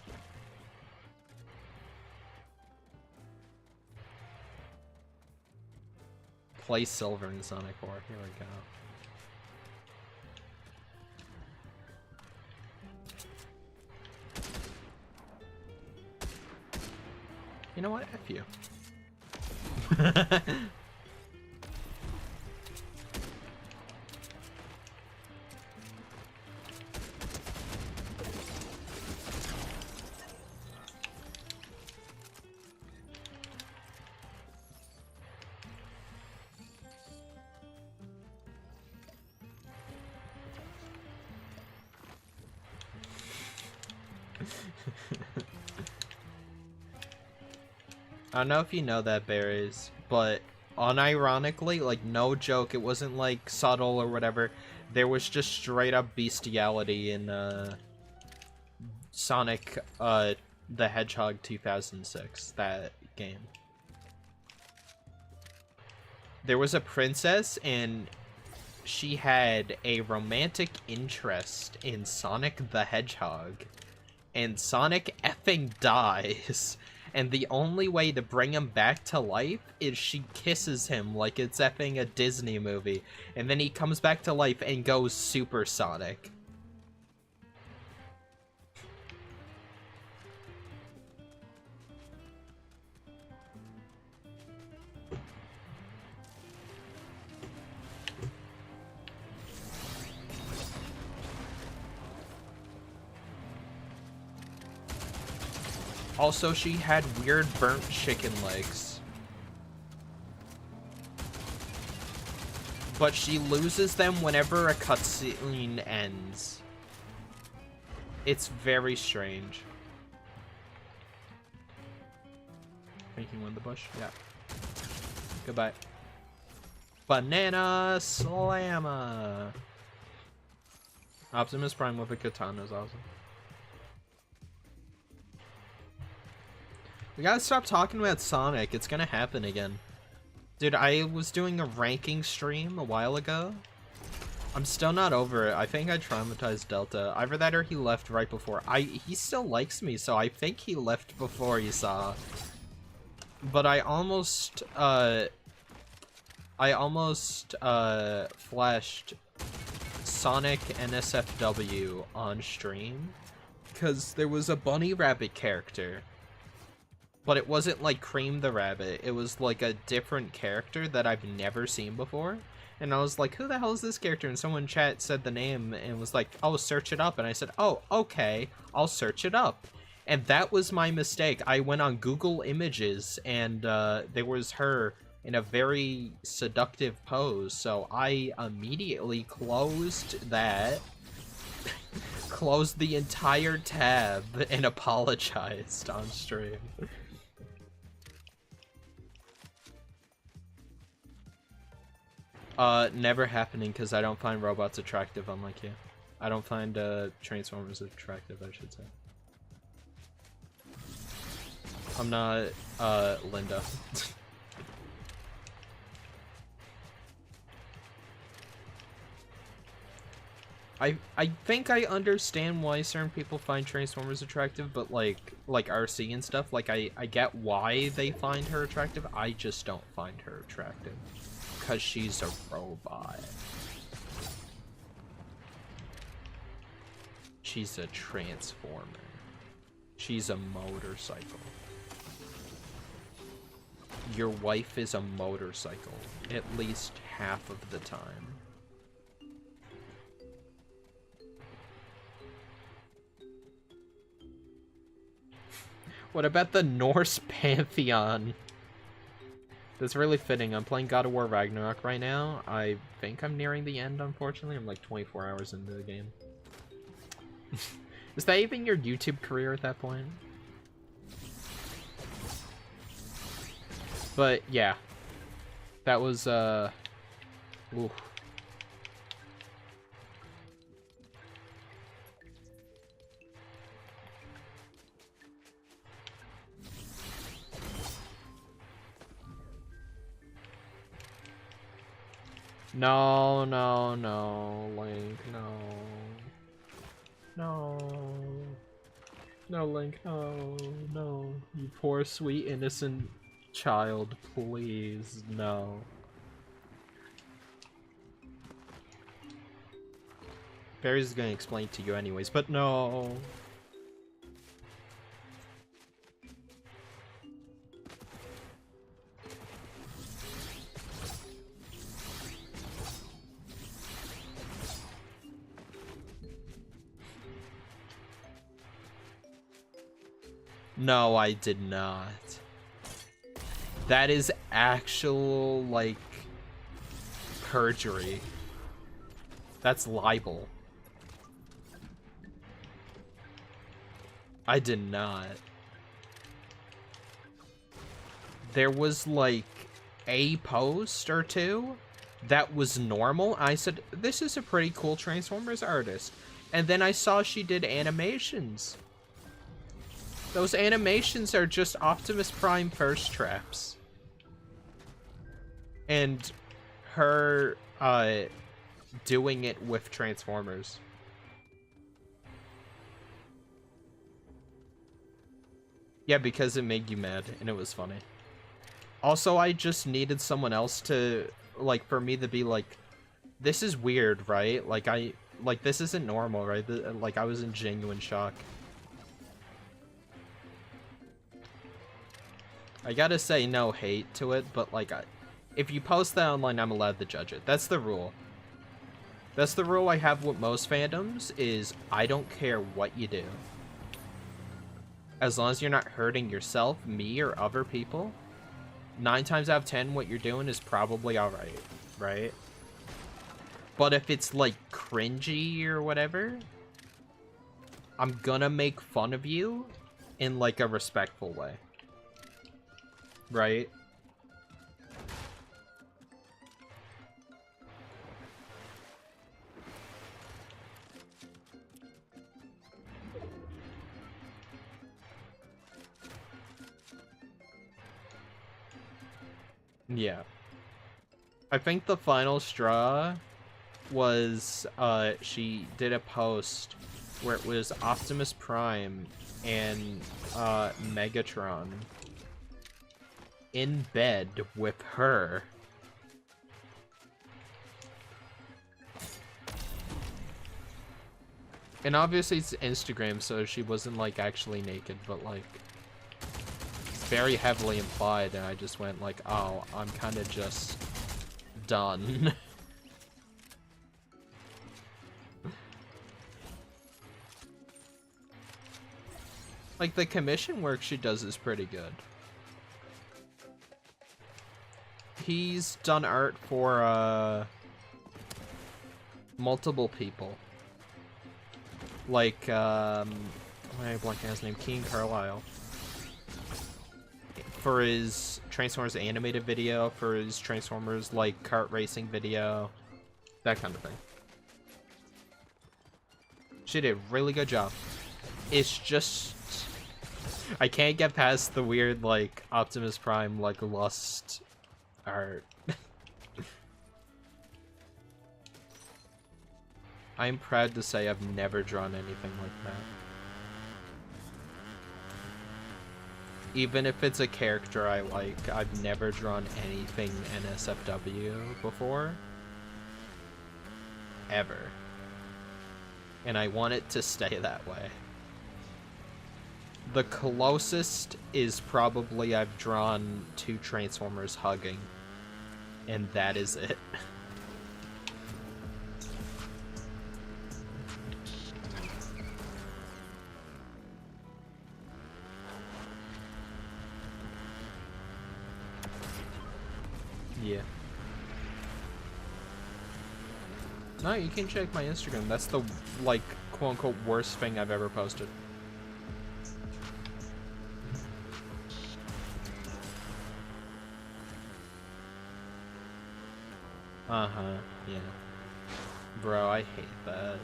Play Silver in Sonic 4. Here we go. You know what? F you. I don't know if you know that, Berries, but unironically, like, no joke, it wasn't, like, subtle or whatever. There was just straight up bestiality in, Sonic, the Hedgehog 2006, that game. there was a princess and she had a romantic interest in Sonic the Hedgehog. And Sonic effing dies. And the only way to bring him back to life is she kisses him like it's effing a Disney movie. And then he comes back to life and goes Super Sonic. Also, she had weird burnt chicken legs. But she loses them whenever a cutscene ends. It's very strange. Think you win the bush? Yeah. Goodbye. Banana Slammer! Optimus Prime with a katana is awesome. We gotta stop talking about Sonic. It's gonna happen again. Dude, I was doing a ranking stream a while ago. I'm still not over it. I think I traumatized Delta. Either that or he left right before. He still likes me, so I think he left before he saw. But I almost flashed Sonic NSFW on stream. Because there was a bunny rabbit character. But it wasn't like Cream the Rabbit. It was like a different character that I've never seen before. And I was like, who the hell is this character? And someone in chat said the name and was like, oh, search it up. And I said, oh, okay, I'll search it up. And that was my mistake. I went on Google Images and there was her in a very seductive pose. So I immediately closed that, closed the entire tab, and apologized on stream. Never happening because I don't find robots attractive, unlike you. I don't find Transformers attractive, I should say. I'm not Linda. I think I understand why certain people find Transformers attractive, but like RC and stuff, like I get why they find her attractive. I just don't find her attractive. Because she's a robot. She's a transformer. She's a motorcycle. Your wife is a motorcycle, at least half of the time. What about the Norse pantheon? That's really fitting. I'm playing God of War Ragnarok right now. I think I'm nearing the end, unfortunately. I'm like 24 hours into the game. Is that even your YouTube career at that point? But, yeah. That was, ooh. No, no, no, Link, no. No. No, Link, no, no. You poor, sweet, innocent child, please, no. Barry's gonna explain to you anyways, but no. No, I did not. That is actual, like, perjury. That's libel. I did not. There was, like, a post or two that was normal. I said, this is a pretty cool Transformers artist. And then I saw she did animations. Those animations are just Optimus Prime first traps. And her doing it with Transformers. Yeah, because it made you mad and it was funny. Also, I just needed someone else to, like, for me to be like, this is weird, right? Like, this isn't normal, right? Like, I was in genuine shock. I gotta say no hate to it, but, like, if you post that online, I'm allowed to judge it. That's the rule. That's the rule I have with most fandoms, is I don't care what you do. As long as you're not hurting yourself, me, or other people, 9 times out of 10, what you're doing is probably alright, right? But if it's, like, cringy or whatever, I'm gonna make fun of you in, like, a respectful way. Right? Yeah. I think the final straw was, she did a post where it was Optimus Prime and, Megatron in bed with her. And obviously it's Instagram, so she wasn't, like, actually naked, but, like, very heavily implied, and I just went like, oh, I'm kind of just done. Like, the commission work she does is pretty good. He's done art for, multiple people. Like, why am I blanking on his name? King Carlisle. For his Transformers animated video, for his Transformers, like, kart racing video, that kind of thing. She did a really good job. It's just, I can't get past the weird, like, Optimus Prime, like, lust art. I'm proud to say I've never drawn anything like that. Even if it's a character I like, I've never drawn anything NSFW before. Ever. And I want it to stay that way. The closest is probably I've drawn 2 Transformers hugging. And that is it. Yeah. No, you can check my Instagram. That's the, like, quote-unquote worst thing I've ever posted. Uh-huh, yeah. Bro, I hate that.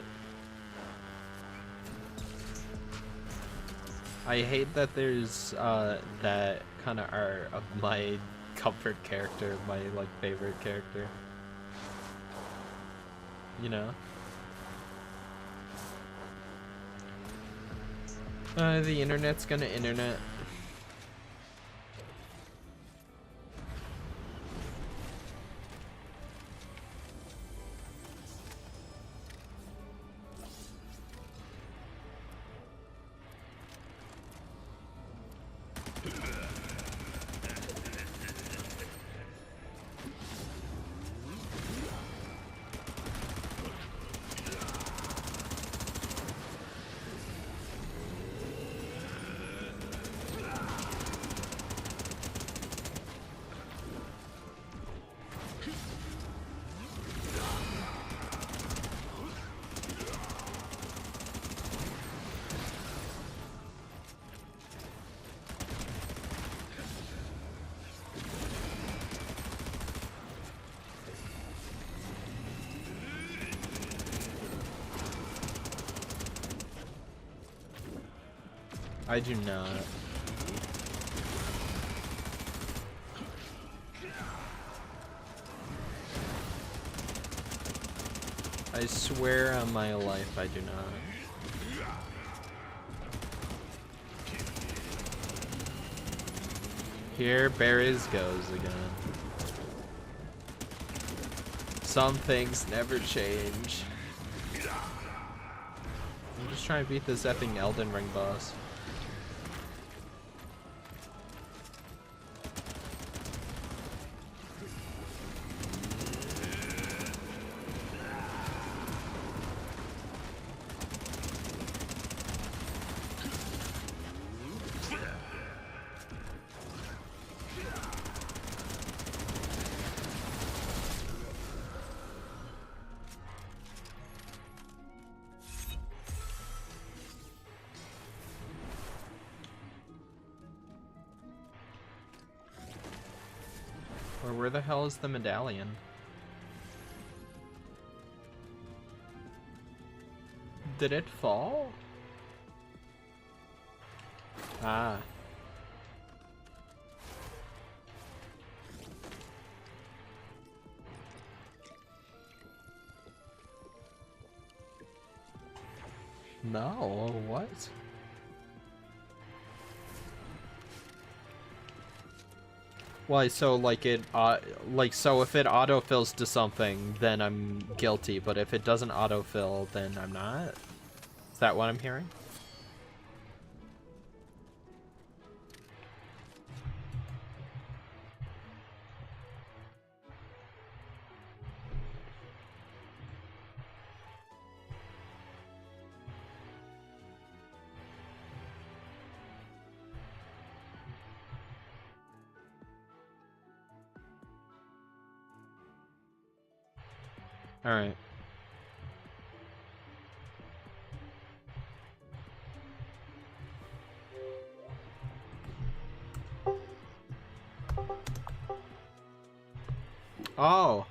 I hate that there's, that kind of art of my comfort character, my, like, favorite character. You know? The internet's gonna internet. I do not. I swear on my life I do not. Here berries goes again. Some things never change. I'm just trying to beat this effing Elden Ring boss. Or where the hell is the medallion? Did it fall? Ah. No, what? Why, so like it, so if it autofills to something, then I'm guilty, but if it doesn't autofill, then I'm not? Is that what I'm hearing? Alright. Oh.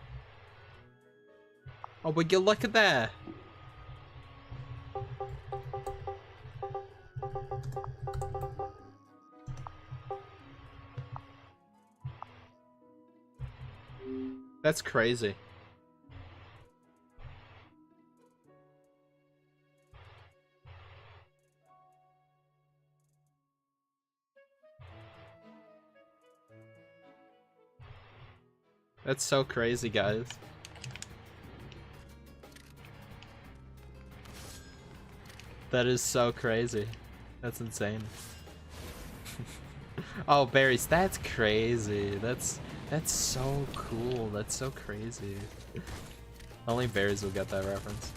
Oh, but you look at that. That's crazy. That's so crazy, guys. That is so crazy. That's insane. Oh, berries, that's crazy. That's so cool. That's so crazy. Only berries will get that reference.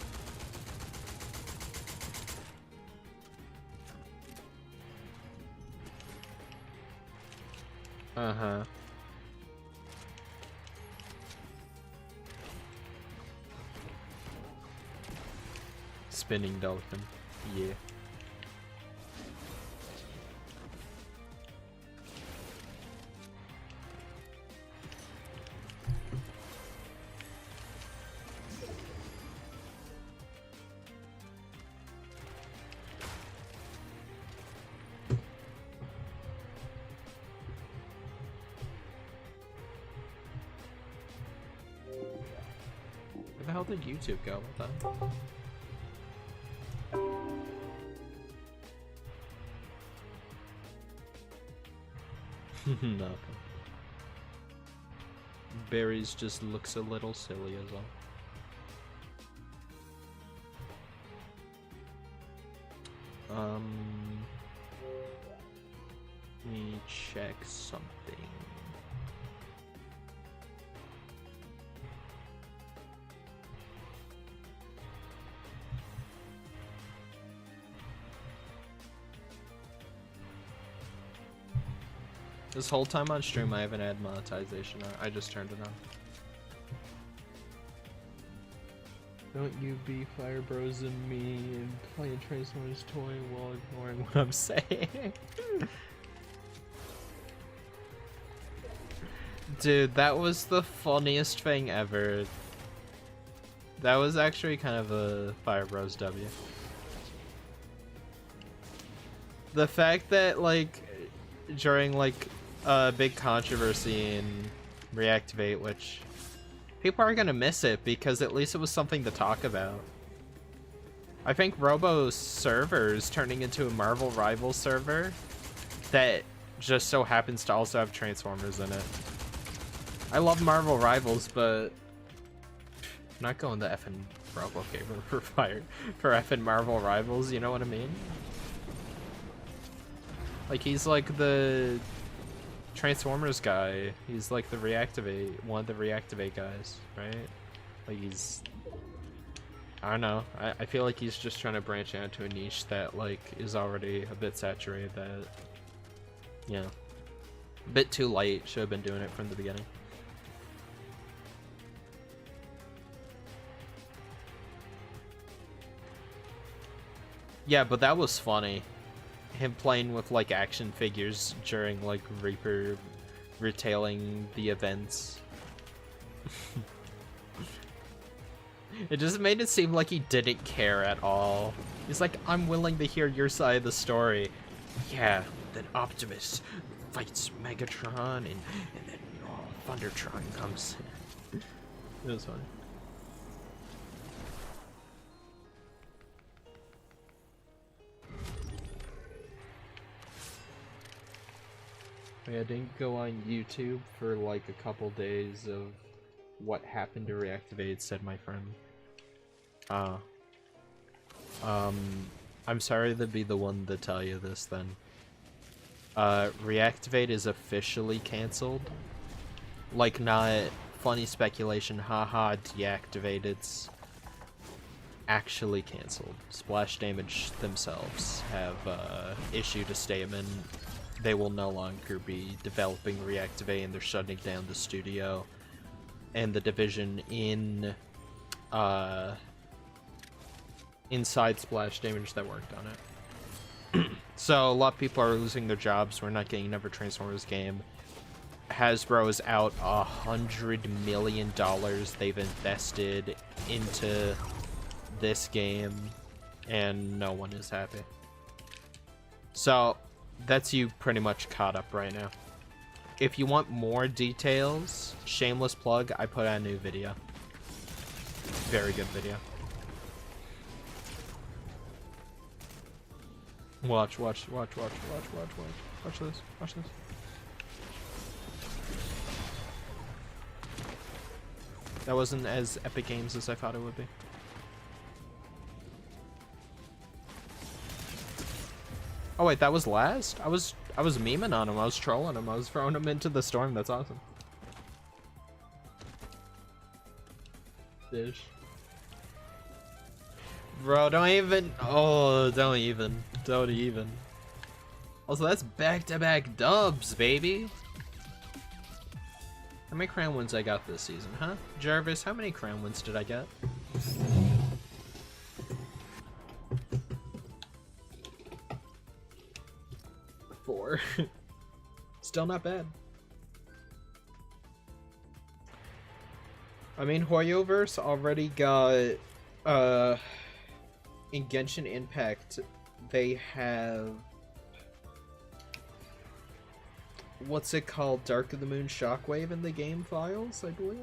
Uh-huh. Spinning dolphin. Yeah. Where the hell did YouTube go with that? Nothing. Berries just looks a little silly as well. Let me check something. This whole time on stream, I haven't had monetization on. I just turned it on. Don't you be Fire Bros and me and play a Transformers toy while ignoring what I'm saying. Dude, that was the funniest thing ever. That was actually kind of a Fire Bros W. The fact that, like, during, like, a big controversy in Reactivate, which People are gonna miss it because at least it was something to talk about. I think Robo's server is turning into a Marvel Rivals server that just so happens to also have Transformers in it. I love Marvel Rivals, but I'm not going to effing Robo Gamer for effing Marvel Rivals, you know what I mean? Like, he's like the Transformers guy. He's like the one of the Reactivate guys, right? Like, he's... I don't know. I feel like he's just trying to branch out to a niche that, like, is already a bit saturated that, you know, a bit too light. Should have been doing it from the beginning. Yeah, but that was funny. Him playing with, like, action figures during, like, Reaper retailing the events. It just made it seem like he didn't care at all. He's like, I'm willing to hear your side of the story. Yeah, then Optimus fights Megatron, and then Thundertron comes. It was funny. Yeah, I didn't go on YouTube for like a couple days of what happened to Reactivate, said my friend. I'm sorry to be the one to tell you this then. Reactivate is officially cancelled. Like, not funny speculation, haha, deactivate, it's actually cancelled. Splash Damage themselves have issued a statement. They will no longer be developing Reactivate, and they're shutting down the studio and the division inside Splash Damage that worked on it. So a lot of people are losing their jobs. We're not getting another Transformers game. Hasbro is out $100 million they've invested into this game, and no one is happy. So that's you pretty much caught up right now. If you want more details, shameless plug, I put out a new video. Very good video. Watch this. Watch this. That wasn't as epic games as I thought it would be. Oh wait, that was last? I was memeing on him, I was trolling him, I was throwing him into the storm, that's awesome. Dish. Bro, don't even. Don't even. Also, that's back-to-back dubs, baby. How many crown wins I got this season, huh? Jarvis, how many crown wins did I get? Four. Still not bad. I mean, Hoyoverse already got, in Genshin Impact, they have, what's it called? Dark of the Moon Shockwave in the game files, I believe?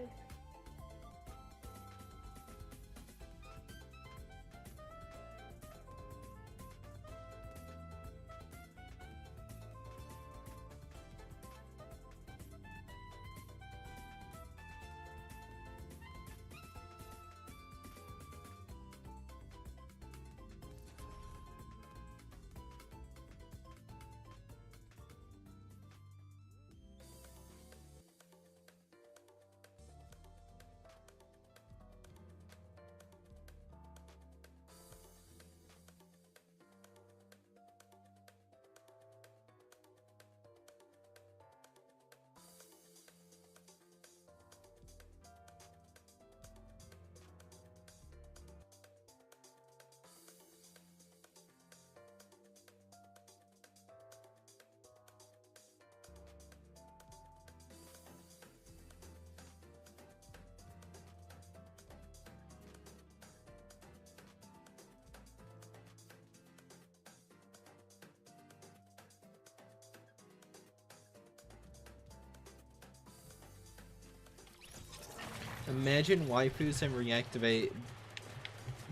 Imagine waifus and reactivate.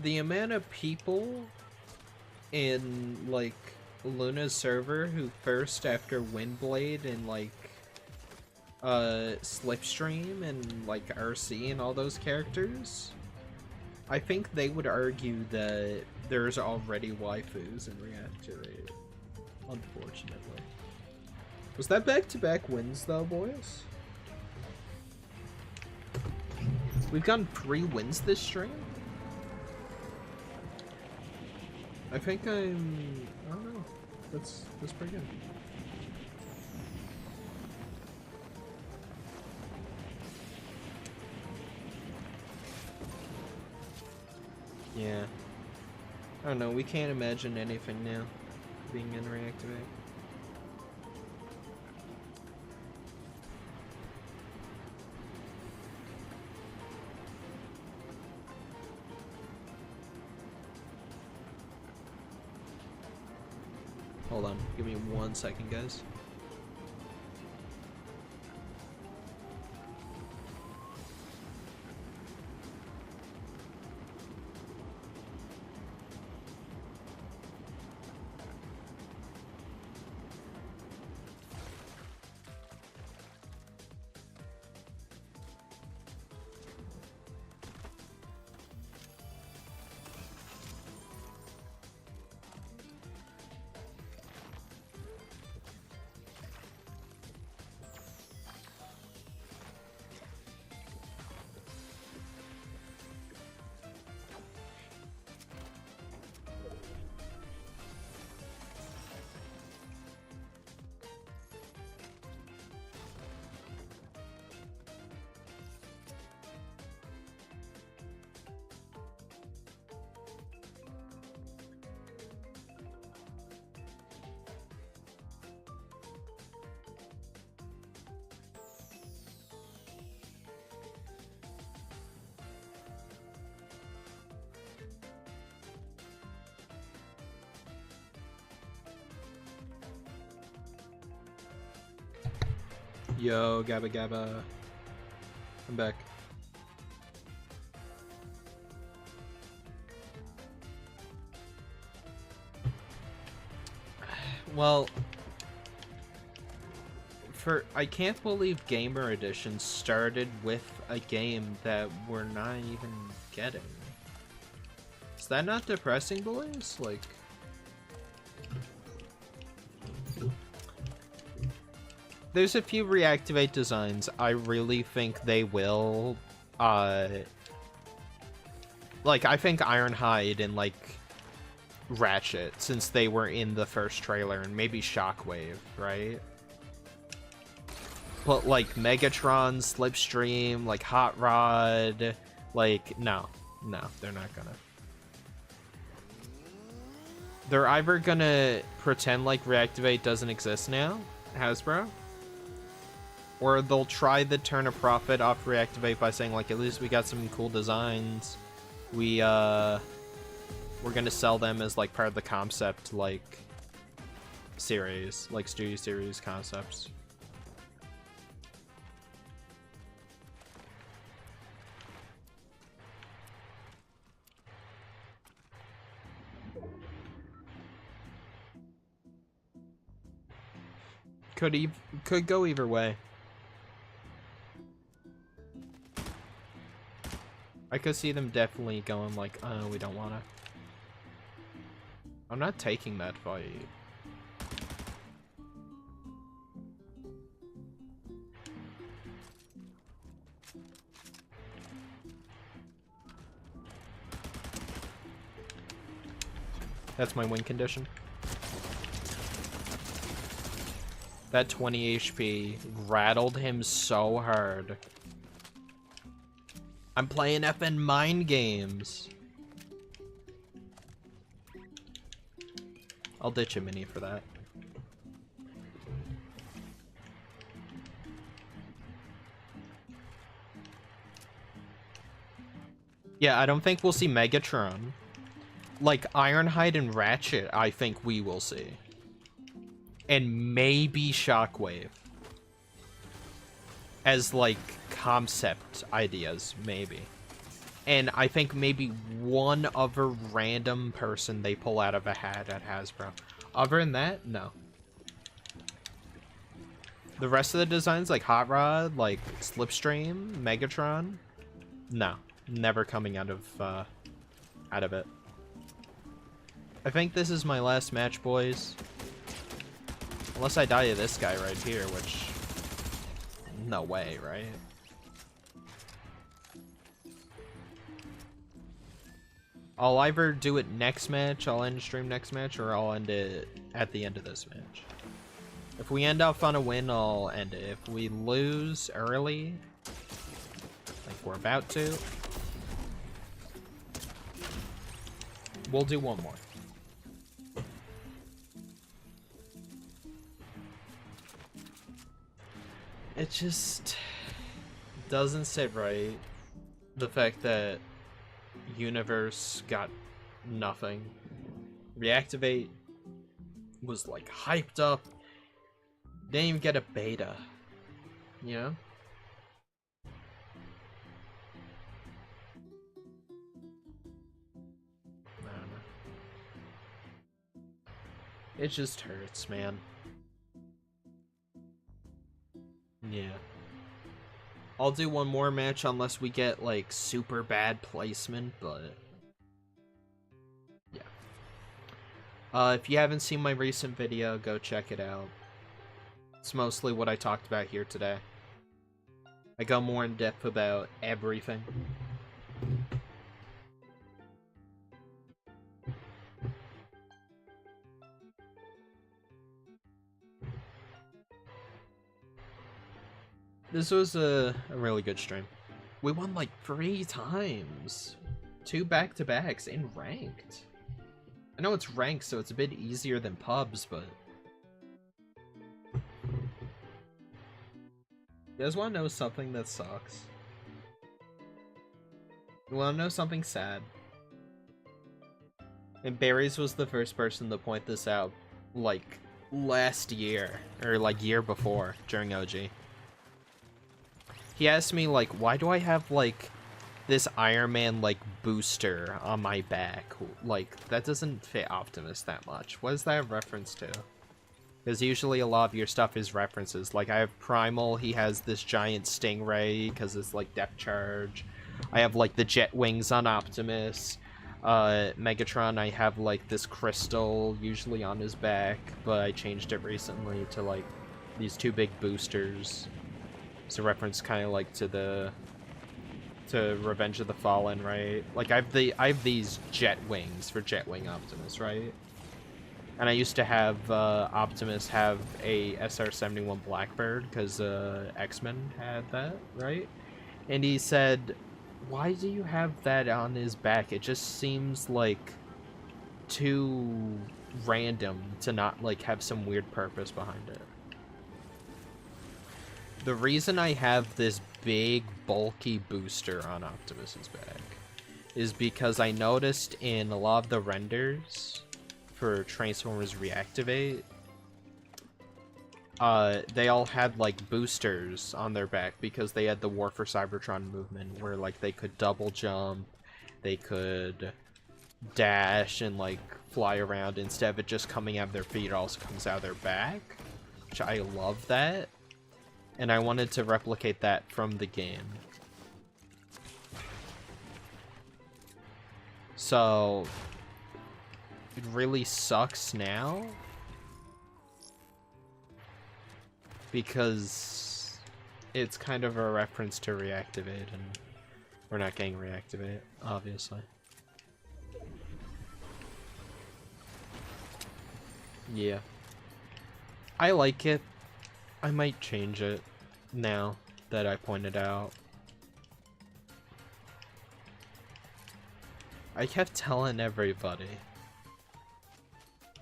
The amount of people in, like, Luna's server who first after Windblade and, like, Slipstream and, like, RC and all those characters, I think they would argue that there's already waifus in Reactivate. Unfortunately. Was that back-to-back wins, though, boys? We've gotten 3 wins this stream? I think I don't know. That's pretty good. Yeah. I don't know, we can't imagine anything now being in Reactivate. Hold on, give me 1 second, guys. Yo, Gabba Gabba. I'm back. Well, I can't believe Gamer Edition started with a game that we're not even getting. Is that not depressing, boys? Like... There's a few Reactivate designs I really think they will, like, I think Ironhide and, like, Ratchet, since they were in the first trailer, and maybe Shockwave, right? But, like, Megatron, Slipstream, like, Hot Rod, like, no, they're not gonna. They're either gonna pretend like Reactivate doesn't exist now, Hasbro, or they'll try to turn a profit off Reactivate by saying, like, at least we got some cool designs. We're gonna sell them as, like, part of the concept, like, series, like, studio series concepts. Could go either way. I could see them definitely going like, oh, we don't wanna. I'm not taking that fight. That's my win condition. That 20 HP rattled him so hard. I'm playing effing mind games. I'll ditch a mini for that. Yeah, I don't think we'll see Megatron. Like, Ironhide and Ratchet, I think we will see. And maybe Shockwave. as like concept ideas, maybe. And I think maybe one other random person they pull out of a hat at Hasbro. Other than that, no. The rest of the designs, like Hot Rod, like Slipstream, Megatron, no, never coming out of it. I think this is my last match, boys. Unless I die to this guy right here, which... no way, right? I'll either do it next match, I'll end stream next match, or I'll end it at the end of this match. If we end up on a win, I'll end it. If we lose early, like we're about to, we'll do one more. It just doesn't sit right. The fact that Universe got nothing. Reactivate was like hyped up. Didn't even get a beta. You know? I don't know. It just hurts, man. Yeah. I'll do one more match unless we get, like, super bad placement, but... yeah. If you haven't seen my recent video, go check it out. It's mostly what I talked about here today. I go more in depth about everything. This was a really good stream. We won like 3 times. 2 back-to-backs in ranked. I know it's ranked, so it's a bit easier than pubs, but... you guys want to know something that sucks? You want to know something sad? And Barry's was the first person to point this out, like, last year. Or, like, year before, during OG. He asked me, like, why do I have, like, this Iron Man, like, booster on my back? Like, that doesn't fit Optimus that much. What is that a reference to? Because usually a lot of your stuff is references. Like, I have Primal, he has this giant Stingray, because it's, like, depth charge. I have, like, the jet wings on Optimus. Megatron, I have, like, this crystal, usually on his back, but I changed it recently to, like, these 2 big boosters. It's a reference kind of, like, to Revenge of the Fallen, right? Like, I have these jet wings for Jetwing Optimus, right? And I used to have Optimus have a SR-71 Blackbird, because X-Men had that, right? And he said, why do you have that on his back? It just seems, like, too random to not, like, have some weird purpose behind it. The reason I have this big, bulky booster on Optimus's back is because I noticed in a lot of the renders for Transformers Reactivate, they all had, like, boosters on their back because they had the War for Cybertron movement where, like, they could double jump, they could dash and, like, fly around. Instead of it just coming out of their feet, it also comes out of their back, which I love that. And I wanted to replicate that from the game. So, it really sucks now. Because it's kind of a reference to Reactivate, and we're not getting Reactivate, obviously. Yeah. I like it. I might change it now that I pointed out. I kept telling everybody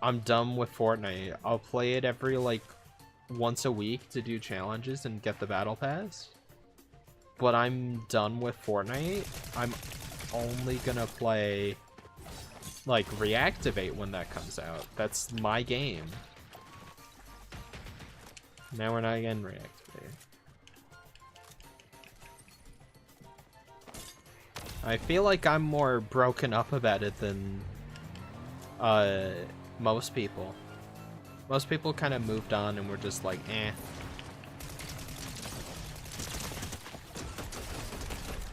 I'm done with Fortnite. I'll play it every, like, once a week to do challenges and get the battle pass. But I'm done with Fortnite. I'm only gonna play, like, Reactivate when that comes out. That's my game. Now we're not getting Reactivated. I feel like I'm more broken up about it than most people. Most people kind of moved on and were just like, eh.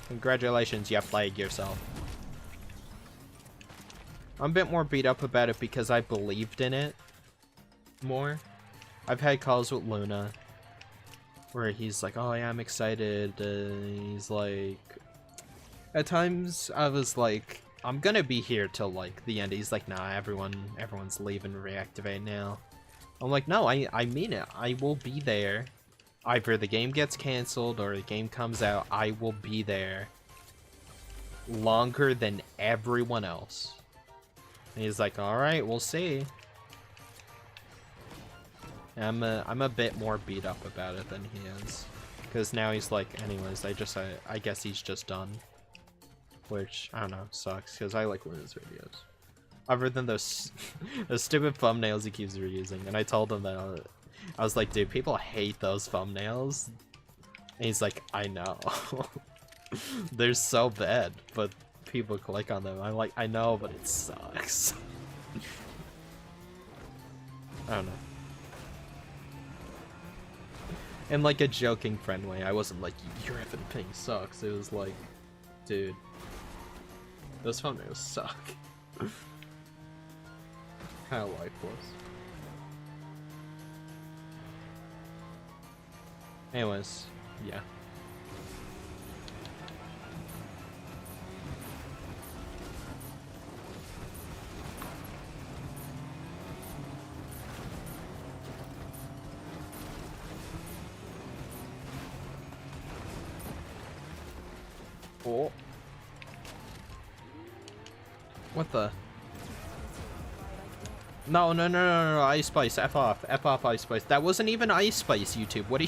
Congratulations, you played yourself. I'm a bit more beat up about it because I believed in it more. I've had calls with Luna where he's like, oh yeah, I'm excited. He's like, at times I was like, I'm gonna be here till like the end. He's like, nah, everyone's leaving Reactivate now. I'm like, no, I mean it. I will be there. Either the game gets canceled or the game comes out, I will be there longer than everyone else. And he's like, alright, we'll see. I'm a bit more beat up about it than he is. Because now he's like, anyways, I guess he's just done. Which, I don't know, sucks, because I like Luna's videos. Other than those, those stupid thumbnails he keeps reusing. And I told him that, I was like, dude, people hate those thumbnails. And he's like, I know. They're so bad, but people click on them. I'm like, I know, but it sucks. I don't know. In like a joking friend way, I wasn't like, your effing thing sucks. It was like, dude, those thumbnails suck. Kind of lifeless. Anyways, yeah. Oh. What the? No, Ice Spice, F off, Ice Spice. That wasn't even Ice Spice, YouTube. What are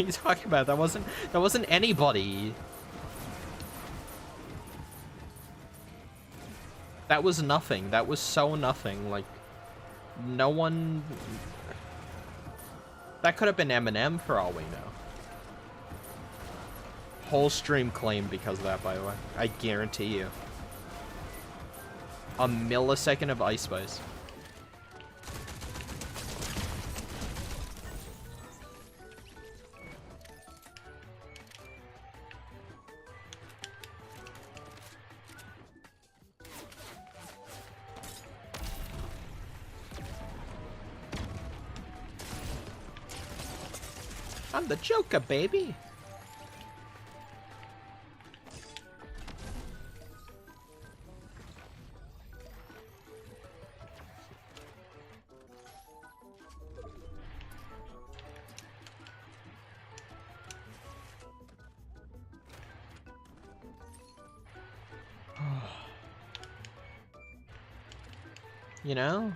you talking about? That wasn't anybody. That was nothing. That was so nothing. Like, no one. That could have been Eminem for all we know. Whole stream claimed because of that, by the way. I guarantee you. A millisecond of Ice Spice. I'm the Joker, baby. You know?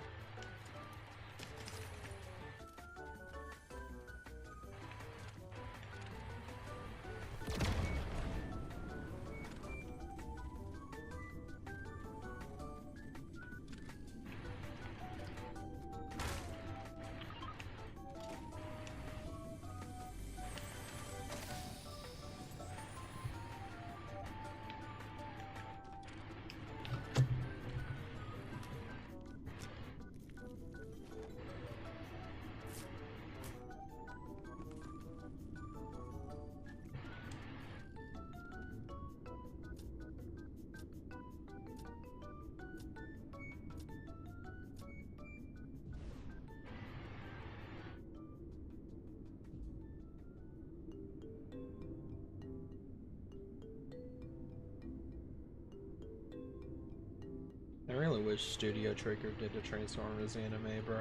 I really wish Studio Trigger did a Transformers anime, bro.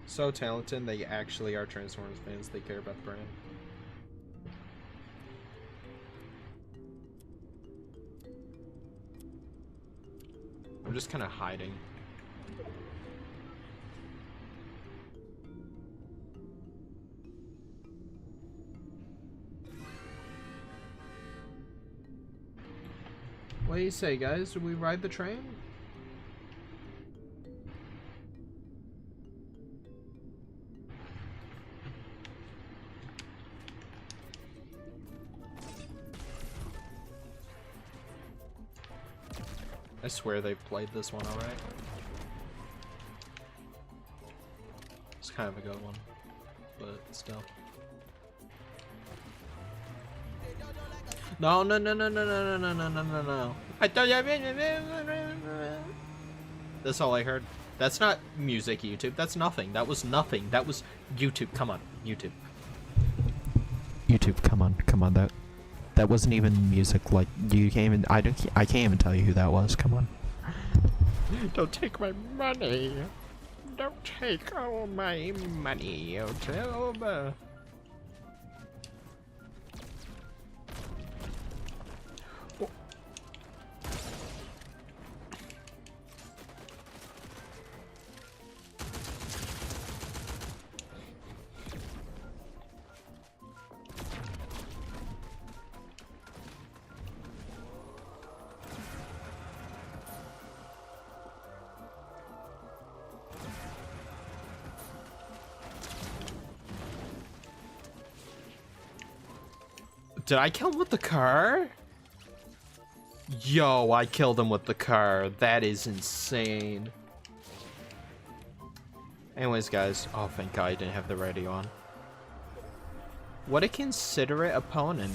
So talented, they actually are Transformers fans. They care about the brand. I'm just kind of hiding. What do you say, guys? Do we ride the train? I swear they've played this one alright. It's kind of a good one, but still. No, no, no, no, no, no, no, no, no, no, no. I thought that's all I heard. That's not music, YouTube. That's nothing. That was nothing. That was YouTube. Come on, YouTube. YouTube, come on, come on. That wasn't even music. Like you can't even. I can't even tell you who that was. Come on. Don't take my money. Don't take all my money, Pngtuber. Did I kill him with the car? Yo, I killed him with the car. That is insane. Anyways, guys. Oh, thank God I didn't have the radio on. What a considerate opponent.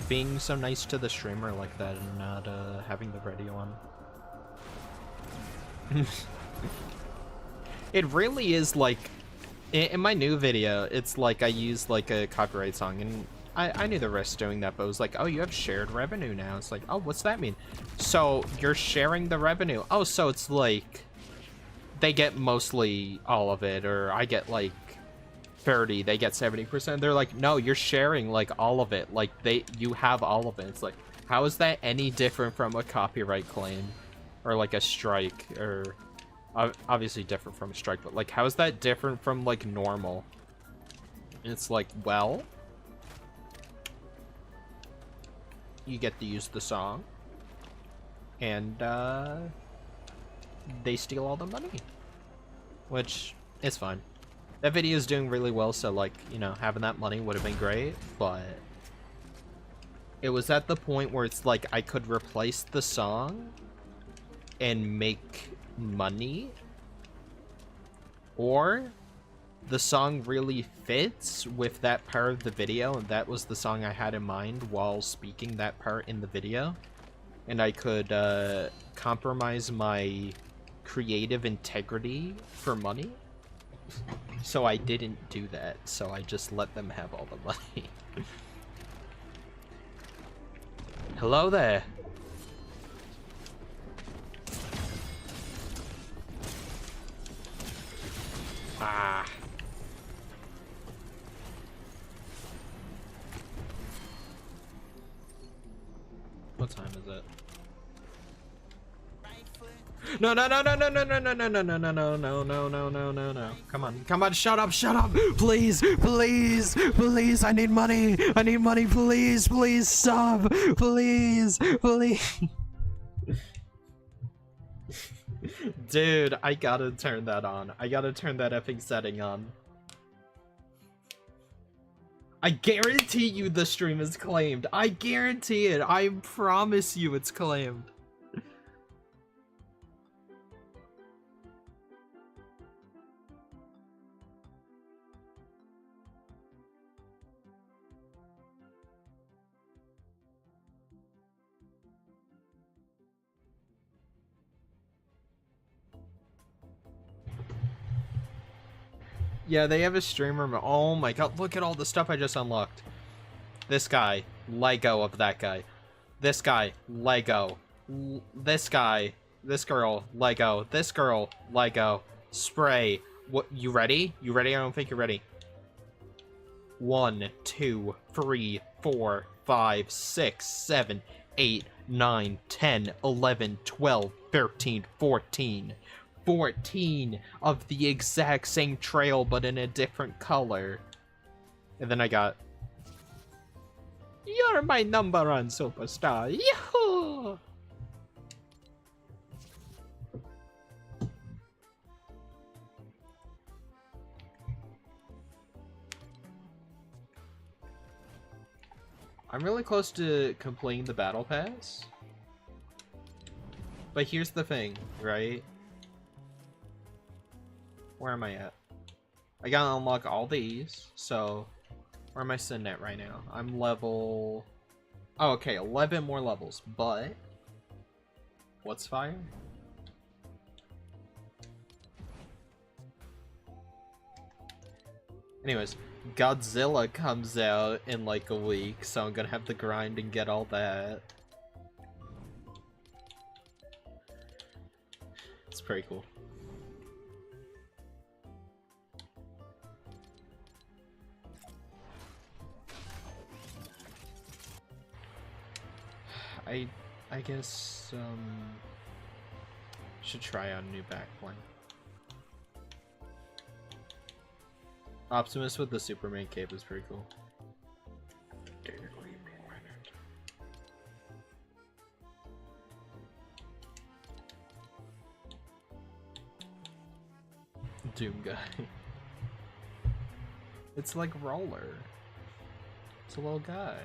Being so nice to the streamer like that and not having the radio on. It really is like... In my new video, it's like I use like a copyright song and... I knew the risk doing that, but it was like, oh, you have shared revenue now. It's like, oh, what's that mean? So you're sharing the revenue. Oh, so it's like they get mostly all of it, or I get like 30, they get 70%. They're like, no, you're sharing like all of it. Like you have all of it. It's like, how is that any different from a copyright claim or like a strike, or obviously different from a strike, but like, how is that different from like normal? And it's like, well, you get to use the song, and they steal all the money, which is fine. That video is doing really well, so like, you know, having that money would have been great, but it was at the point where it's like I could replace the song and make money, or the song really fits with that part of the video, and that was the song I had in mind while speaking that part in the video, and I could compromise my creative integrity for money. So I didn't do that, so I just let them have all the money. Hello there. Ah. What time is it? No, no, no, no, no, no, no, no, no, no, no, no, no, no, no, no, no, no, no. Come on, shut up, please, please, please, I need money, please, please, stop, please, please. Dude, I gotta turn that on. I gotta turn that effing setting on. I guarantee you the stream is claimed. I guarantee it. I promise you it's claimed. Yeah, they have a streamer. Oh my god, look at all the stuff I just unlocked. This guy, Lego of that guy. This guy, Lego. This guy, this girl, Lego. This girl, Lego. Spray. What, you ready? You ready? I don't think you're ready. 1, 2, 3, 4, 5, 6, 7, 8, 9, 10, 11, 12, 13, 14. 14 of the exact same trail, but in a different color. And then I got... You're my number one superstar. Yahoo! I'm really close to completing the battle pass. But here's the thing, right? Where am I at? I gotta unlock all these, so where am I sitting at right now? I'm level... Oh, okay, 11 more levels, but... What's fire? Anyways, Godzilla comes out in like a week, so I'm gonna have to grind and get all that. It's pretty cool. I guess should try out a new backplane. Optimus with the Superman cape is pretty cool. Daily Planet. Doom guy. It's like Roller. It's a little guy.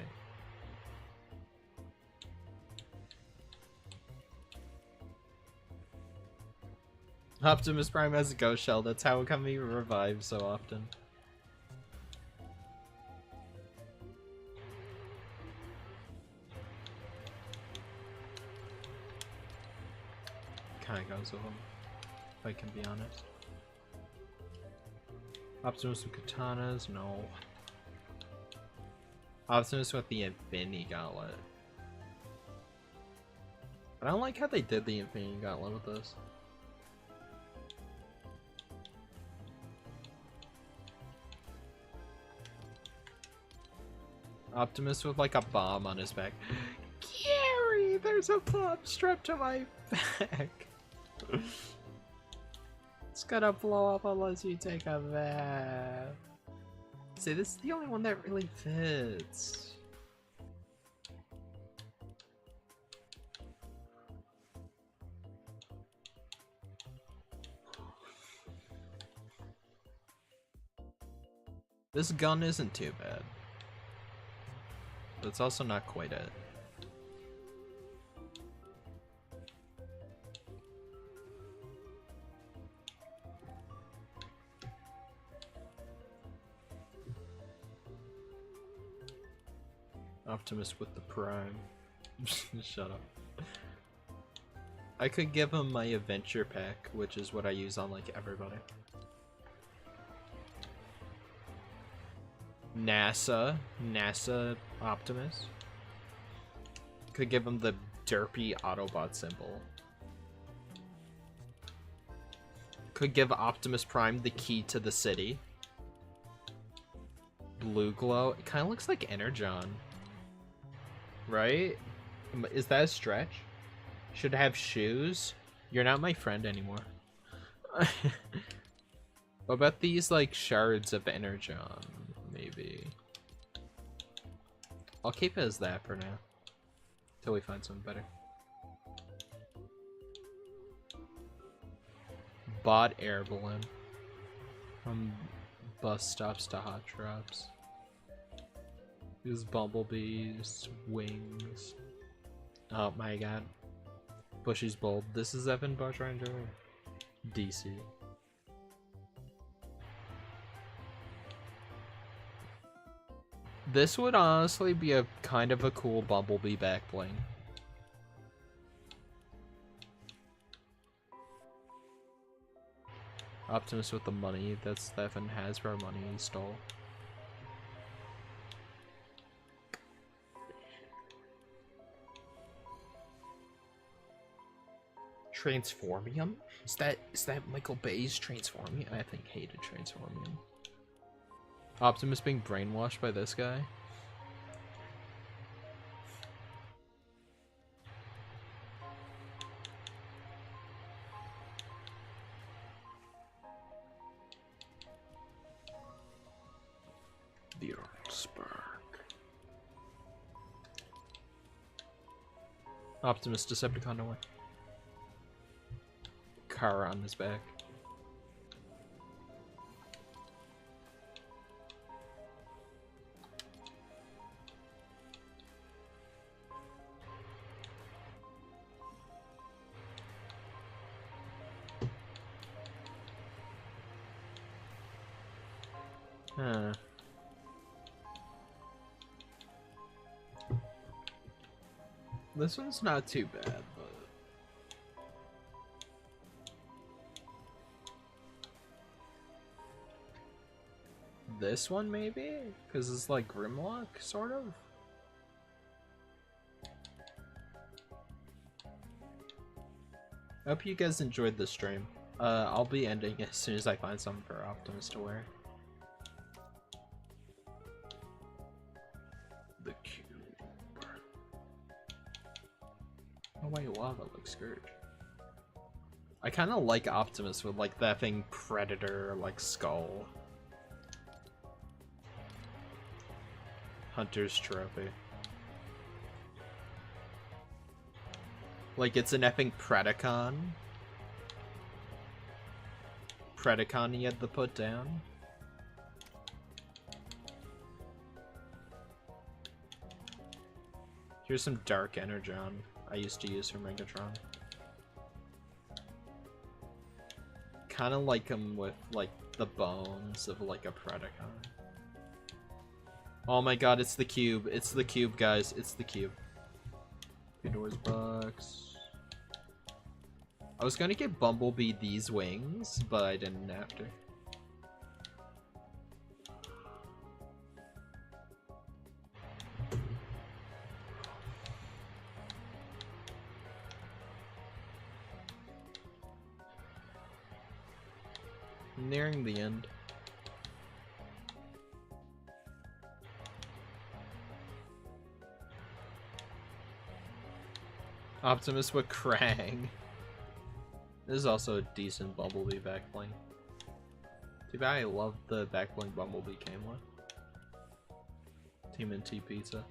Optimus Prime has a ghost shell. That's how it can be revived so often. Kinda goes with him, if I can be honest. Optimus with katanas? No. Optimus with the Infinity Gauntlet. I don't like how they did the Infinity Gauntlet with this. Optimus with like a bomb on his back. Gary, there's a bomb strapped to my back. It's gonna blow up unless you take a bath. See, this is the only one that really fits. This gun isn't too bad. But it's also not quite it. Optimus with the Prime. Shut up. I could give him my adventure pack, which is what I use on like everybody. NASA Optimus. Could give him the derpy Autobot symbol. Could give Optimus Prime the key to the city. Blue glow. It kind of looks like Energon. Right? Is that a stretch? Should have shoes? You're not my friend anymore. What about these like shards of Energon? Maybe. I'll keep it as that for now. Till we find something better. Bot air balloon. From bus stops to hot drops. These bumblebees, wings. Oh my god. Bushy's bulb. This is Evan Bush Ranger. DC. This would honestly be a kind of a cool Bumblebee backbling. Optimus with the money. That's Stefan Hasbro money he stole. Transformium? Is that Michael Bay's Transformium? I think hated Transformium. Optimus being brainwashed by this guy? The Earth Spark. Optimus Decepticon away. Car on his back. Huh. This one's not too bad, but... This one, maybe? Because it's like Grimlock, sort of? I hope you guys enjoyed the stream. I'll be ending as soon as I find something for Optimus to wear. The cube. Oh wait, lava looks good. I kind of like Optimus with like that thing Predator like skull. Hunter's trophy. Like it's an effing Predacon. Predacon he had to put down. Here's some Dark Energon I used to use for Megatron. Kind of like him with like the bones of like a Predacon. Oh my god, it's the cube. It's the cube, guys. It's the cube. Pandora's box. I was gonna get Bumblebee these wings, but I didn't have to. Nearing the end. Optimus with Krang. This is also a decent Bumblebee backbling. Too bad I love the backbling Bumblebee came with. TMNT pizza.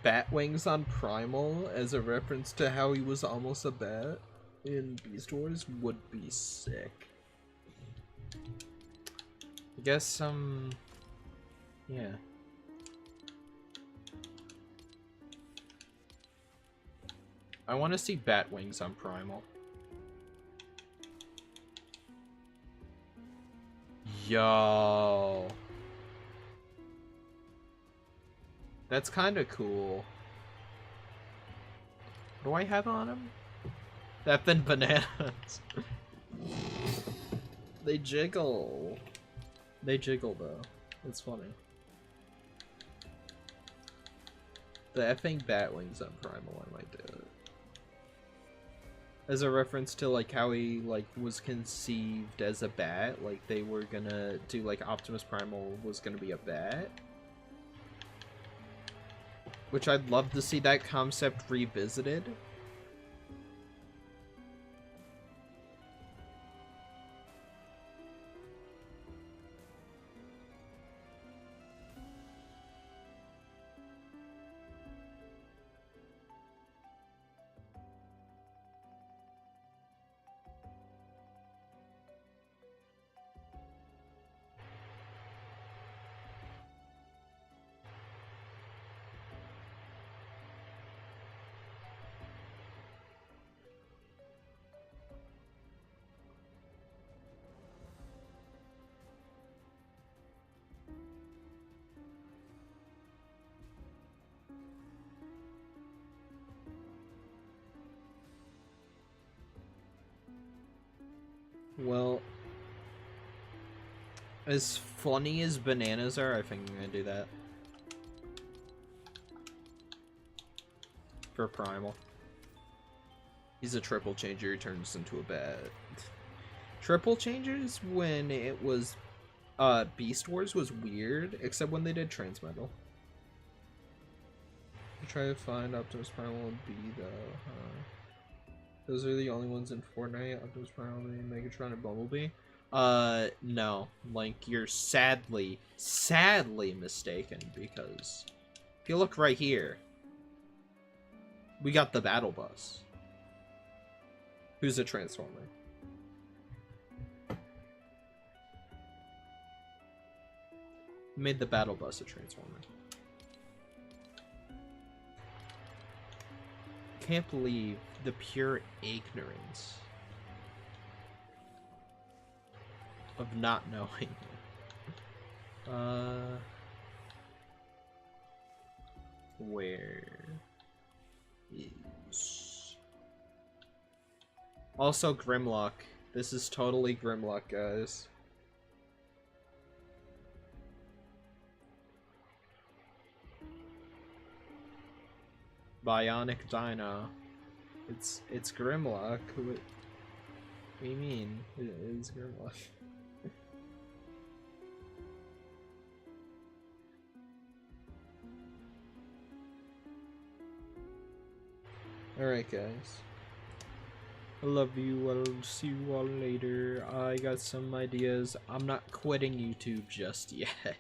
Bat wings on Primal as a reference to how he was almost a bat in Beast Wars would be sick. I guess yeah. I want to see bat wings on Primal. Yo. That's kind of cool. What do I have on him? That then bananas. They jiggle. They jiggle though. It's funny. The effing bat wings on Primal, I might do it. As a reference to like how he like was conceived as a bat, like they were gonna do like Optimus Primal was gonna be a bat. Which I'd love to see that concept revisited. Well, as funny as bananas are, I think I'm gonna do that. For Primal. He's a triple changer, he turns into a bat. Triple changers when it was Beast Wars was weird, except when they did Transmetal. Try to find Optimus Primal and B though, huh? Those are the only ones in Fortnite, Optimus Primal, Megatron, and Bumblebee? No. Like, you're sadly mistaken, because if you look right here, We got the battle bus. Who's a Transformer? Made the battle bus a Transformer. Can't believe the pure ignorance of not knowing. Where is... Also Grimlock. This is totally Grimlock, guys. Bionic Dino. It's Grimlock. What do you mean? It is Grimlock. Alright, guys. I love you. I'll see you all later. I got some ideas. I'm not quitting YouTube just yet.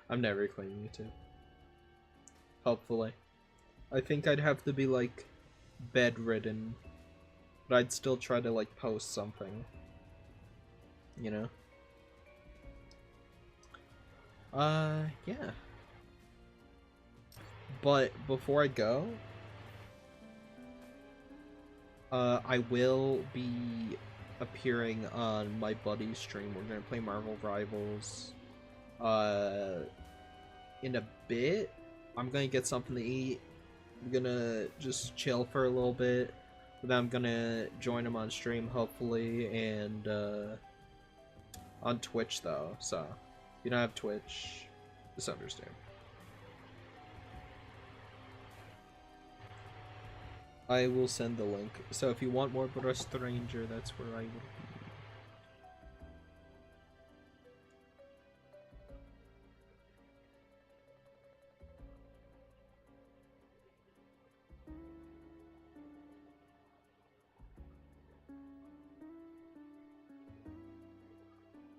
I'm never quitting YouTube. Hopefully. I think I'd have to be, like, bedridden. But I'd still try to, like, post something. You know? Yeah. But before I go, I will be appearing on my buddy's stream. We're gonna play Marvel Rivals. In a bit, I'm gonna get something to eat. I'm gonna just chill for a little bit. Then I'm gonna join him on stream, hopefully, and on Twitch though. So, if you don't have Twitch, just understand. I will send the link. So if you want more but a stranger, that's where I will be.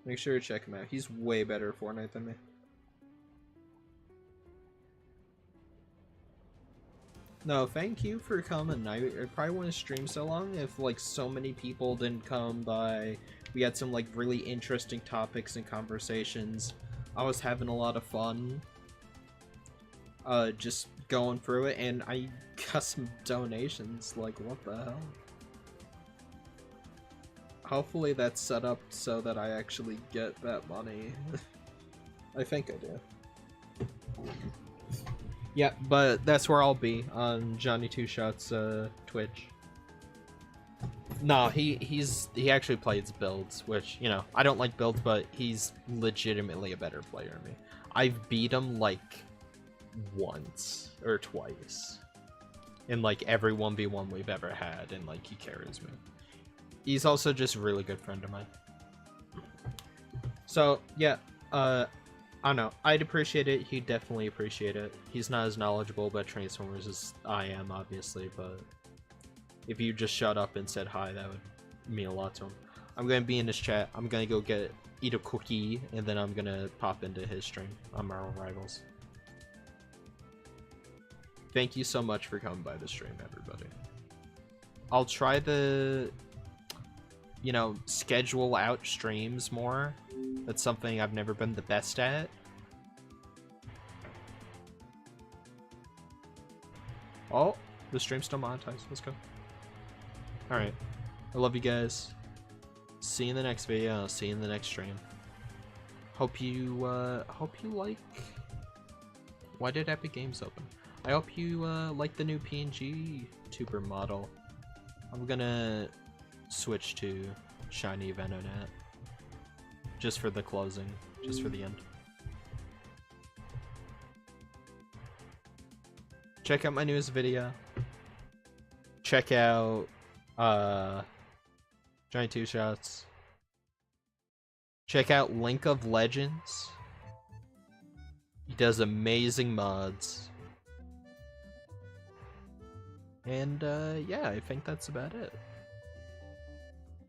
Make sure to check him out. He's way better at Fortnite than me. No, thank you for coming. I probably wouldn't stream so long if, like, so many people didn't come by. We had some, like, really interesting topics and conversations. I was having a lot of fun. Just going through it, and I got some donations. Like, what the hell? Hopefully that's set up so that I actually get that money. I think I do. Yeah, but that's where I'll be, on Johnny Two Shots Twitch. No, he actually plays builds, which, you know, I don't like builds, but he's legitimately a better player than me. I've beat him like once or twice in like every 1v1 we've ever had, and like he carries me. He's also just a really good friend of mine. So yeah, I don't know. I'd appreciate it. He'd definitely appreciate it. He's not as knowledgeable about Transformers as I am, obviously, but if you just shut up and said hi, that would mean a lot to him. I'm gonna be in his chat. I'm gonna go eat a cookie, and then I'm gonna pop into his stream on Marvel Rivals. Thank you so much for coming by the stream, everybody. I'll try to, you know, schedule out streams more. That's something I've never been the best at. Oh, the stream's still monetized. Let's go. Alright. I love you guys. See you in the next video. See you in the next stream. Hope you like... Why did Epic Games open? I hope you like the new Pngtuber model. I'm gonna switch to Shiny Venonat. Just for the closing. Just for the end. Check out my newest video. Check out Johnny Two Shots. Check out Link of Legends. He does amazing mods. And yeah, I think that's about it.